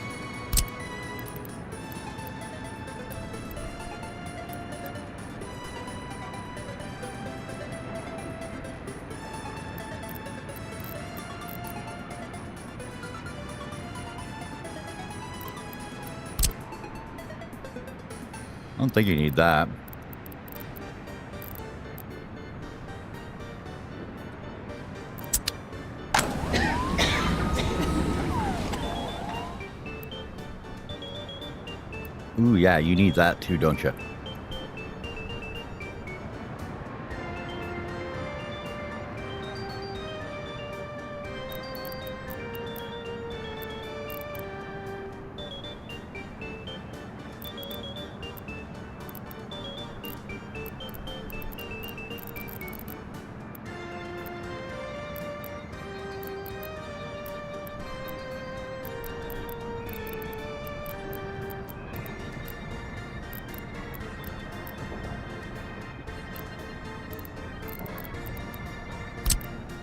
I don't think you need that. Ooh, yeah, you need that too, don't you?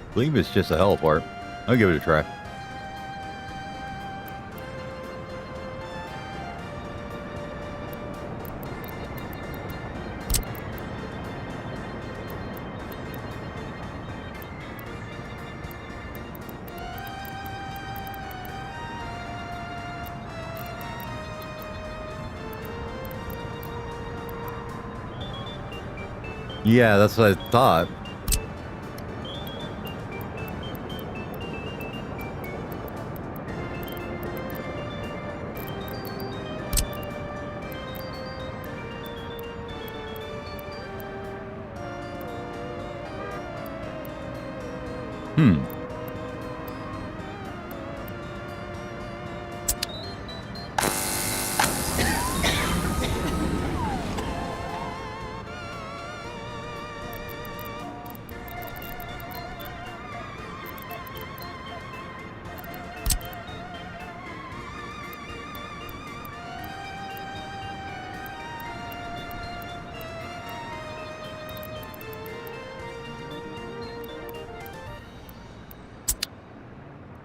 I believe it's just a heliport. I'll give it a try. Yeah, that's what I thought. Hmm.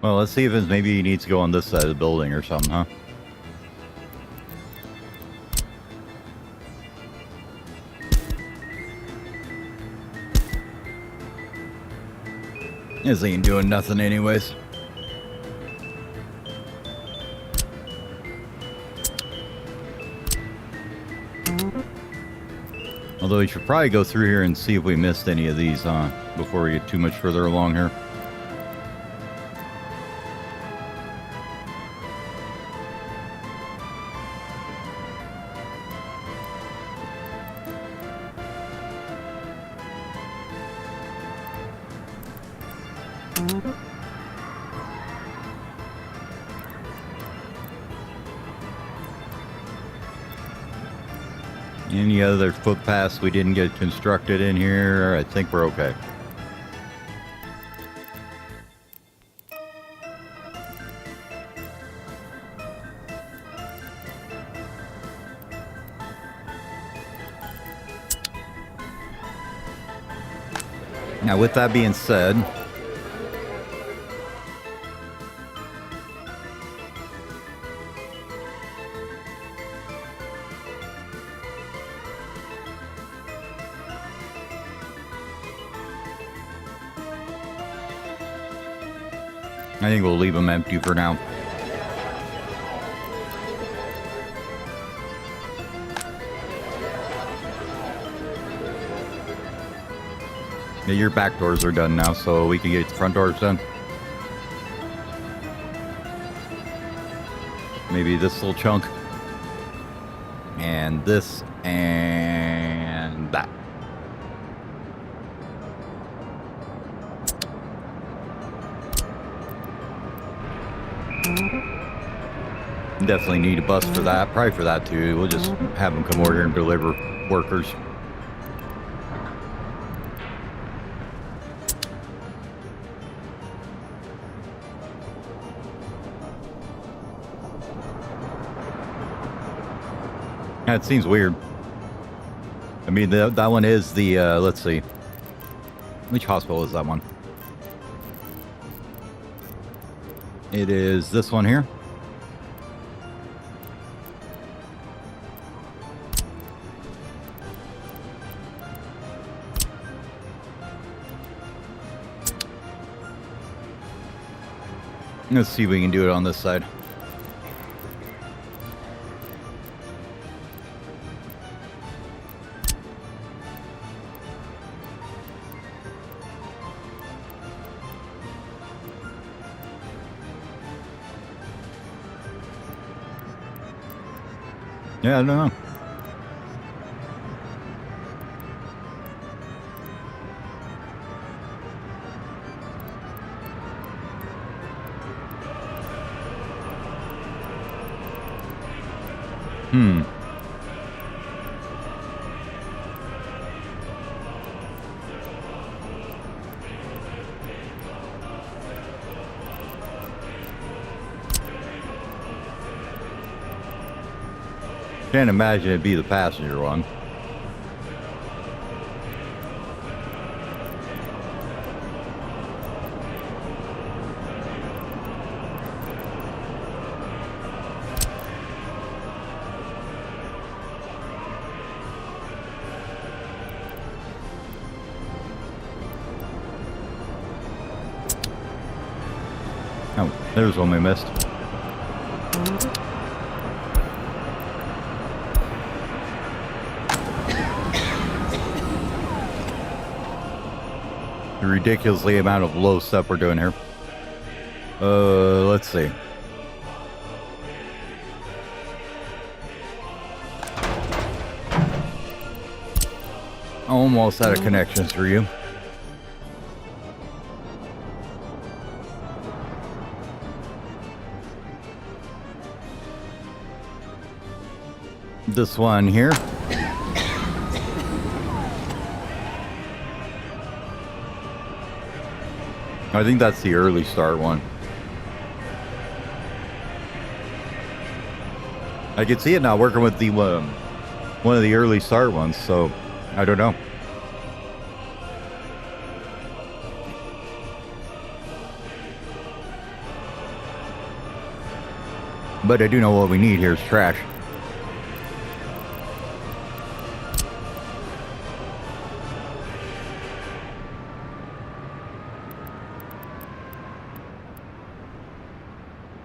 Well, let's see if maybe he needs to go on this side of the building or something, huh? This ain't doing nothing anyways. Although we should probably go through here and see if we missed any of these, before we get too much further along here. Any other footpaths we didn't get constructed in here? I think we're okay. Now, with that being said, I think we'll leave them empty for now. Yeah, your back doors are done now, so we can get the front doors done. Maybe this little chunk. And this and that. Definitely need a bus for that. Probably for that too. We'll just have them come over here and deliver workers. That seems weird. I mean, that one is the, let's see. Which hospital is that one? It is this one here. Let's see if we can do it on this side. Yeah, I don't know. Can't imagine it'd be the passenger one. Oh, there's one we missed. The ridiculously amount of low stuff we're doing here. Let's see. Almost out of connections for you. this one here. I think that's the early start one. I can see it now working with the one of the early start ones, so I don't know. But I do know what we need here is trash.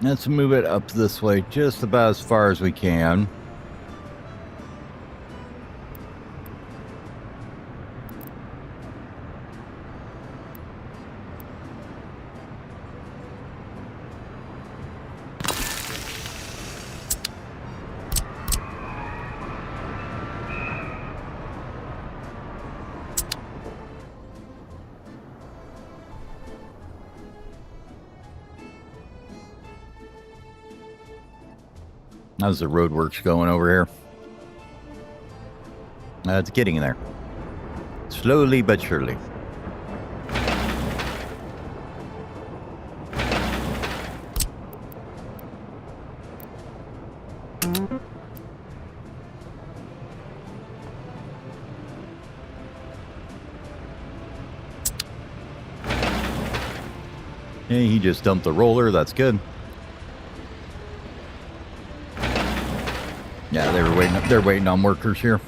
Let's move it up this way just about as far as we can. How's the roadworks going over here? It's getting there. Slowly but surely. Yeah, he just dumped the roller. That's good. Yeah, they were waiting. They're waiting on workers here.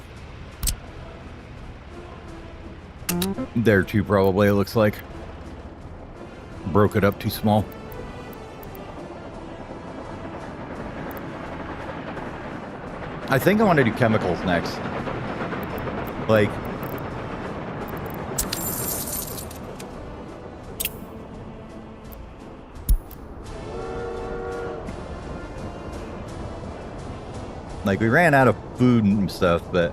There too, probably. It looks like broke it up too small. I think I want to do chemicals next. Like, we ran out of food and stuff, but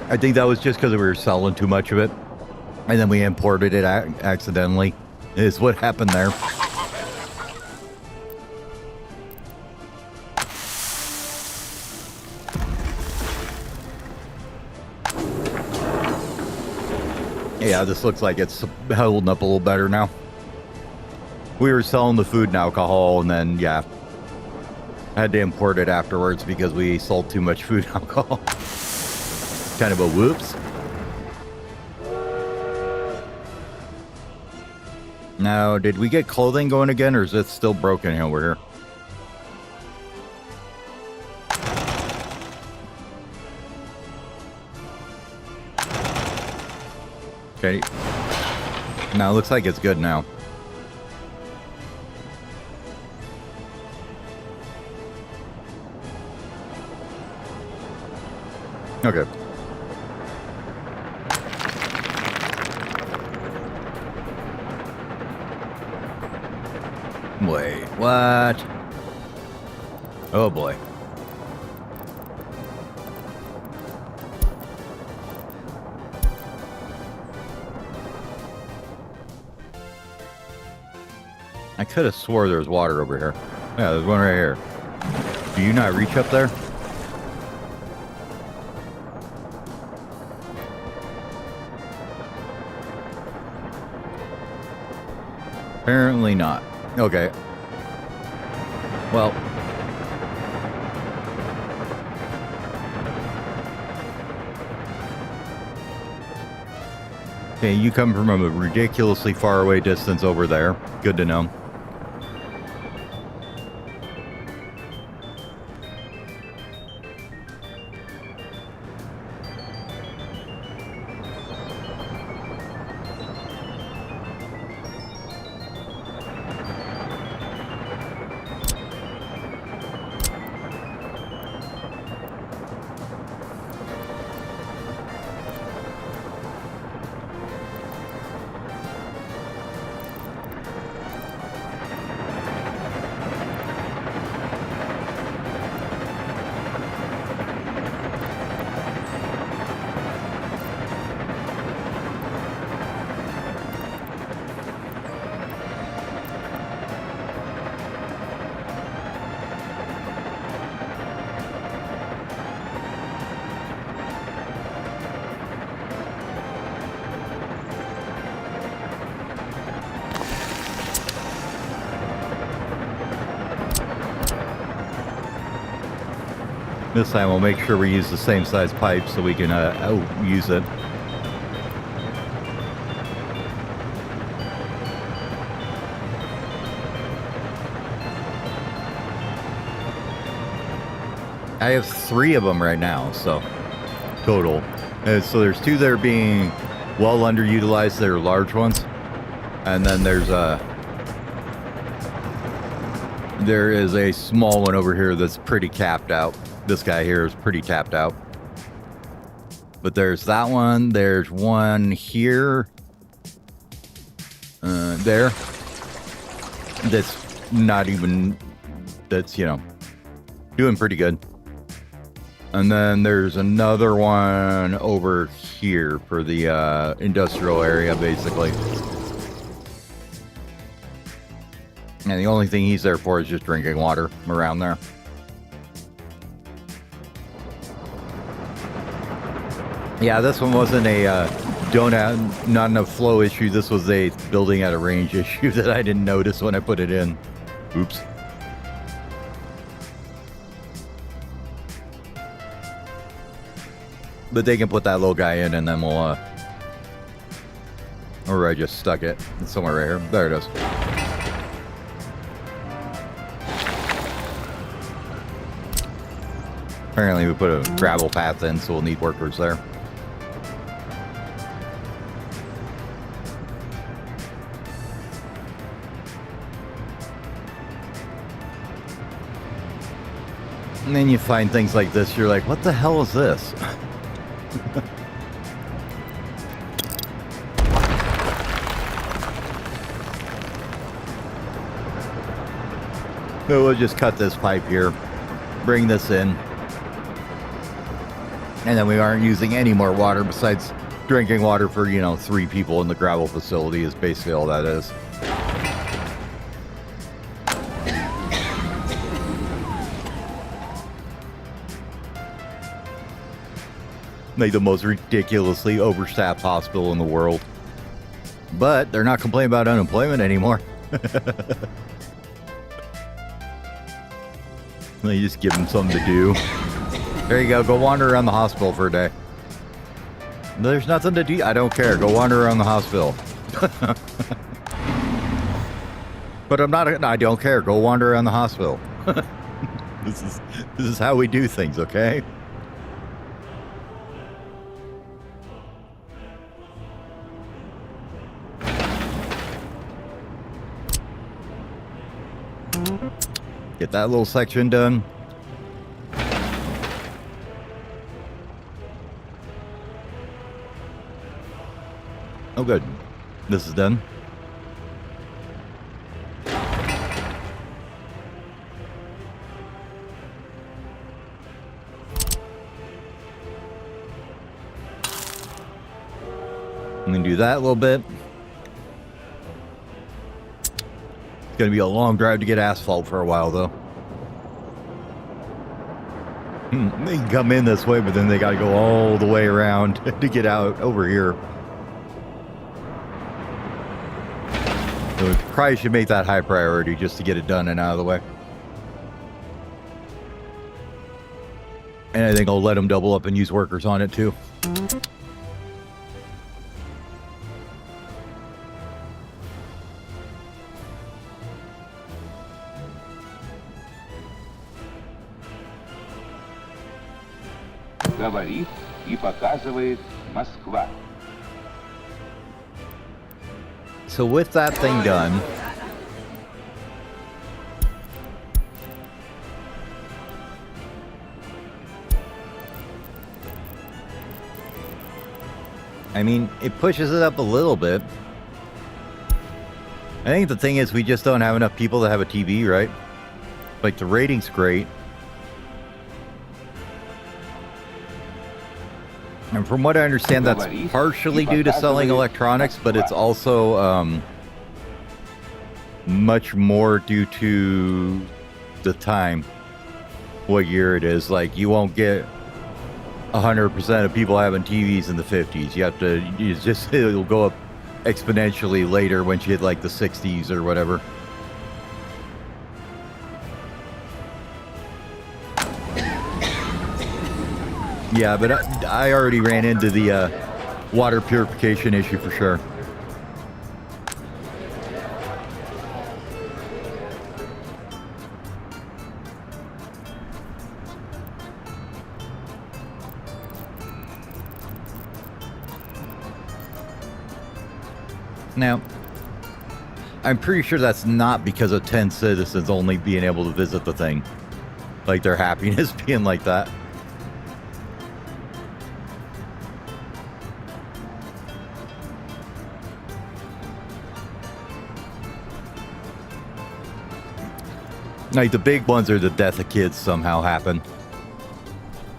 I think that was just because we were selling too much of it. And then we imported it accidentally, is what happened there. Yeah, this looks like it's holding up a little better now. We were selling the food and alcohol, and then, yeah, I had to import it afterwards because we sold too much food and alcohol. Kind of a whoops. Now, did we get clothing going again, or is it still broken over here? Okay. Now, it looks like it's good now. Okay. Wait, what? Oh boy. I could have swore there was water over here. Yeah, there's one right here. Do you not reach up there? Apparently not. Okay. Well. Okay, you come from a ridiculously far away distance over there. Good to know. This time we'll make sure we use the same size pipe so we can use it. I have 3 of them right now, so total. So there's 2 that are being well underutilized. They're large ones, and then there is a small one over here that's pretty capped out. This guy here is pretty tapped out. But there's that one. There's one here. There. That's not even. That's, you know, doing pretty good. And then there's another one over here for the industrial area, basically. And the only thing he's there for is just drinking water around there. Yeah, this one wasn't a not enough flow issue. This was a building at a range issue that I didn't notice when I put it in. Oops. But they can put that little guy in, and then we'll, or I just stuck it. It's somewhere right here. There it is. Apparently we put a gravel path in, so we'll need workers there. And then you find things like this, you're like, what the hell is this? So we'll just cut this pipe here, bring this in, and then we aren't using any more water besides drinking water for, 3 people in the gravel facility is basically all that is. Like the most ridiculously overstaffed hospital in the world. But they're not complaining about unemployment anymore. They just give them something to do. There you go wander around the hospital for a day. There's nothing to do. I don't care. Go wander around the hospital. But I don't care. Go wander around the hospital. This is how we do things, okay? Get that little section done. Oh, good. This is done. I'm gonna do that a little bit. It's going to be a long drive to get asphalt for a while, though. They can come in this way, but then they got to go all the way around to get out over here. So we probably should make that high priority just to get it done and out of the way. And I think I'll let them double up and use workers on it, too. Говорит и показывает Москва. So with that thing done, I mean, it pushes it up a little bit. I think the thing is we just don't have enough people to have a TV, right? Like, the rating's great. And from what I understand, that's partially due to selling electronics, but it's also much more due to the time, what year it is. Like, you won't get 100% of people having TVs in the 50s. It'll go up exponentially later once you hit like the 60s or whatever. Yeah, but I already ran into the water purification issue for sure. Now, I'm pretty sure that's not because of 10 citizens only being able to visit the thing. Like their happiness being like that. Like the big ones are the death of kids somehow happen.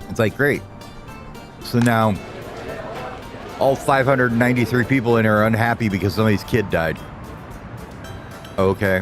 It's like, great. So now all 593 people in here are unhappy because somebody's kid died. Okay.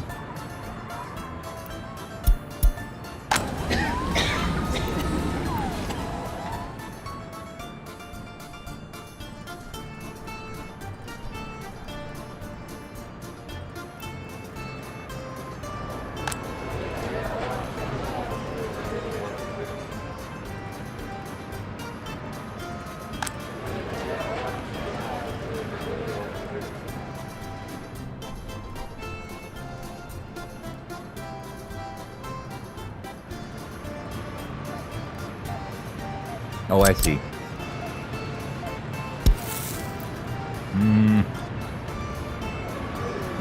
Oh, I see.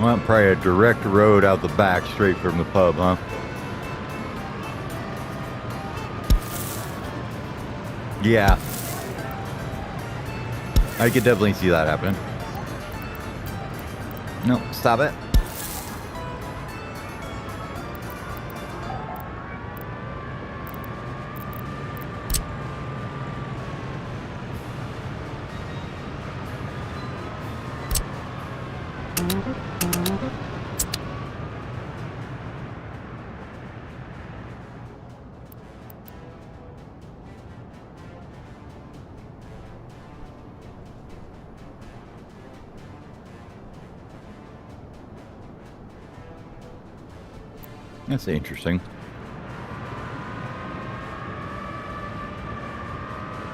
Well, probably a direct road out the back straight from the pub, huh? Yeah. I could definitely see that happening. No, stop it. That's interesting.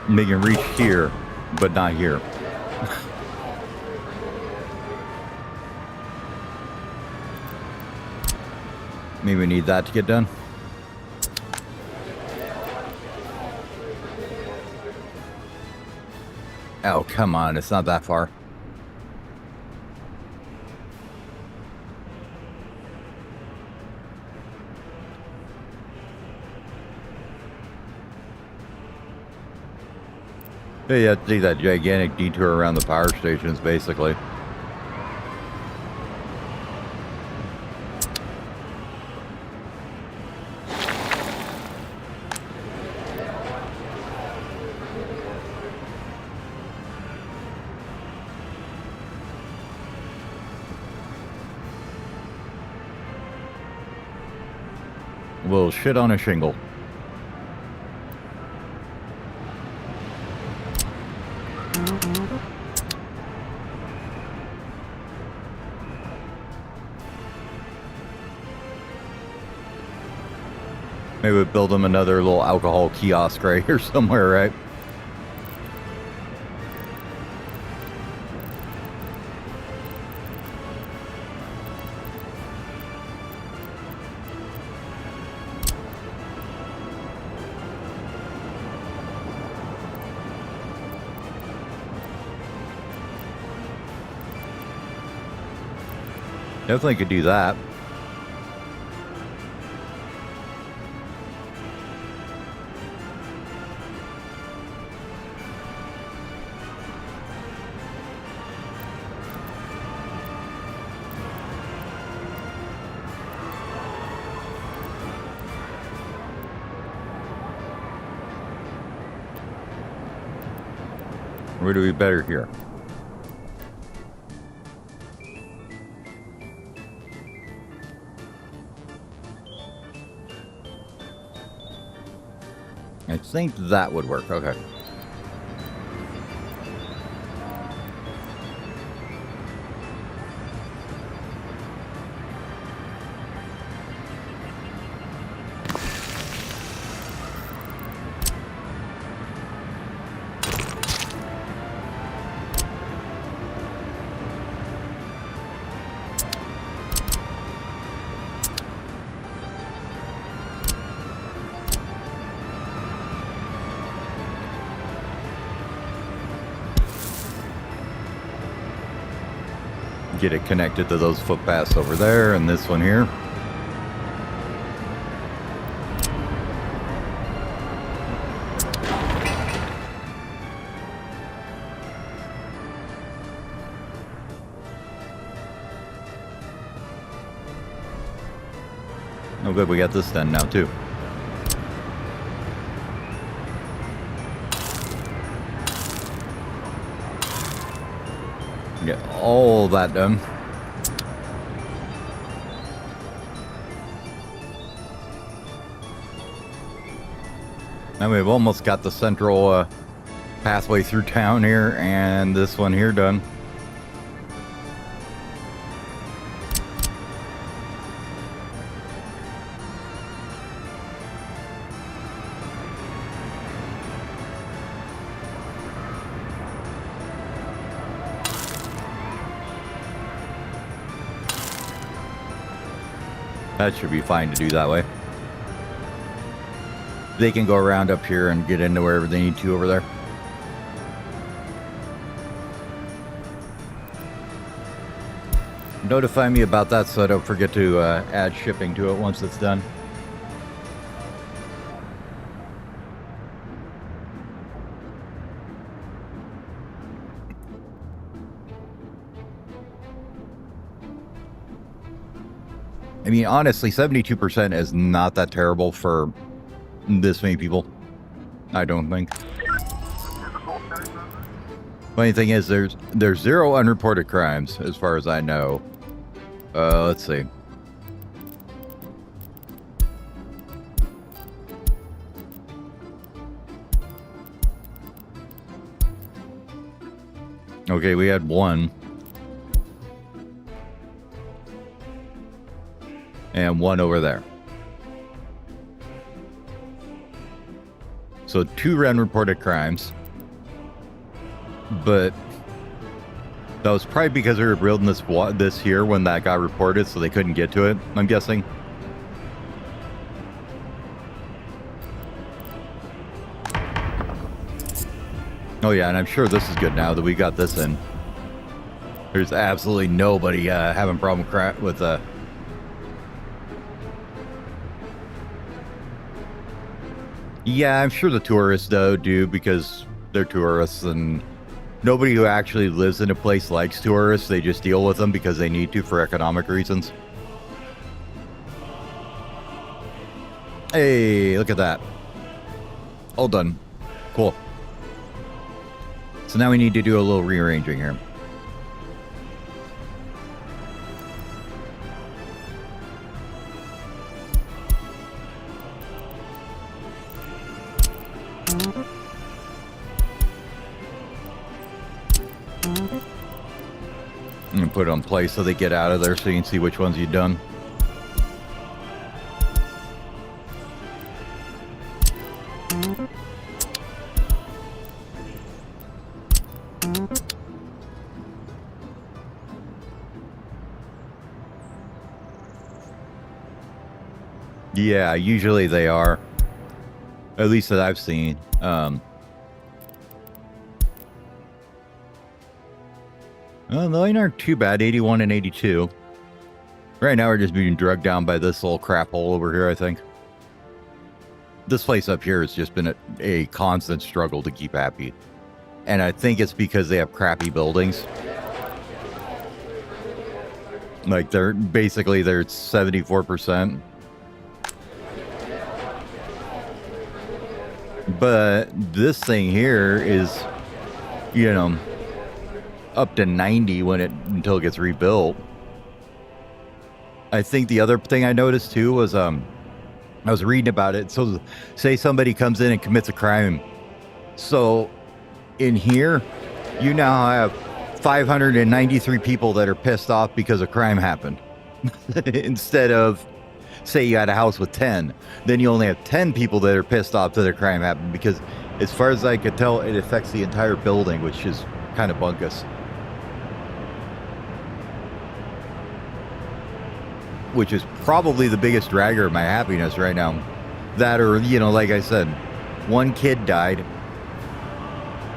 They can reach here, but not here. Maybe we need that to get done. Oh, come on. It's not that far. Yeah, you have to take that gigantic detour around the power stations, basically. We'll shit on a shingle. Maybe we'll build them another little alcohol kiosk right here somewhere, right? Definitely could do that. Where do we better here? I think that would work. Okay. Get it connected to those footpaths over there and this one here. Oh good, we got this done now too. Get all that done. Now we've almost got the central pathway through town here and this one here done. That should be fine to do that way. They can go around up here and get into wherever they need to over there. Notify me about that so I don't forget to add shipping to it once it's done. I mean, honestly, 72% is not that terrible for this many people. I don't think. Funny thing is, there's 0 unreported crimes, as far as I know. Let's see. Okay, we had 1. And 1 over there. So 2 unreported crimes. But that was probably because we were building this here when that got reported, so they couldn't get to it, I'm guessing. Oh yeah, and I'm sure this is good now that we got this in. There's absolutely nobody having a problem with Yeah, I'm sure the tourists though do, because they're tourists, and nobody who actually lives in a place likes tourists. They just deal with them because they need to for economic reasons. Hey, look at that. All done. Cool. So now we need to do a little rearranging here. And put it on play so they get out of there so you can see which ones you've done. Yeah, usually they are. At least that I've seen. Well, they aren't too bad, 81 and 82. Right now we're just being drugged down by this little crap hole over here, I think. This place up here has just been a constant struggle to keep happy. And I think it's because they have crappy buildings. Like, they're 74%. But this thing here is, you know, up to 90 until it gets rebuilt. I think the other thing I noticed too was I was reading about it. So say somebody comes in and commits a crime. So in here, you now have 593 people that are pissed off because a crime happened. Instead of, say you had a house with 10, then you only have 10 people that are pissed off that a crime happened, because as far as I could tell, it affects the entire building, which is kind of bunkus. Which is probably the biggest dragger of my happiness right now. That, or, you know, like I said, 1 kid died.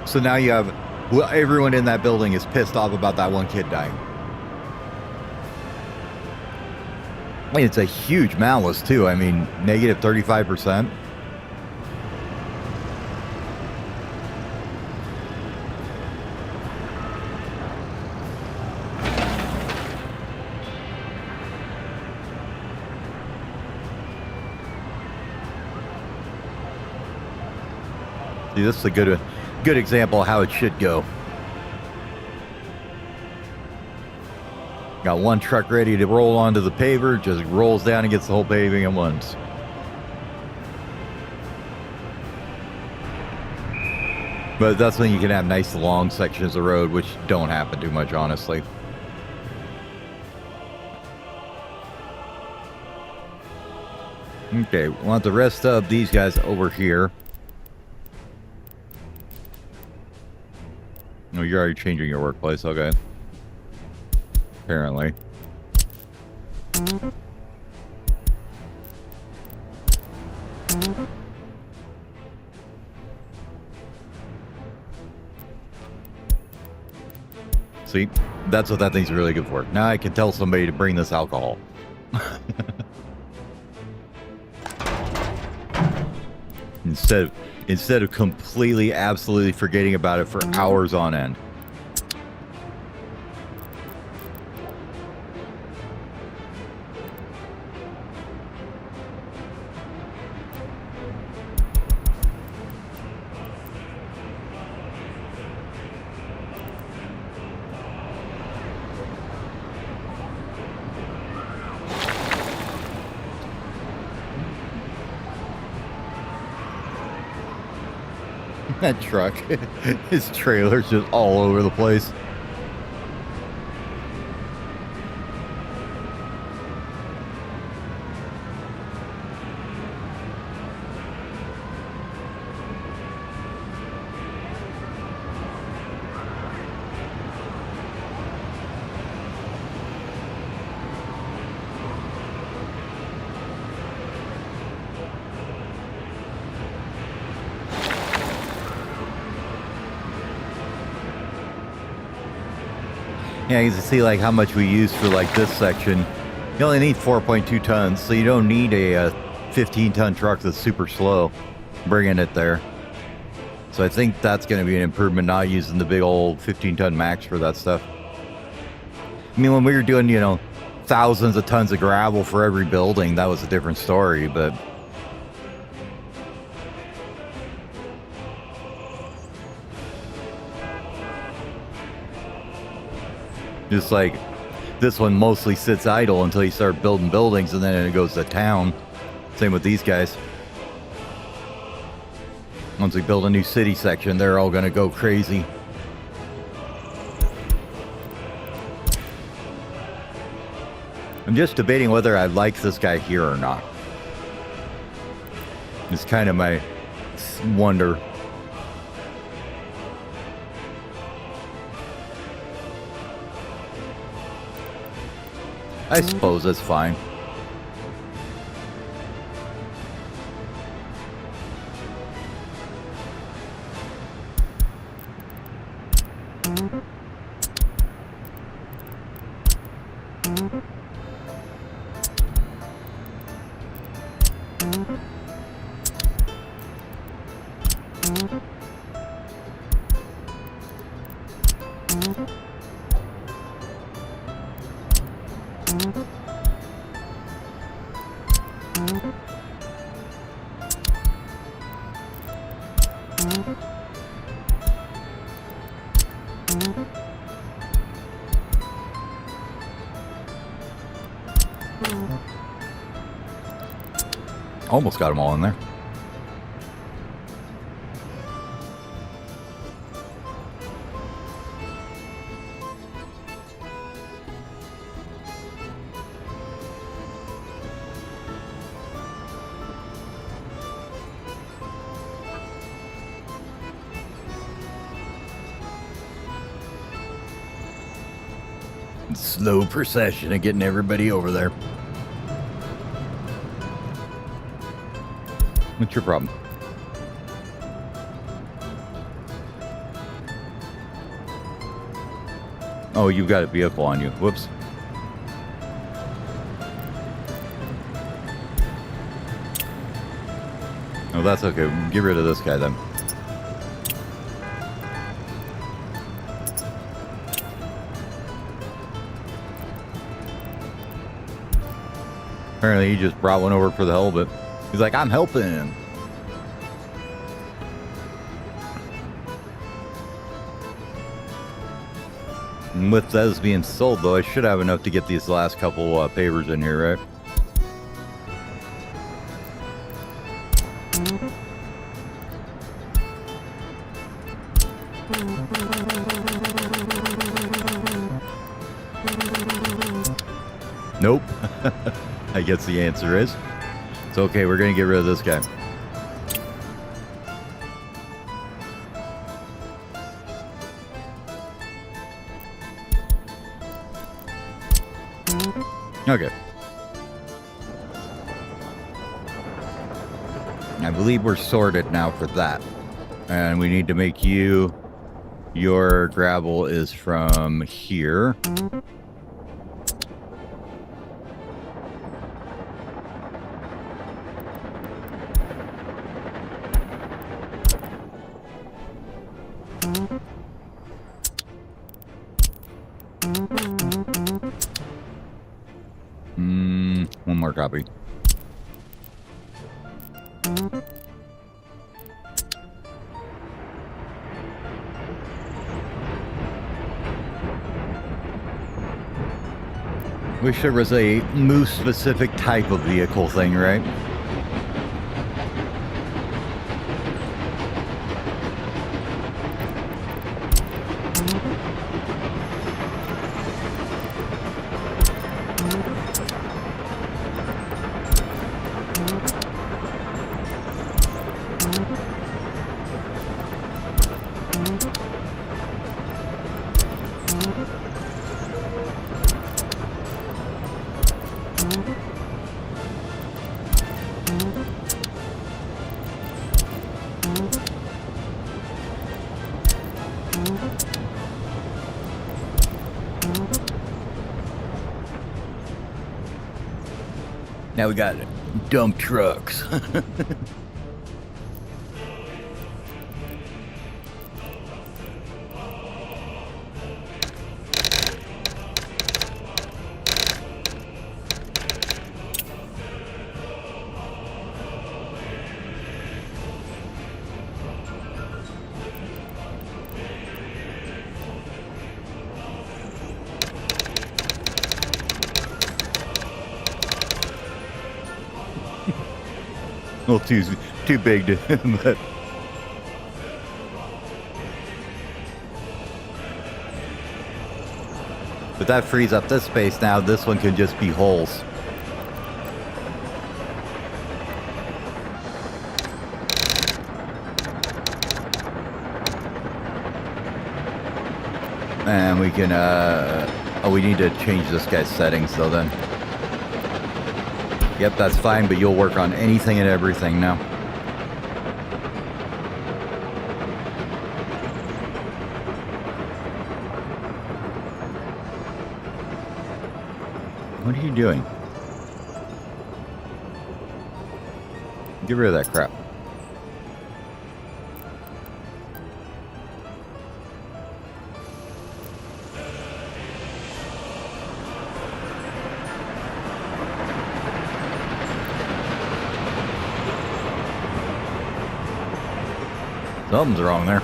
So now you have, well, everyone in that building is pissed off about that 1 kid dying. I mean, it's a huge malice too. I mean, negative 35%. See, this is a good example of how it should go. Got one truck ready to roll onto the paver, just rolls down and gets the whole paving at once. But that's when you can have nice long sections of road, which don't happen too much, honestly. Okay, we want the rest of these guys over here. No, you're already changing your workplace, okay. Apparently. See, that's what that thing's really good for. Now I can tell somebody to bring this alcohol. Instead of completely, absolutely forgetting about it for hours on end. That truck, his trailer's just all over the place. Yeah, you can see like how much we use for like this section. You only need 4.2 tons, so you don't need a 15-ton truck that's super slow bringing it there. So I think that's going to be an improvement, not using the big old 15-ton max for that stuff. I mean, when we were doing, you know, thousands of tons of gravel for every building, that was a different story, but... just like this one mostly sits idle until you start building buildings, and then it goes to town. Same with these guys. Once we build a new city section, they're all going to go crazy. I'm just debating whether I like this guy here or not. It's kind of my wonder. I suppose that's fine. Almost got them all in there. Slow procession of getting everybody over there. What's your problem? Oh, you've got a vehicle on you. Whoops. Oh, that's okay. Get rid of this guy then. Apparently he just brought one over for the hell of it. He's like, I'm helping. And with those being sold, though, I should have enough to get these last couple pavers in here, right? Nope. I guess the answer is. It's okay, we're going to get rid of this guy. Okay. I believe we're sorted now for that. And we need to make you... Your gravel is from here. One more copy. Wish there was a moose-specific type of vehicle thing, right? Now we got dump trucks. A little too big to, but that frees up this space now. This one can just be holes. And we can, oh, we need to change this guy's settings though then. Yep, that's fine, but you'll work on anything and everything now. What are you doing? Get rid of that crap. Something's wrong there.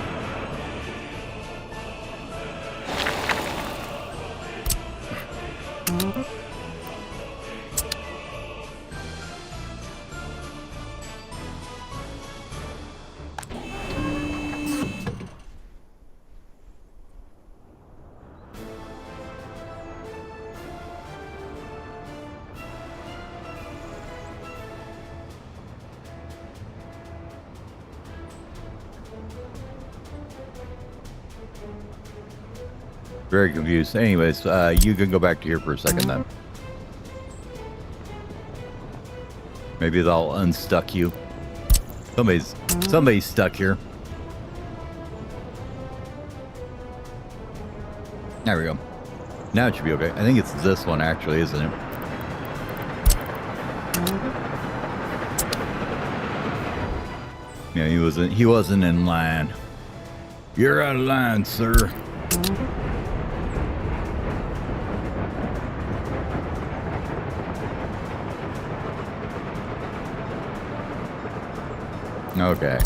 Very confused. Anyways, you can go back to here for a second then. Maybe they'll unstuck you. Somebody's stuck here. There we go. Now it should be okay. I think it's this one actually, isn't it? Yeah, he wasn't in line. You're out of line, sir. Okay.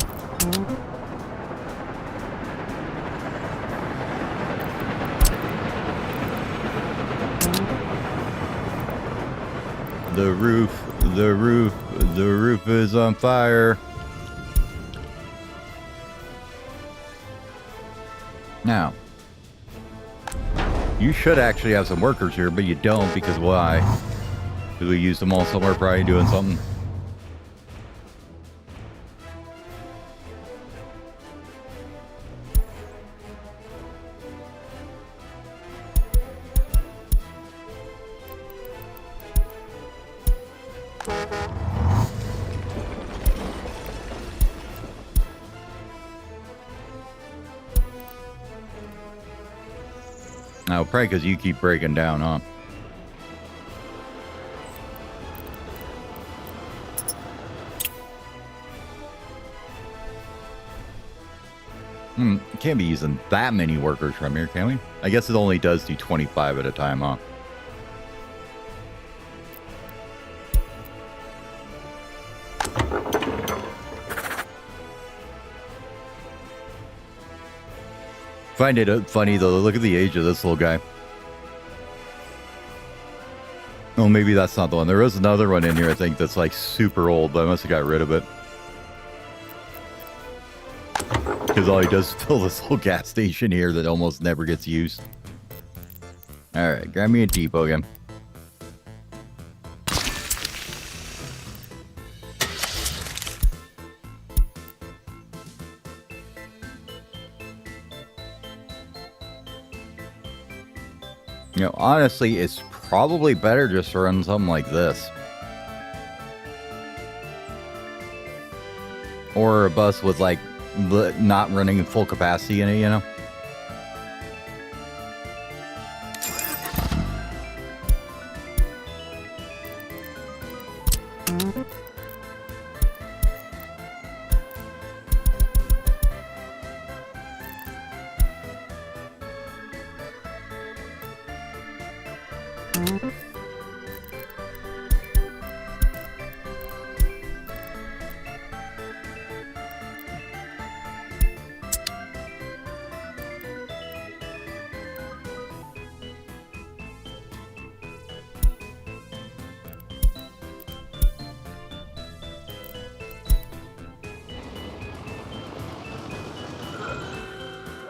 The roof is on fire. Now, you should actually have some workers here, but you don't, because why? Because we used them all somewhere probably doing something. Now, probably because you keep breaking down, huh? Can't be using that many workers from here, can we? I guess it only does do 25 at a time, huh? Find it funny though. Look at the age of this little guy. Oh, maybe that's not the one. There was another one in here, I think, that's like super old, but I must have got rid of it. Because all he does is fill this whole gas station here that almost never gets used. Alright, grab me a depot again. You know, honestly, it's probably better just to run something like this. Or a bus with, like, not running full capacity in it, you know?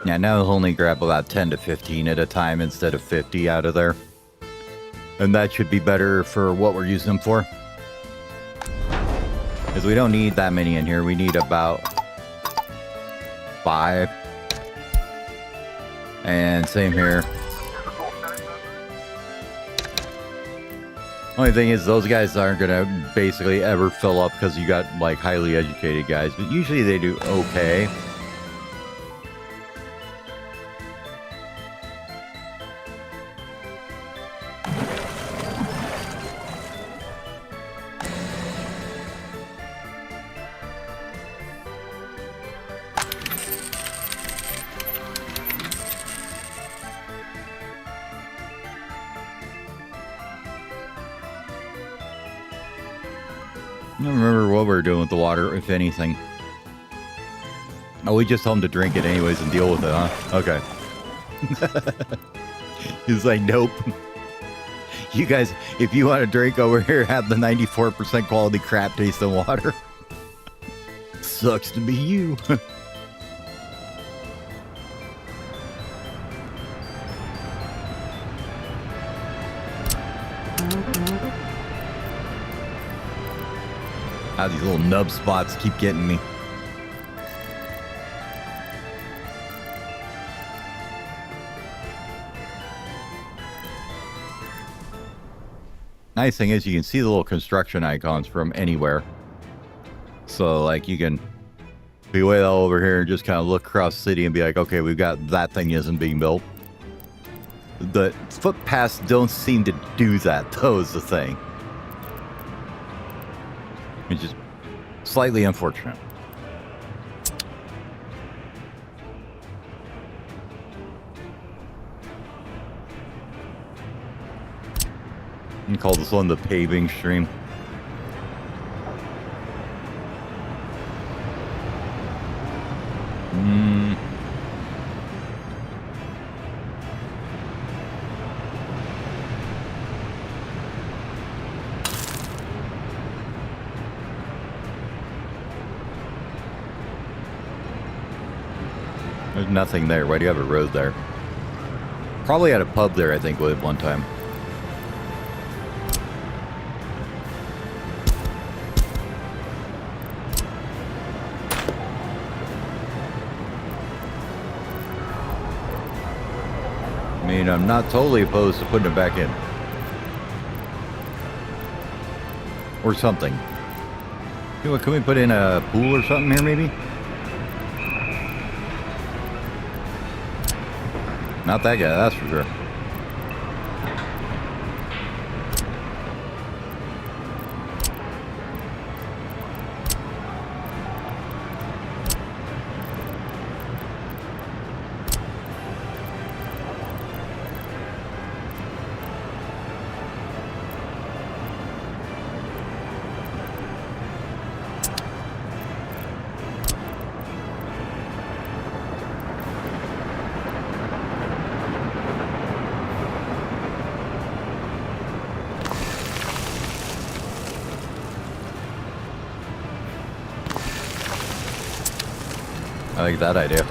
Yeah, now he'll only grab about 10 to 15 at a time instead of 50 out of there. And that should be better for what we're using them for. Because we don't need that many in here. We need about 5. And same here. Only thing is, those guys aren't going to basically ever fill up because you got, like, highly educated guys. But usually they do okay. I don't remember what we were doing with the water, if anything. Oh, we just told him to drink it anyways and deal with it, huh? Okay. He's like, nope. You guys, if you want to drink over here, have the 94% quality crap tasting water. Sucks to be you. Ah, these little nub spots keep getting me. Nice thing is you can see the little construction icons from anywhere. So, like, you can be way all over here and just kind of look across the city and be like, okay, we've got that thing isn't being built. The footpaths don't seem to do that, though, is the thing. Which is slightly unfortunate. You can call this one the paving stream. There's nothing there. Why do you have a road there? Probably had a pub there, I think, at one time. I mean, I'm not totally opposed to putting it back in. Or something. You know what, can we put in a pool or something here, maybe? Not that guy, that's for sure. I like that idea.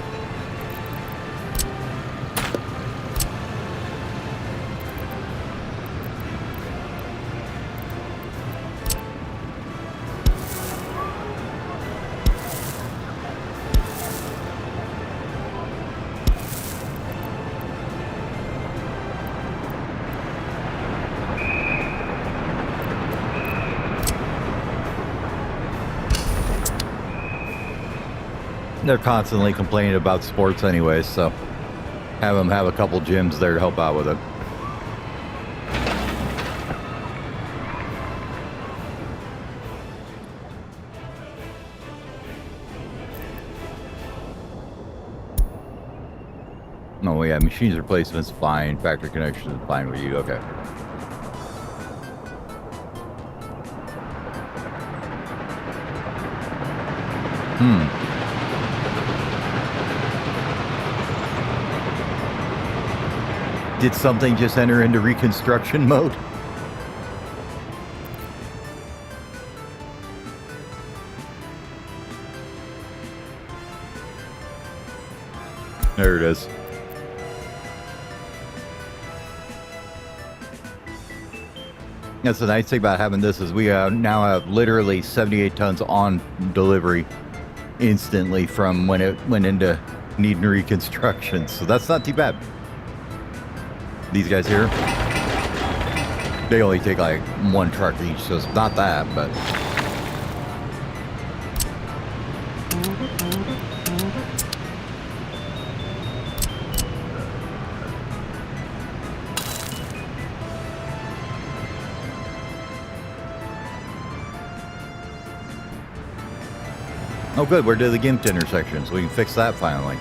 They're constantly complaining about sports anyways, so have them have a couple gyms there to help out with it. Oh yeah, machines replacement's fine. Factory connection is fine with you. Okay. Did something just enter into reconstruction mode? There it is. That's the nice thing about having this is we now have literally 78 tons on delivery instantly from when it went into needing reconstruction. So that's not too bad. These guys here, they only take like one truck each, so it's not that, but... Oh good, we're to the GIMP intersection, so we can fix that finally.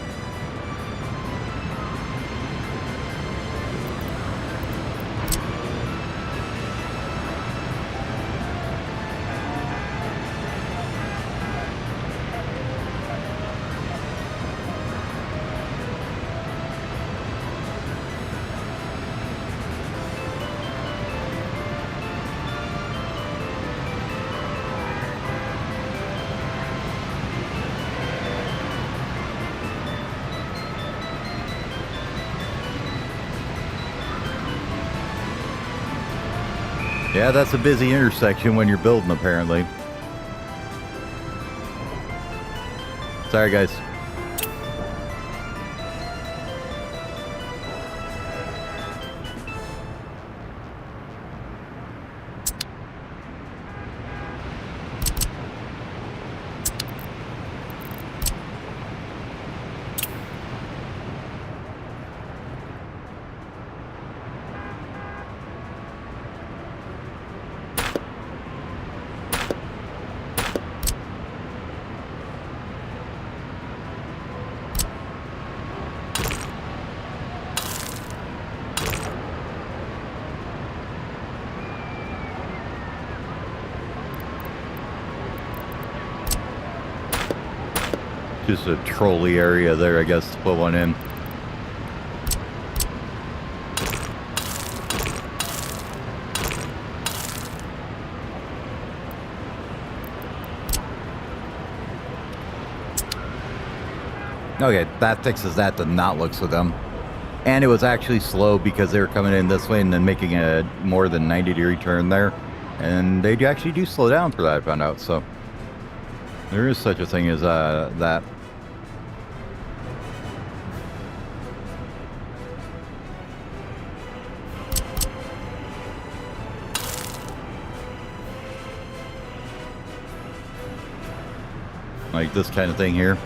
Yeah, that's a busy intersection when you're building, apparently. Sorry, guys. Just a trolley area there, I guess, to put one in. Okay, that fixes that to not look so dumb. And it was actually slow because they were coming in this way and then making a more than 90-degree turn there. And they actually do slow down for that, I found out. So there is such a thing as that. Like this kind of thing here.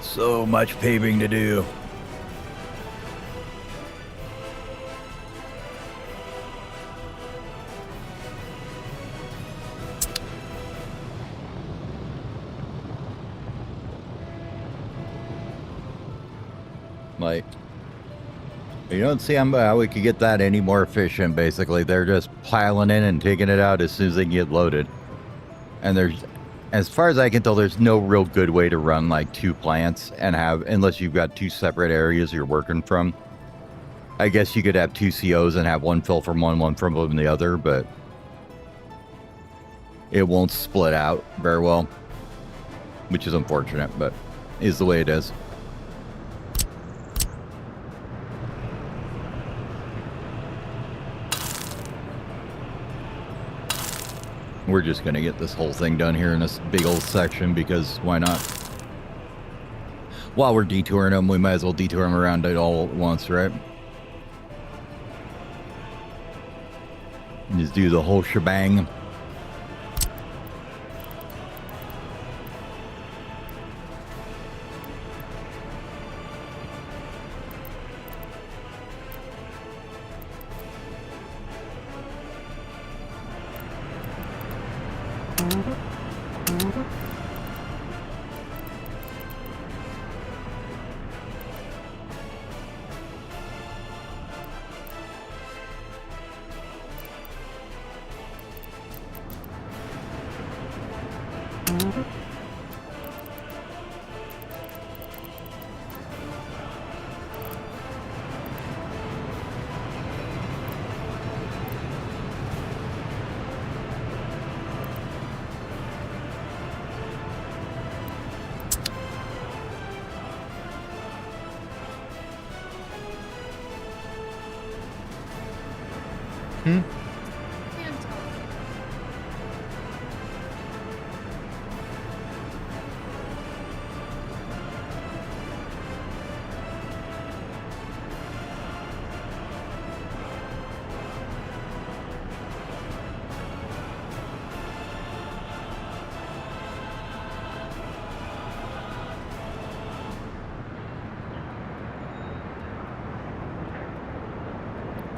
So much paving to do. Like, you don't see how we could get that any more efficient, basically. They're just piling in and taking it out as soon as they get loaded. And there's, as far as I can tell, there's no real good way to run like two plants and have, unless you've got two separate areas you're working from. I guess you could have two COs and have one fill from one from the other, but it won't split out very well, which is unfortunate, but is the way it is. We're just going to get this whole thing done here in this big old section because why not? While we're detouring them, we might as well detour them around it all at once, right? Just do the whole shebang.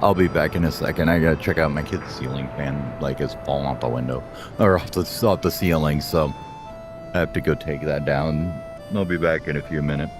I'll be back in a second. I gotta check out my kid's ceiling fan, like it's falling off the window or off the ceiling. So I have to go take that down. I'll be back in a few minutes.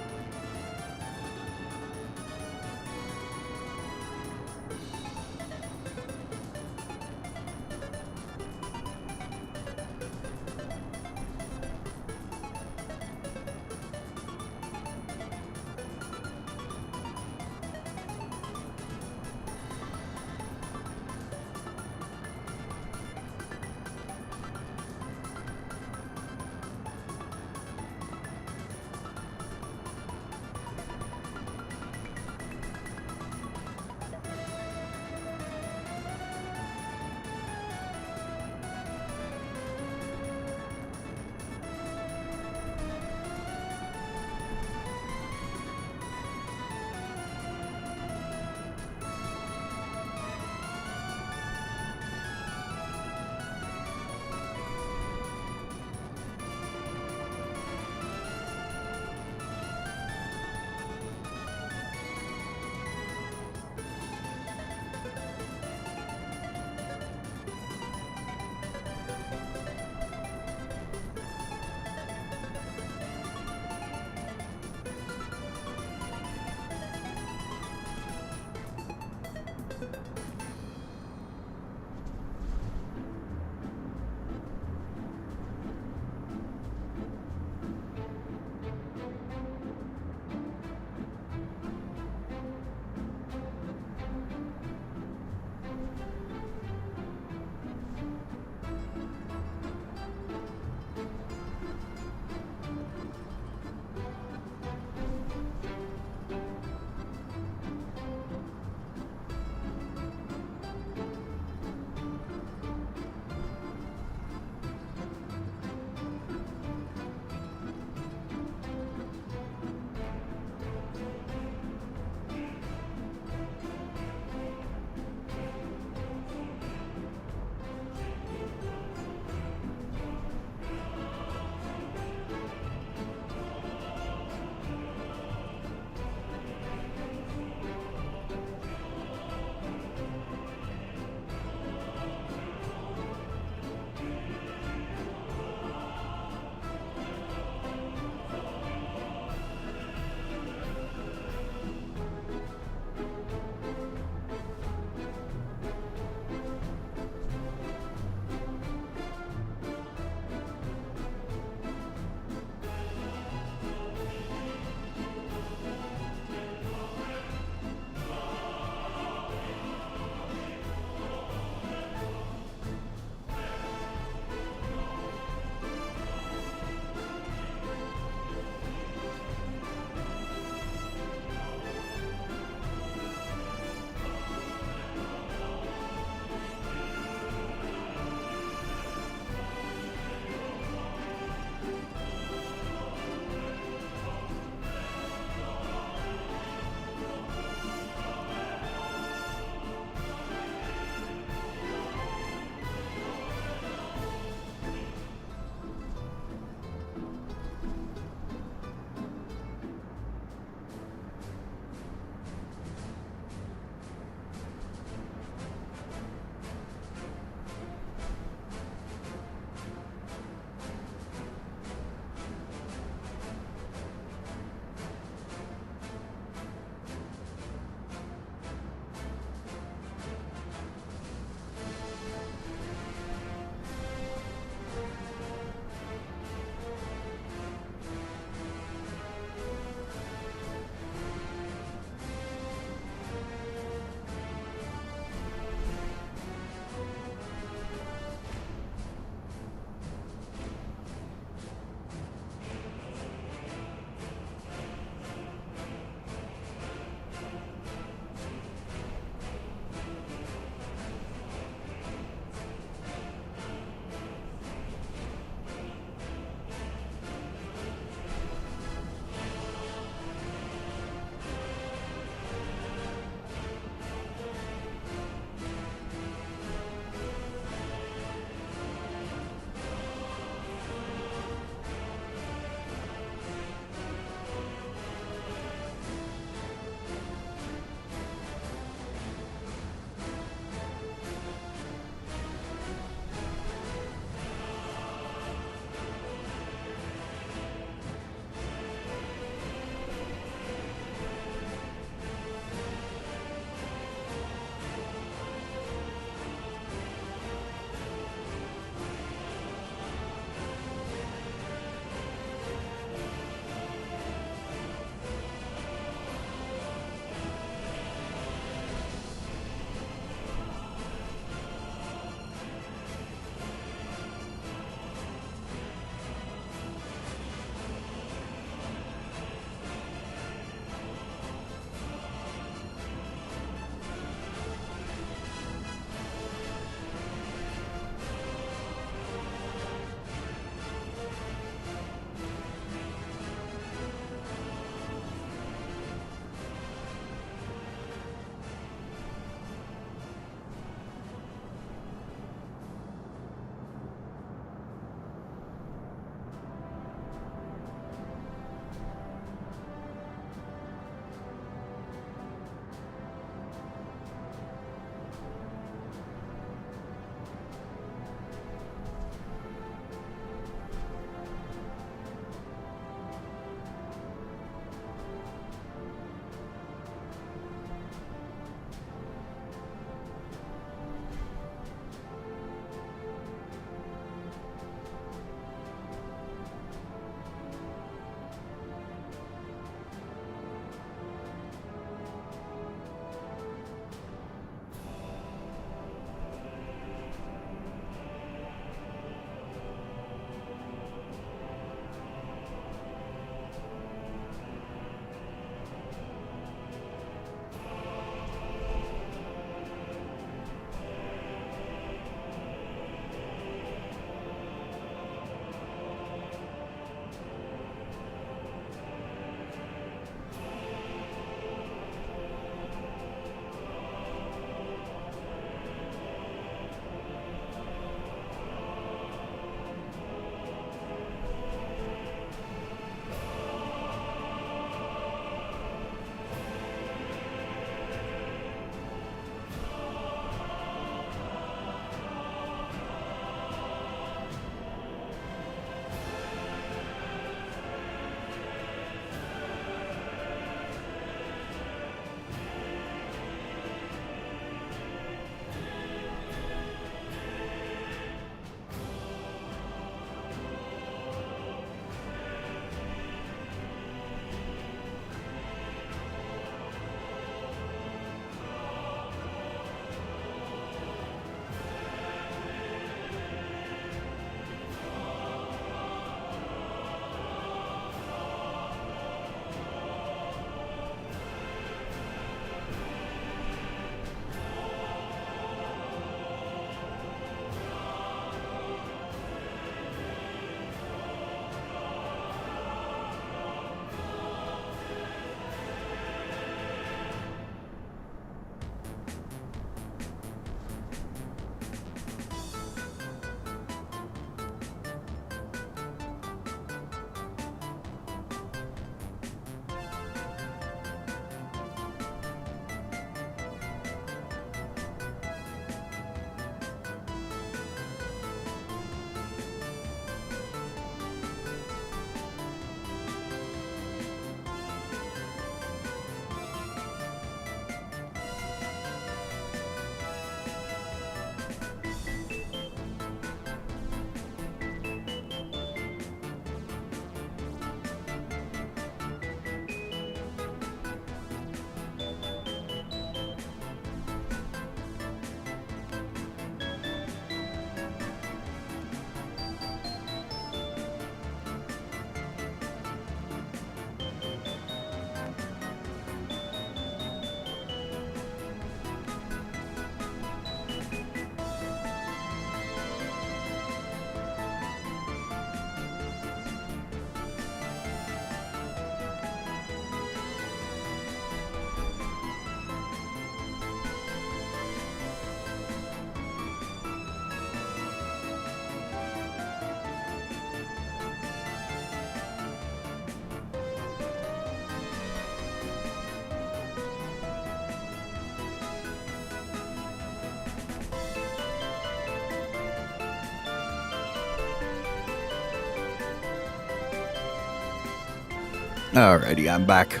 Alrighty, I'm back.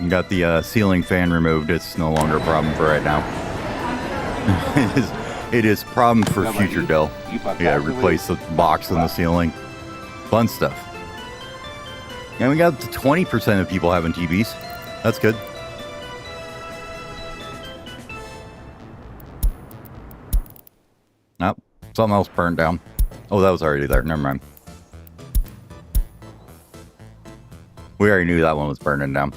Got the ceiling fan removed. It's no longer a problem for right now. it is problem for future Dell. Yeah, replace the box in the ceiling. Fun stuff. And we got 20% of people having TVs. That's good. Nope. Something else burned down. Oh, that was already there. Never mind. We already knew that one was burning down.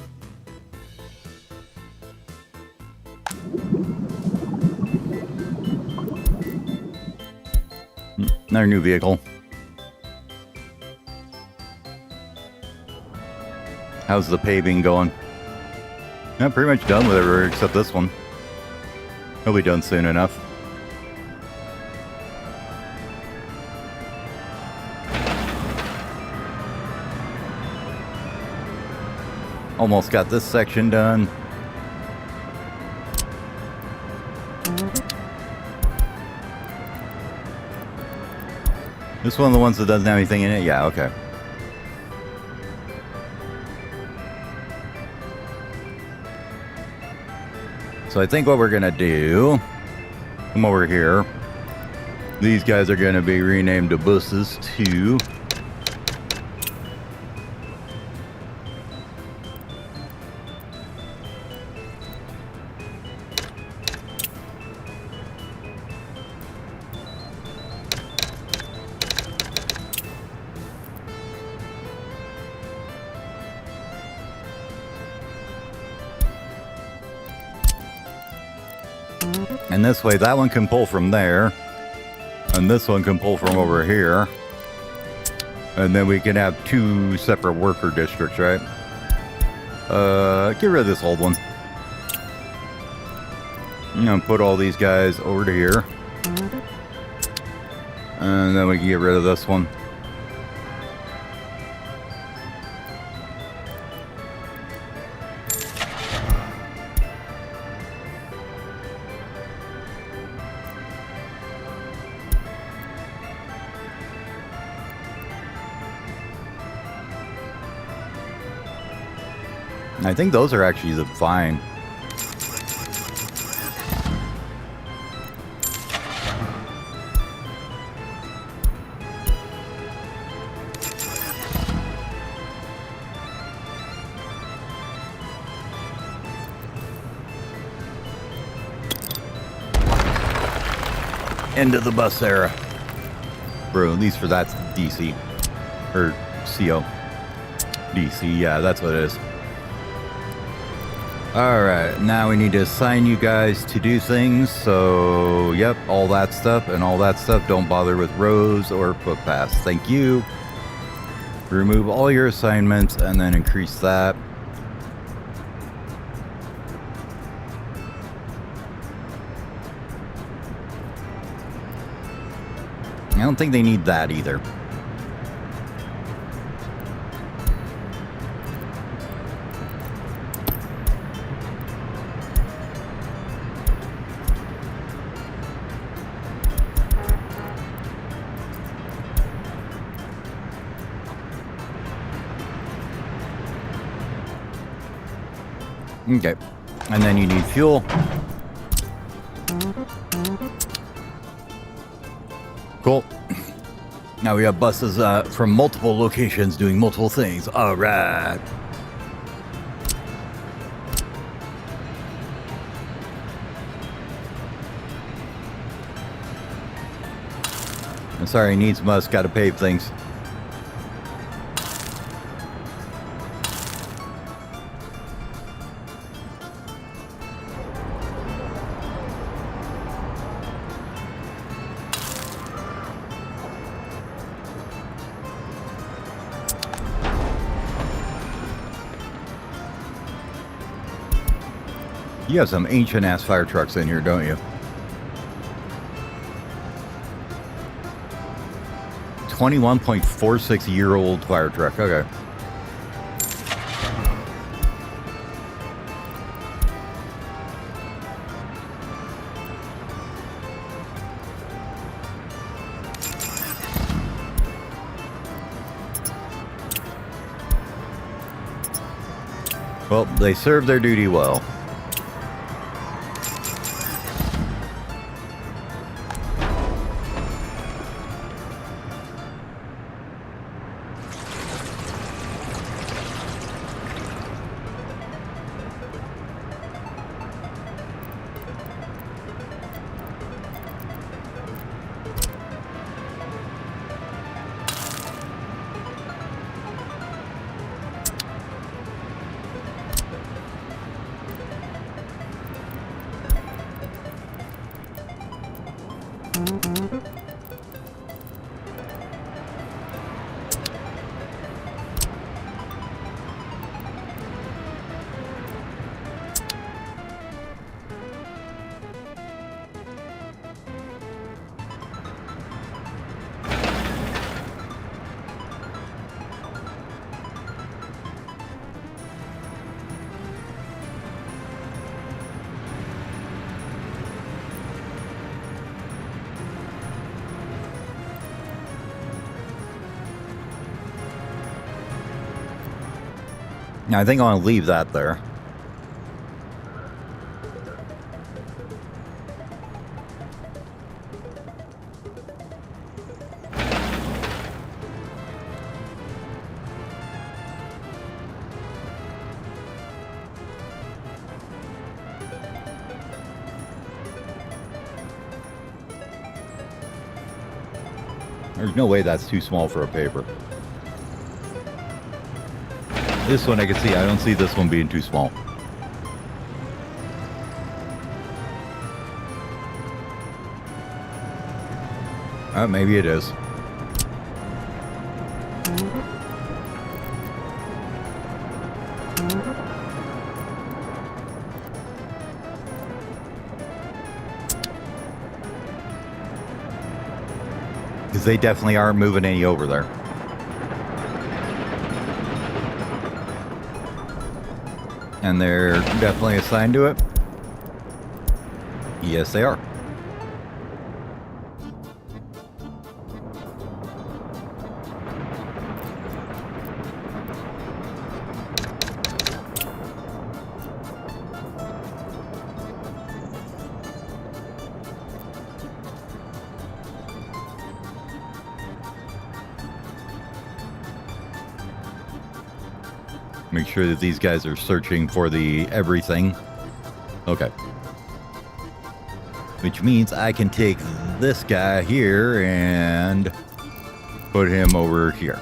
Another new vehicle. How's the paving going? I'm pretty much done with it, except this one. He'll be done soon enough. Almost got this section done. This one of the ones that doesn't have anything in it? Yeah, okay. So I think what we're gonna do, come over here. These guys are gonna be renamed to buses too. And this way, that one can pull from there. And this one can pull from over here. And then we can have two separate worker districts, right? Get rid of this old one. I'm gonna put all these guys over to here. And then we can get rid of this one. I think those are actually the fine. End of the bus era. Bro, at least for that's DC. Or CO. DC, yeah, that's what it is. Alright, now we need to assign you guys to do things. So, yep, all that stuff and all that stuff. Don't bother with rows or footpaths. Thank you. Remove all your assignments and then increase that. I don't think they need that either. Okay, and then you need fuel. Cool. Now we have buses from multiple locations doing multiple things. All right. I'm sorry, needs must. Got to pave things. You have some ancient ass fire trucks in here, don't you? 21.46-year-old fire truck. Okay. Well, they served their duty well. Now, I think I want to leave that there. There's no way that's too small for a paper. This one I can see. I don't see this one being too small. Maybe it is. Because they definitely aren't moving any over there. And they're definitely assigned to it? Yes, they are. Make sure that these guys are searching for the everything. Okay. Which means I can take this guy here and put him over here.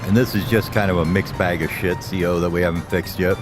And this is just kind of a mixed bag of shit, CO, that we haven't fixed yet.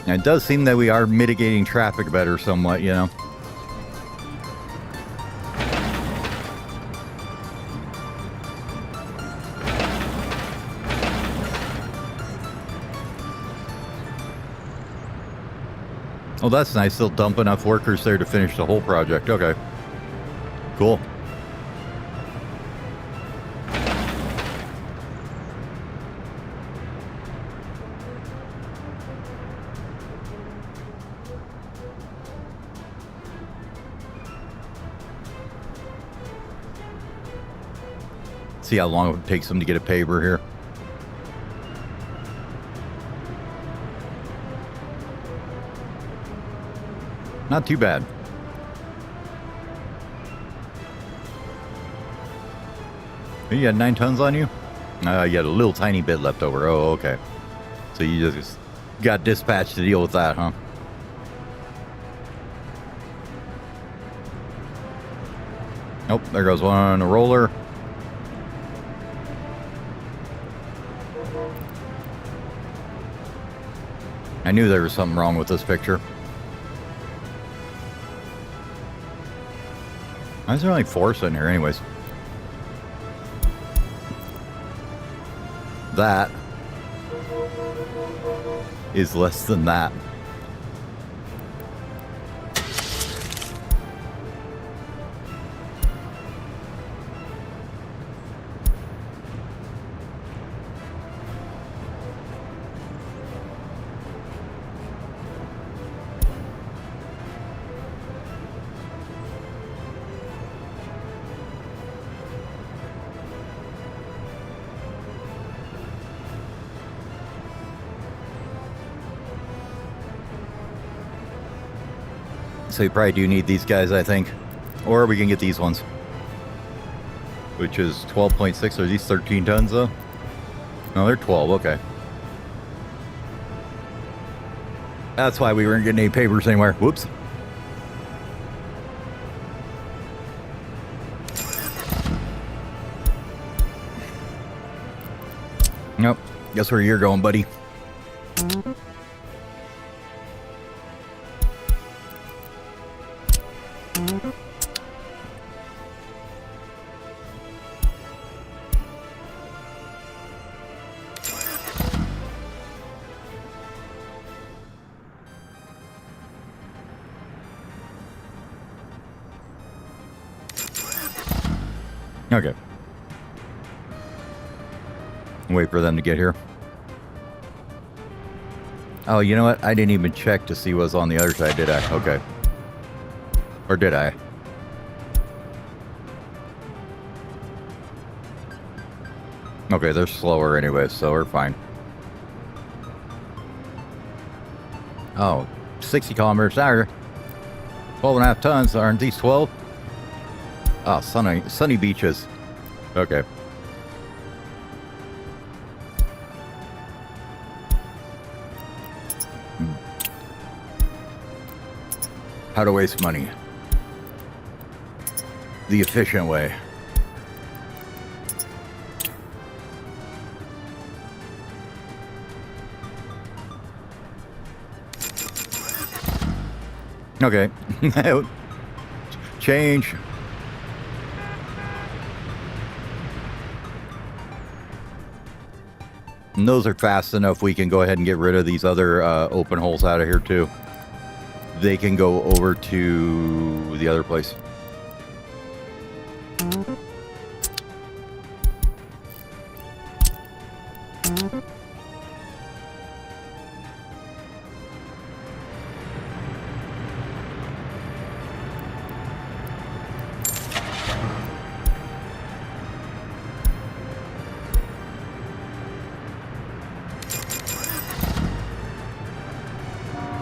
Now, it does seem that we are mitigating traffic better somewhat, you know. Oh, that's nice. They'll dump enough workers there to finish the whole project. Okay. Cool. See how long it takes them to get a paver here. Not too bad. You got 9 tons on you? You got a little tiny bit left over. Oh, okay. So you just got dispatched to deal with that, huh? Nope, there goes one on the roller. I knew there was something wrong with this picture. Why is there only 4 sitting here anyways? That is less than that. So you probably do need these guys, I think. Or we can get these ones. Which is 12.6. Are these 13 tons, though? No, they're 12. Okay. That's why we weren't getting any papers anywhere. Whoops. Nope. Guess where you're going, buddy. Okay. Wait for them to get here. Oh, you know what? I didn't even check to see what's on the other side, did I? Okay. Or did I? Okay, they're slower anyway, so we're fine. Oh, 60 kilometers an hour. 12.5 tons. Aren't these 12? Oh, sunny beaches. Okay. How to waste money. The efficient way. Okay. Change. And those are fast enough. We can go ahead and get rid of these other open holes out of here too. They can go over to the other place.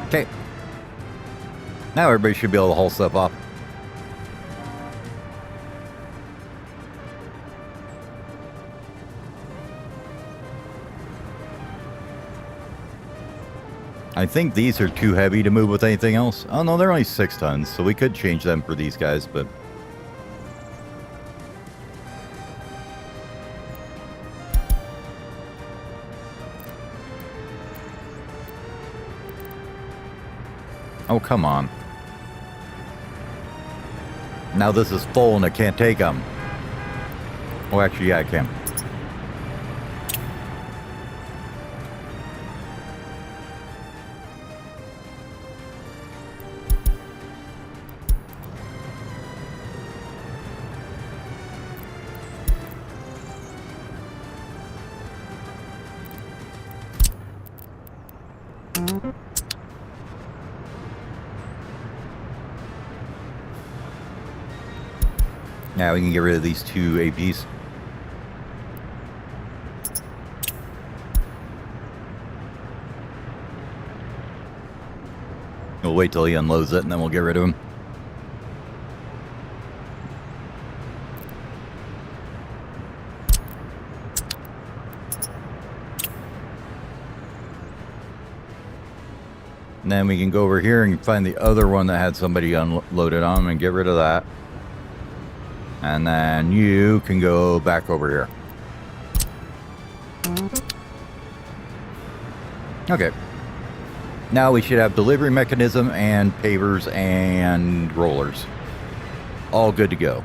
Okay. Now everybody should be able to haul stuff off. I think these are too heavy to move with anything else. Oh no, they're only 6 tons, so we could change them for these guys, but... Oh, come on. Now this is full and I can't take them. Oh, actually, yeah, I can. Now we can get rid of these 2 APs. We'll wait till he unloads it, and then we'll get rid of him. And then we can go over here and find the other one that had somebody unloaded on him and get rid of that. And then you can go back over here. Okay. Now we should have delivery mechanism and pavers and rollers. All good to go.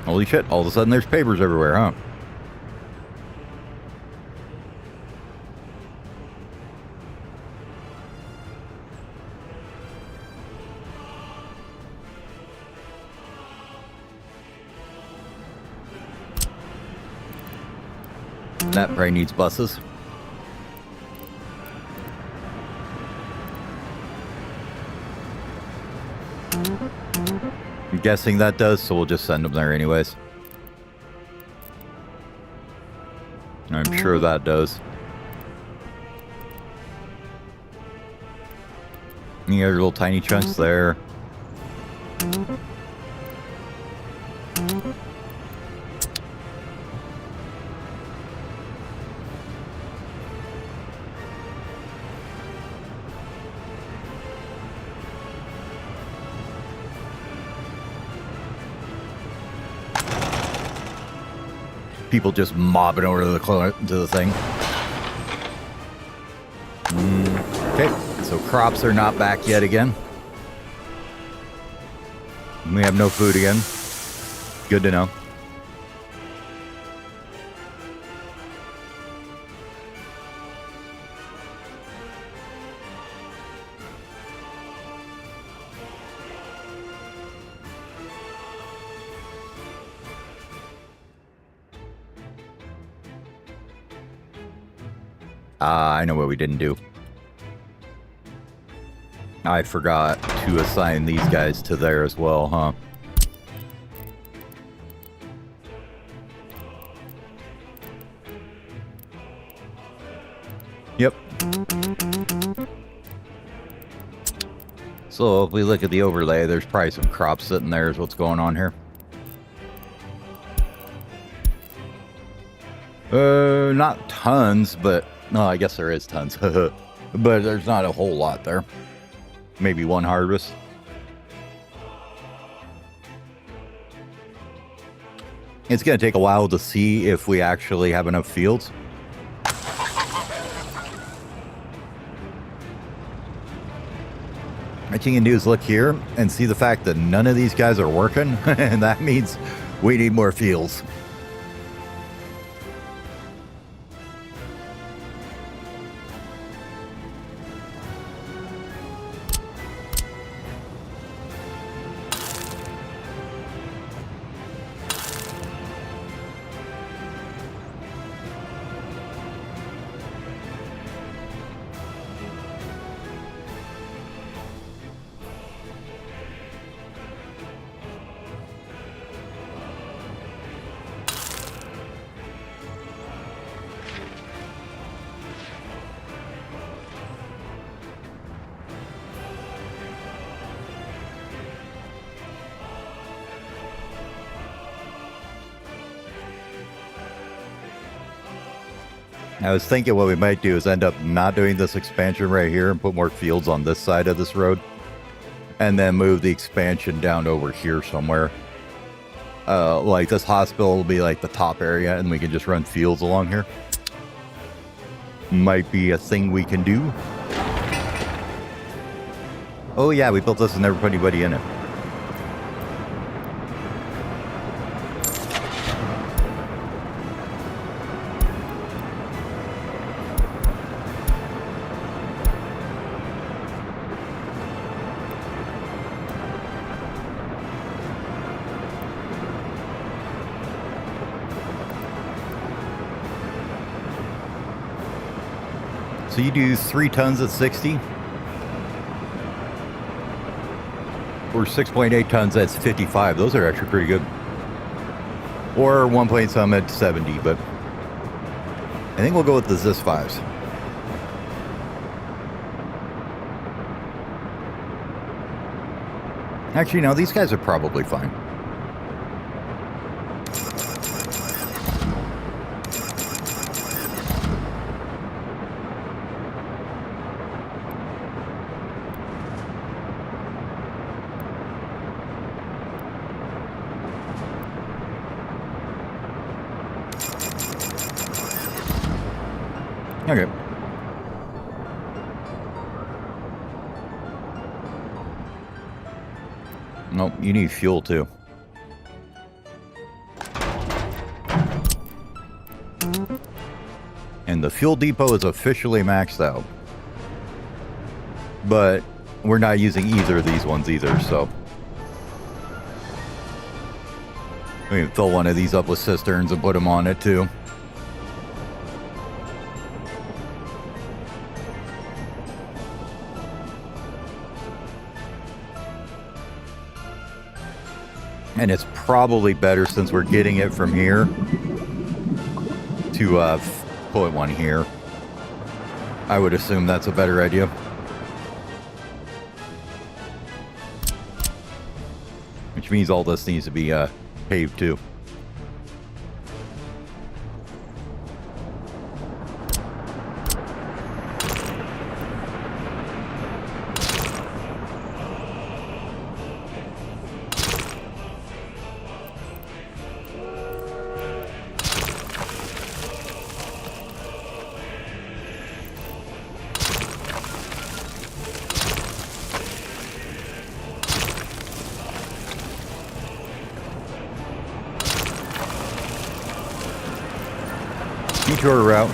Holy shit, all of a sudden there's pavers everywhere, huh? That probably needs buses. I'm guessing that does, so we'll just send them there anyways. I'm sure that does. Any other little tiny chunks there? People just mobbing over to the thing. Okay, so crops are not back yet again. We have no food again. Good to know. I know what we didn't do. I forgot to assign these guys to there as well, huh? Yep. So if we look at the overlay, there's probably some crops sitting there is what's going on here. Not tons, but... No, I guess there is tons. But there's not a whole lot there. Maybe one harvest. It's going to take a while to see if we actually have enough fields. What you can do is look here and see the fact that none of these guys are working. And that means we need more fields. I was thinking what we might do is end up not doing this expansion right here and put more fields on this side of this road. And then move the expansion down over here somewhere. Like this hospital will be like the top area and we can just run fields along here. Might be a thing we can do. Oh yeah, we built this and never put anybody in it. So you do 3 tons at 60. Or 6.8 tons at 55. Those are actually pretty good. Or 1 point some at 70, but I think we'll go with the Zis 5s. Actually, no, these guys are probably fine. Okay. Nope, you need fuel too. And the fuel depot is officially maxed out. But we're not using either of these ones either, so we can fill one of these up with cisterns and put them on it too. And it's probably better, since we're getting it from here, to put one here. I would assume that's a better idea. Which means all this needs to be paved too. Detour route.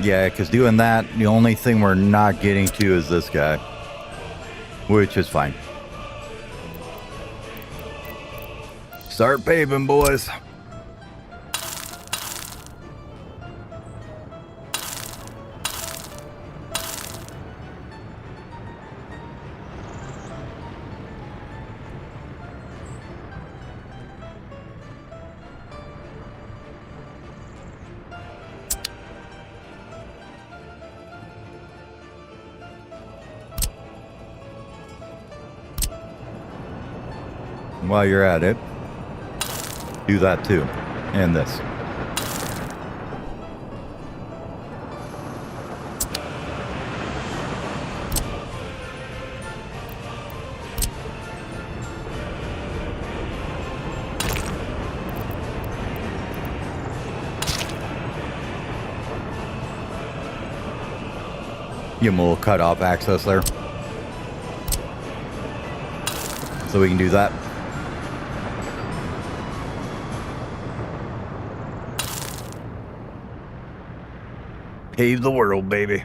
Yeah, because doing that, the only thing we're not getting to is this guy. Which is fine. Start paving, boys. While you're at it, do that too, and this. Give them a little cut off access there, so we can do that. Pave the world, baby.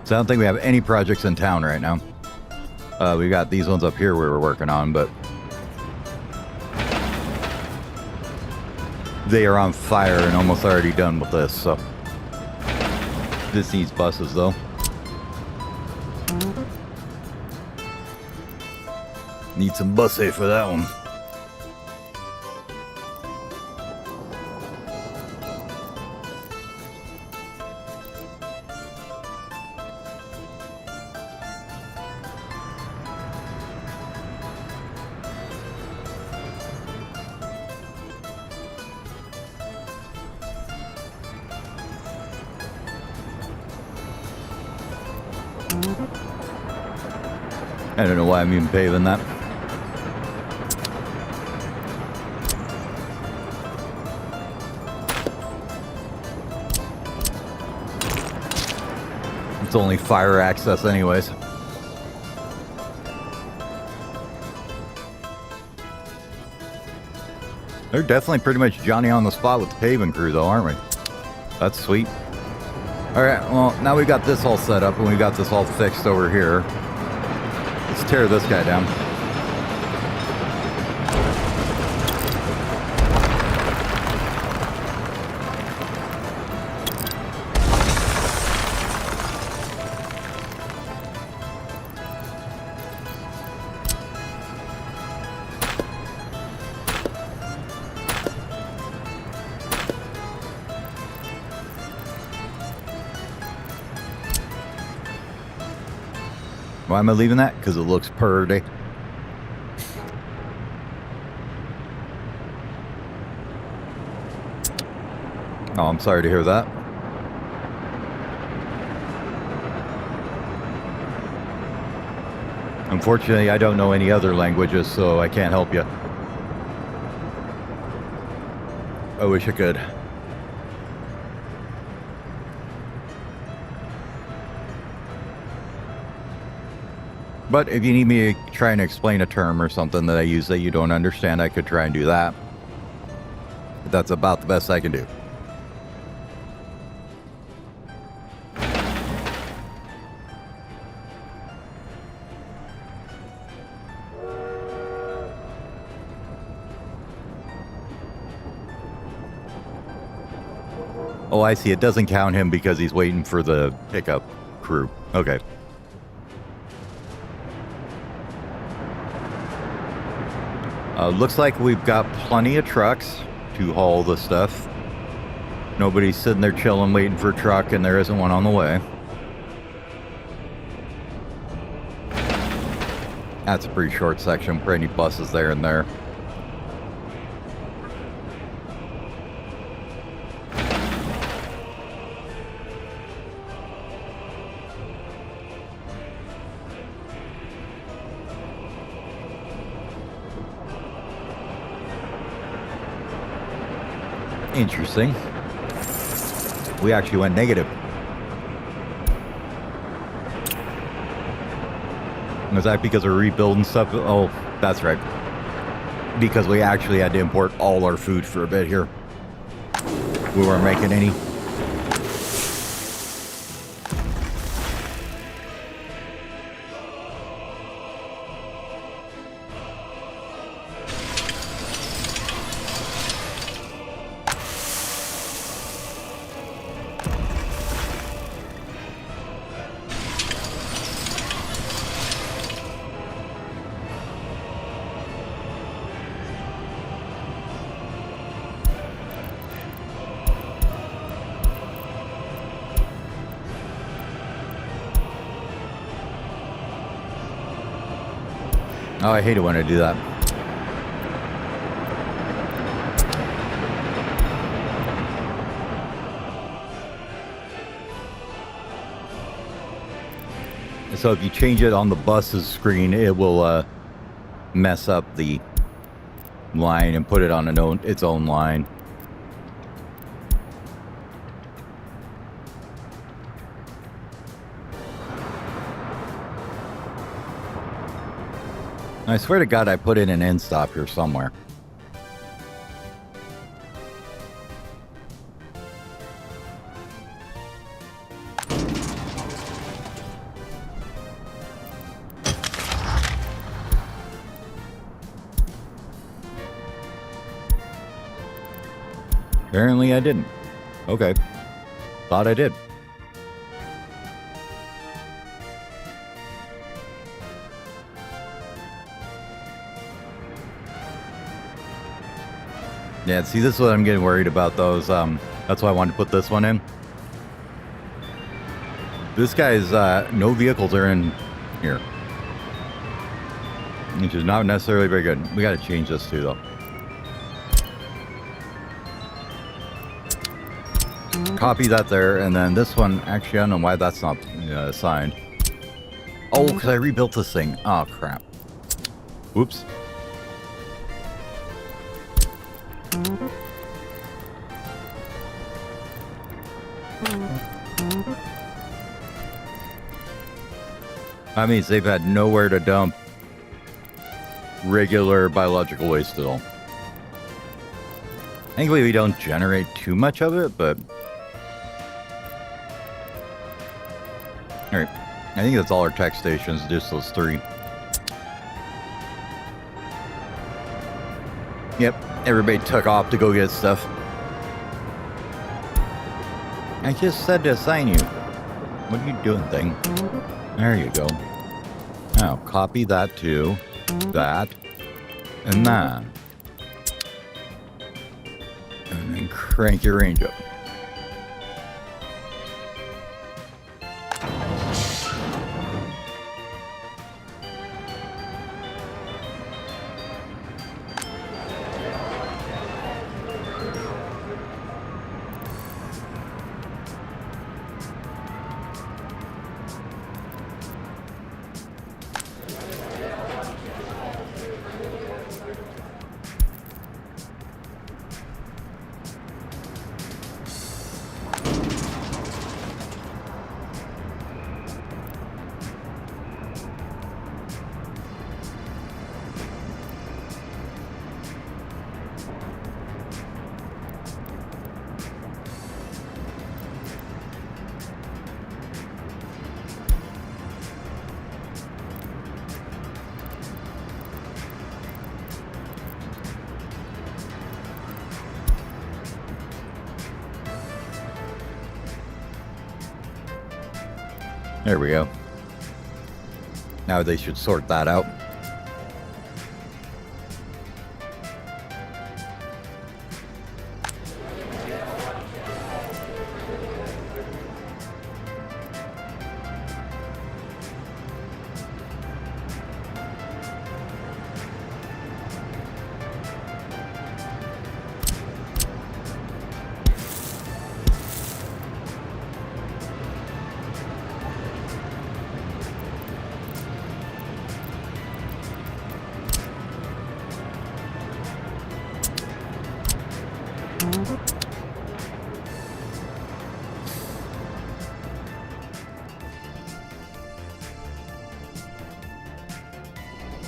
So I don't think we have any projects in town right now. We got these ones up here we were working on, but they are on fire and almost already done with this, so. This needs buses though. Need some buses for that one. I don't know why I'm even paving that. It's only fire access anyways. They're definitely pretty much Johnny on the spot with the paving crew though, aren't we? That's sweet. Alright, well, now we got this all set up and we got this all fixed over here. Let's tear this guy down. Why am I leaving that? Because it looks pretty. Oh, I'm sorry to hear that. Unfortunately, I don't know any other languages, so I can't help you. I wish I could. But if you need me to try and explain a term or something that I use that you don't understand, I could try and do that. But that's about the best I can do. Oh, I see. It doesn't count him because he's waiting for the pickup crew. Okay. Looks like we've got plenty of trucks to haul the stuff. Nobody's sitting there chilling, waiting for a truck, and there isn't one on the way. That's a pretty short section. Pretty buses there and there. Interesting. We actually went negative. Was that because we're rebuilding stuff? Oh, that's right. Because we actually had to import all our food for a bit here. We weren't making any. Oh, I hate it when I do that. So if you change it on the bus's screen, it will mess up the line and put it on its own line. I swear to God, I put in an end stop here somewhere. Apparently I didn't. Okay. Thought I did. Yeah, see, this is what I'm getting worried about, those. That's why I wanted to put this one in. This guy's, no vehicles are in here. Which is not necessarily very good. We gotta change this too, though. Copy that there, and then this one, actually, I don't know why that's not assigned. Oh, because I rebuilt this thing. Oh, crap. Whoops. That means they've had nowhere to dump regular biological waste at all. Thankfully, we don't generate too much of it, but... Alright, I think that's all our tech stations, just those 3. Yep, everybody took off to go get stuff. I just said to assign you. What are you doing, thing? There you go. Now, copy that to that and that. And then crank your range up. There we go. Now they should sort that out.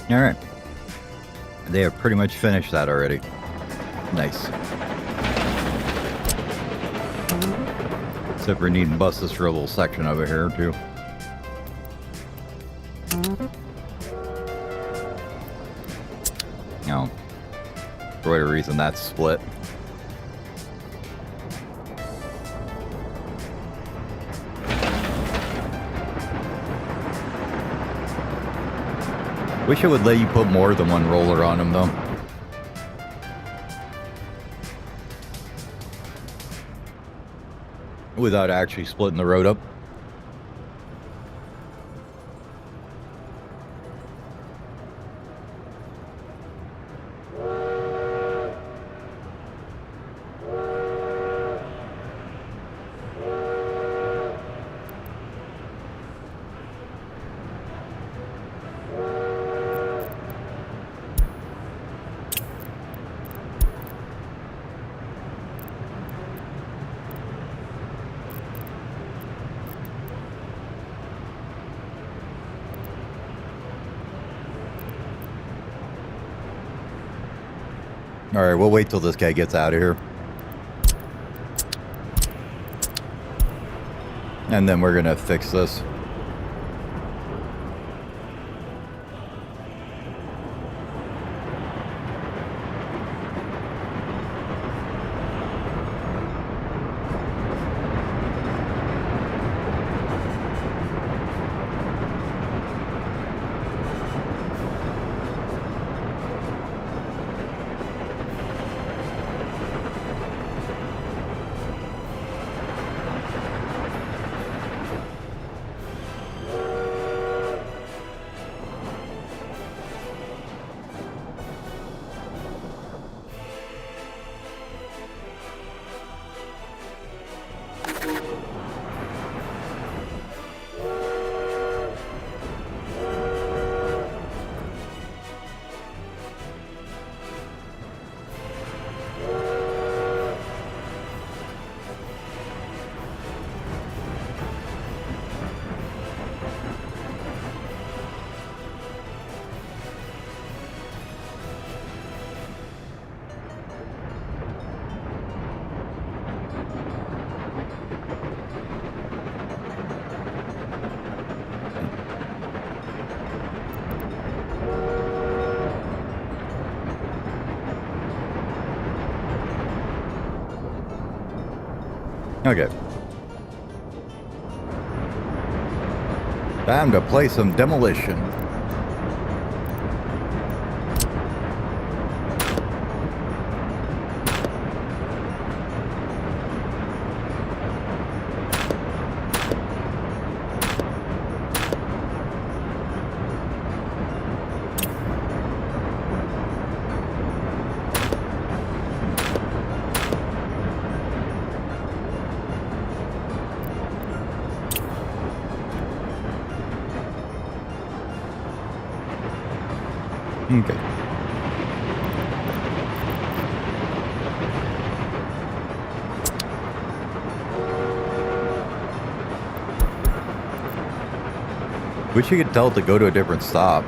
All right. They have pretty much finished that already. Nice. Except for needing to bust this for a little section over here, too. No. For whatever reason, that's split. Wish it would let you put more than one roller on them, though. Without actually splitting the road up. All right, we'll wait till this guy gets out of here. And then we're going to fix this. Okay. Time to play some demolition. Okay. Wish you could tell it to go to a different stop.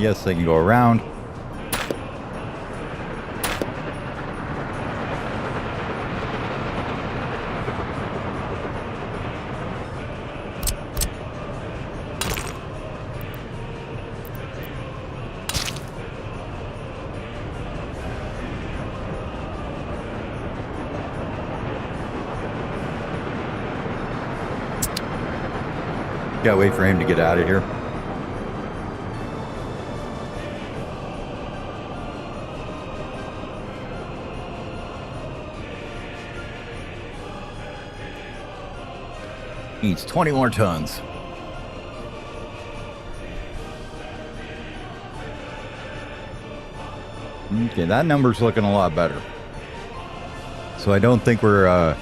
Yes, they can go around. Gotta wait for him to get out of here. Needs 20 more tons. Okay, that number's looking a lot better. So I don't think we're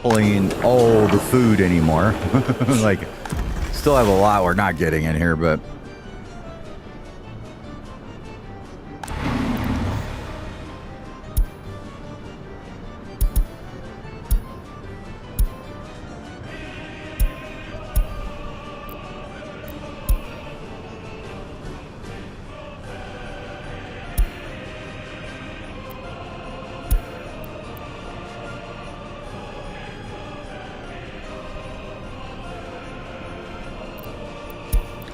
pulling all the food anymore. Like, still have a lot we're not getting in here, but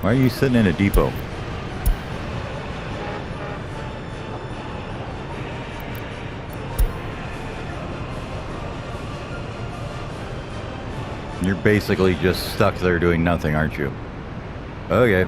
why are you sitting in a depot? You're basically just stuck there doing nothing, aren't you? Okay.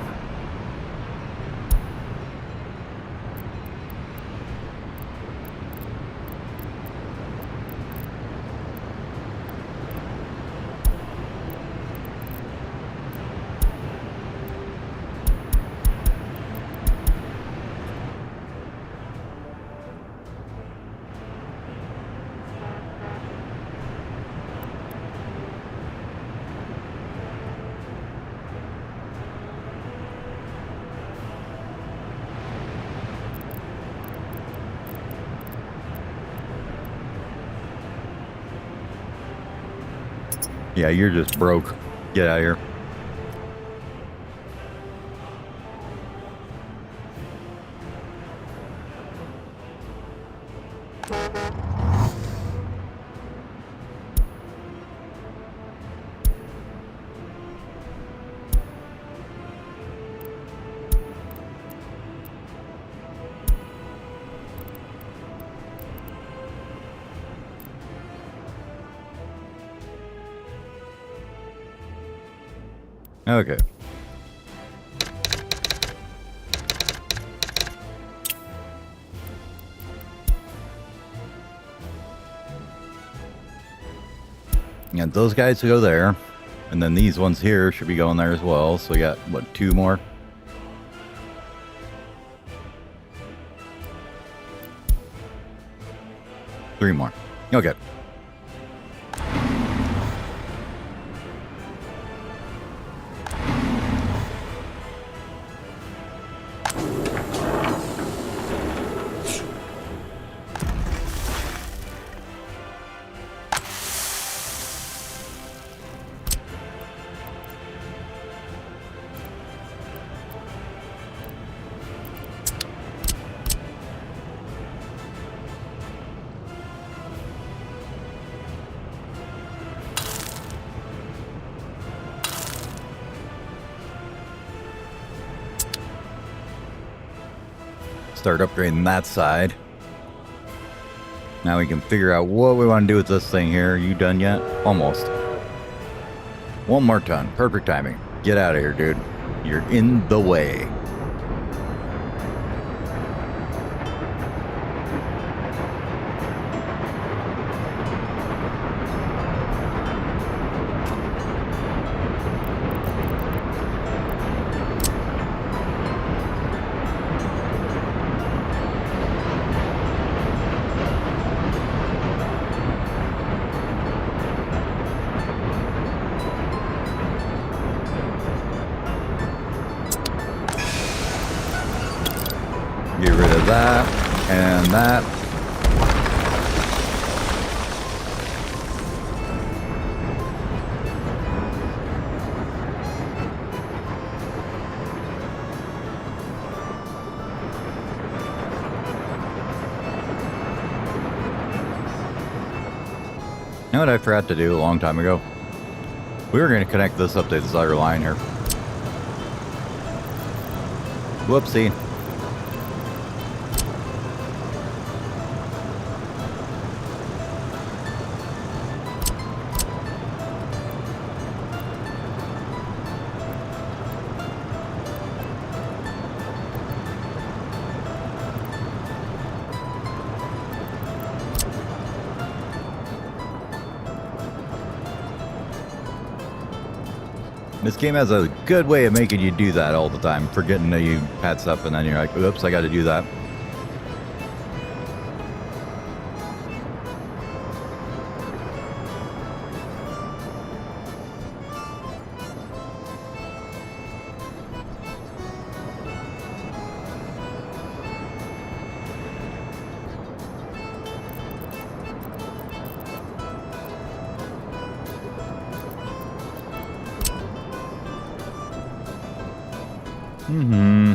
Yeah, you're just broke. Get out of here. Okay. And those guys go there. And then these ones here should be going there as well. So we got, what, 2 more? Three more. Okay. Start upgrading that side. Now we can figure out what we want to do with this thing here. Are you done yet? Almost. 1 more ton. Perfect timing. Get out of here, dude. You're in the way. Get rid of that and that. You know what I forgot to do a long time ago? We were going to connect this up to this other line here. Whoopsie. This game has a good way of making you do that all the time, forgetting that you had stuff and then you're like, oops, I got to do that. Mm-hmm.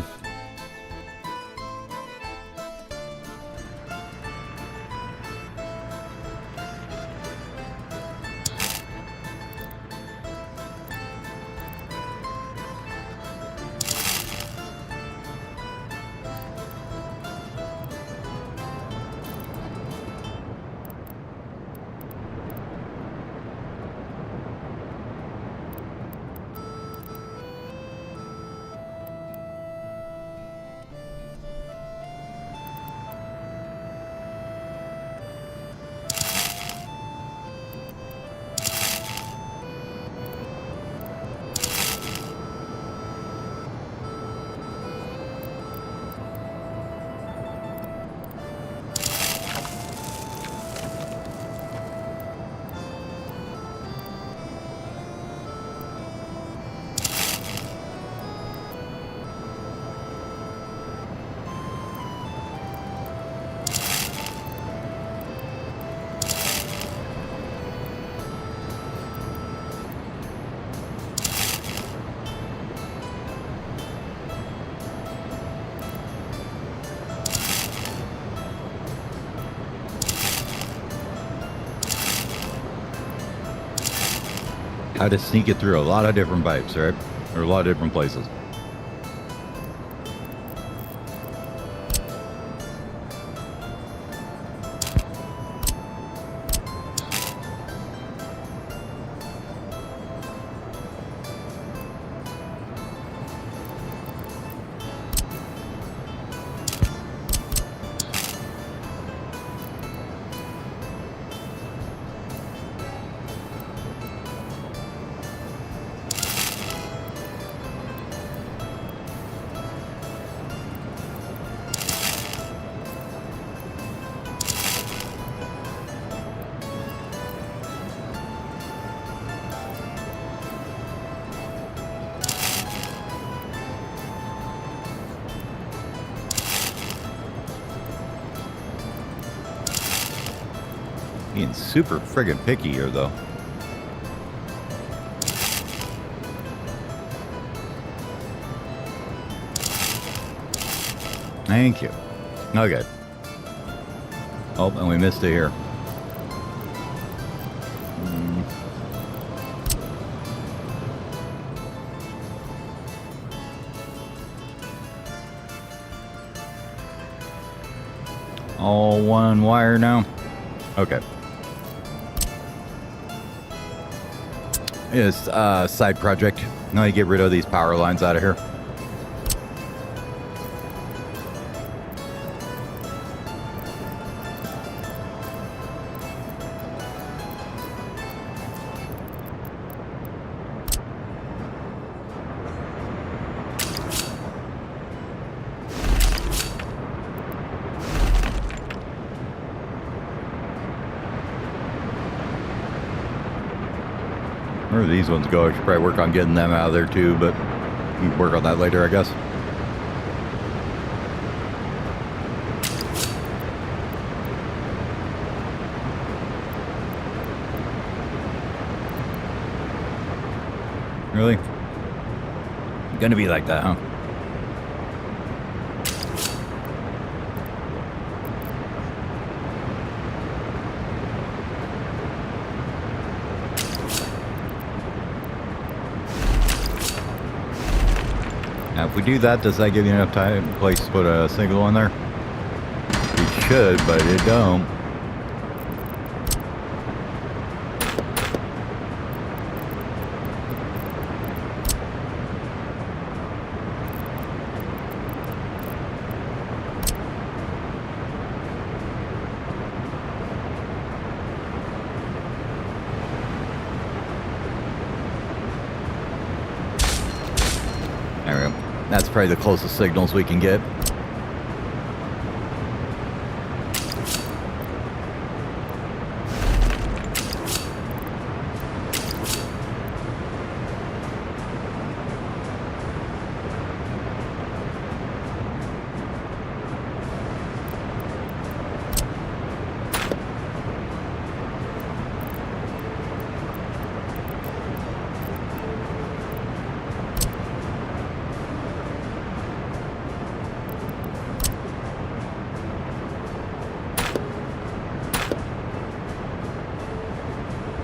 How to sneak it through a lot of different pipes, right? Or a lot of different places. Being super friggin' picky here, though. Thank you. Okay. Oh, and we missed it here. All one wire now. Okay. It's a side project. Now you get rid of these power lines out of here. Where do these ones go? I should probably work on getting them out of there too, but we can work on that later, I guess. Really? Gonna be like that, huh? Now, if we do that, does that give you enough time, place to put a signal in there? It should, but it don't. There we go. That's probably the closest signals we can get.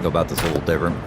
Go about this a little different.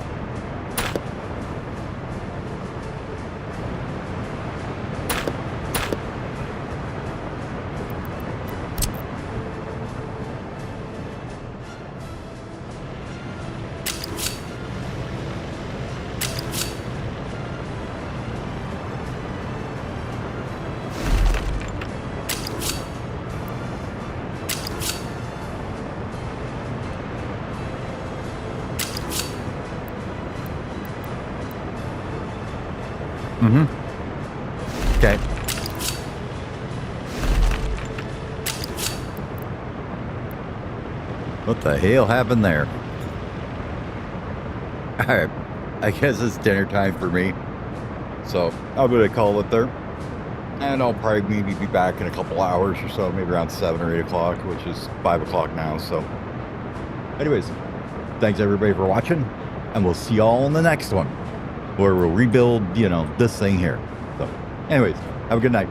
Okay. What the hell happened there? Alright. I guess it's dinner time for me. So I'm going to call it there. And I'll probably maybe be back in a couple hours or so, maybe around 7 or 8 o'clock, which is 5 o'clock now. So anyways, thanks everybody for watching. And we'll see y'all in the next one, where we'll rebuild, this thing here. So anyways, have a good night.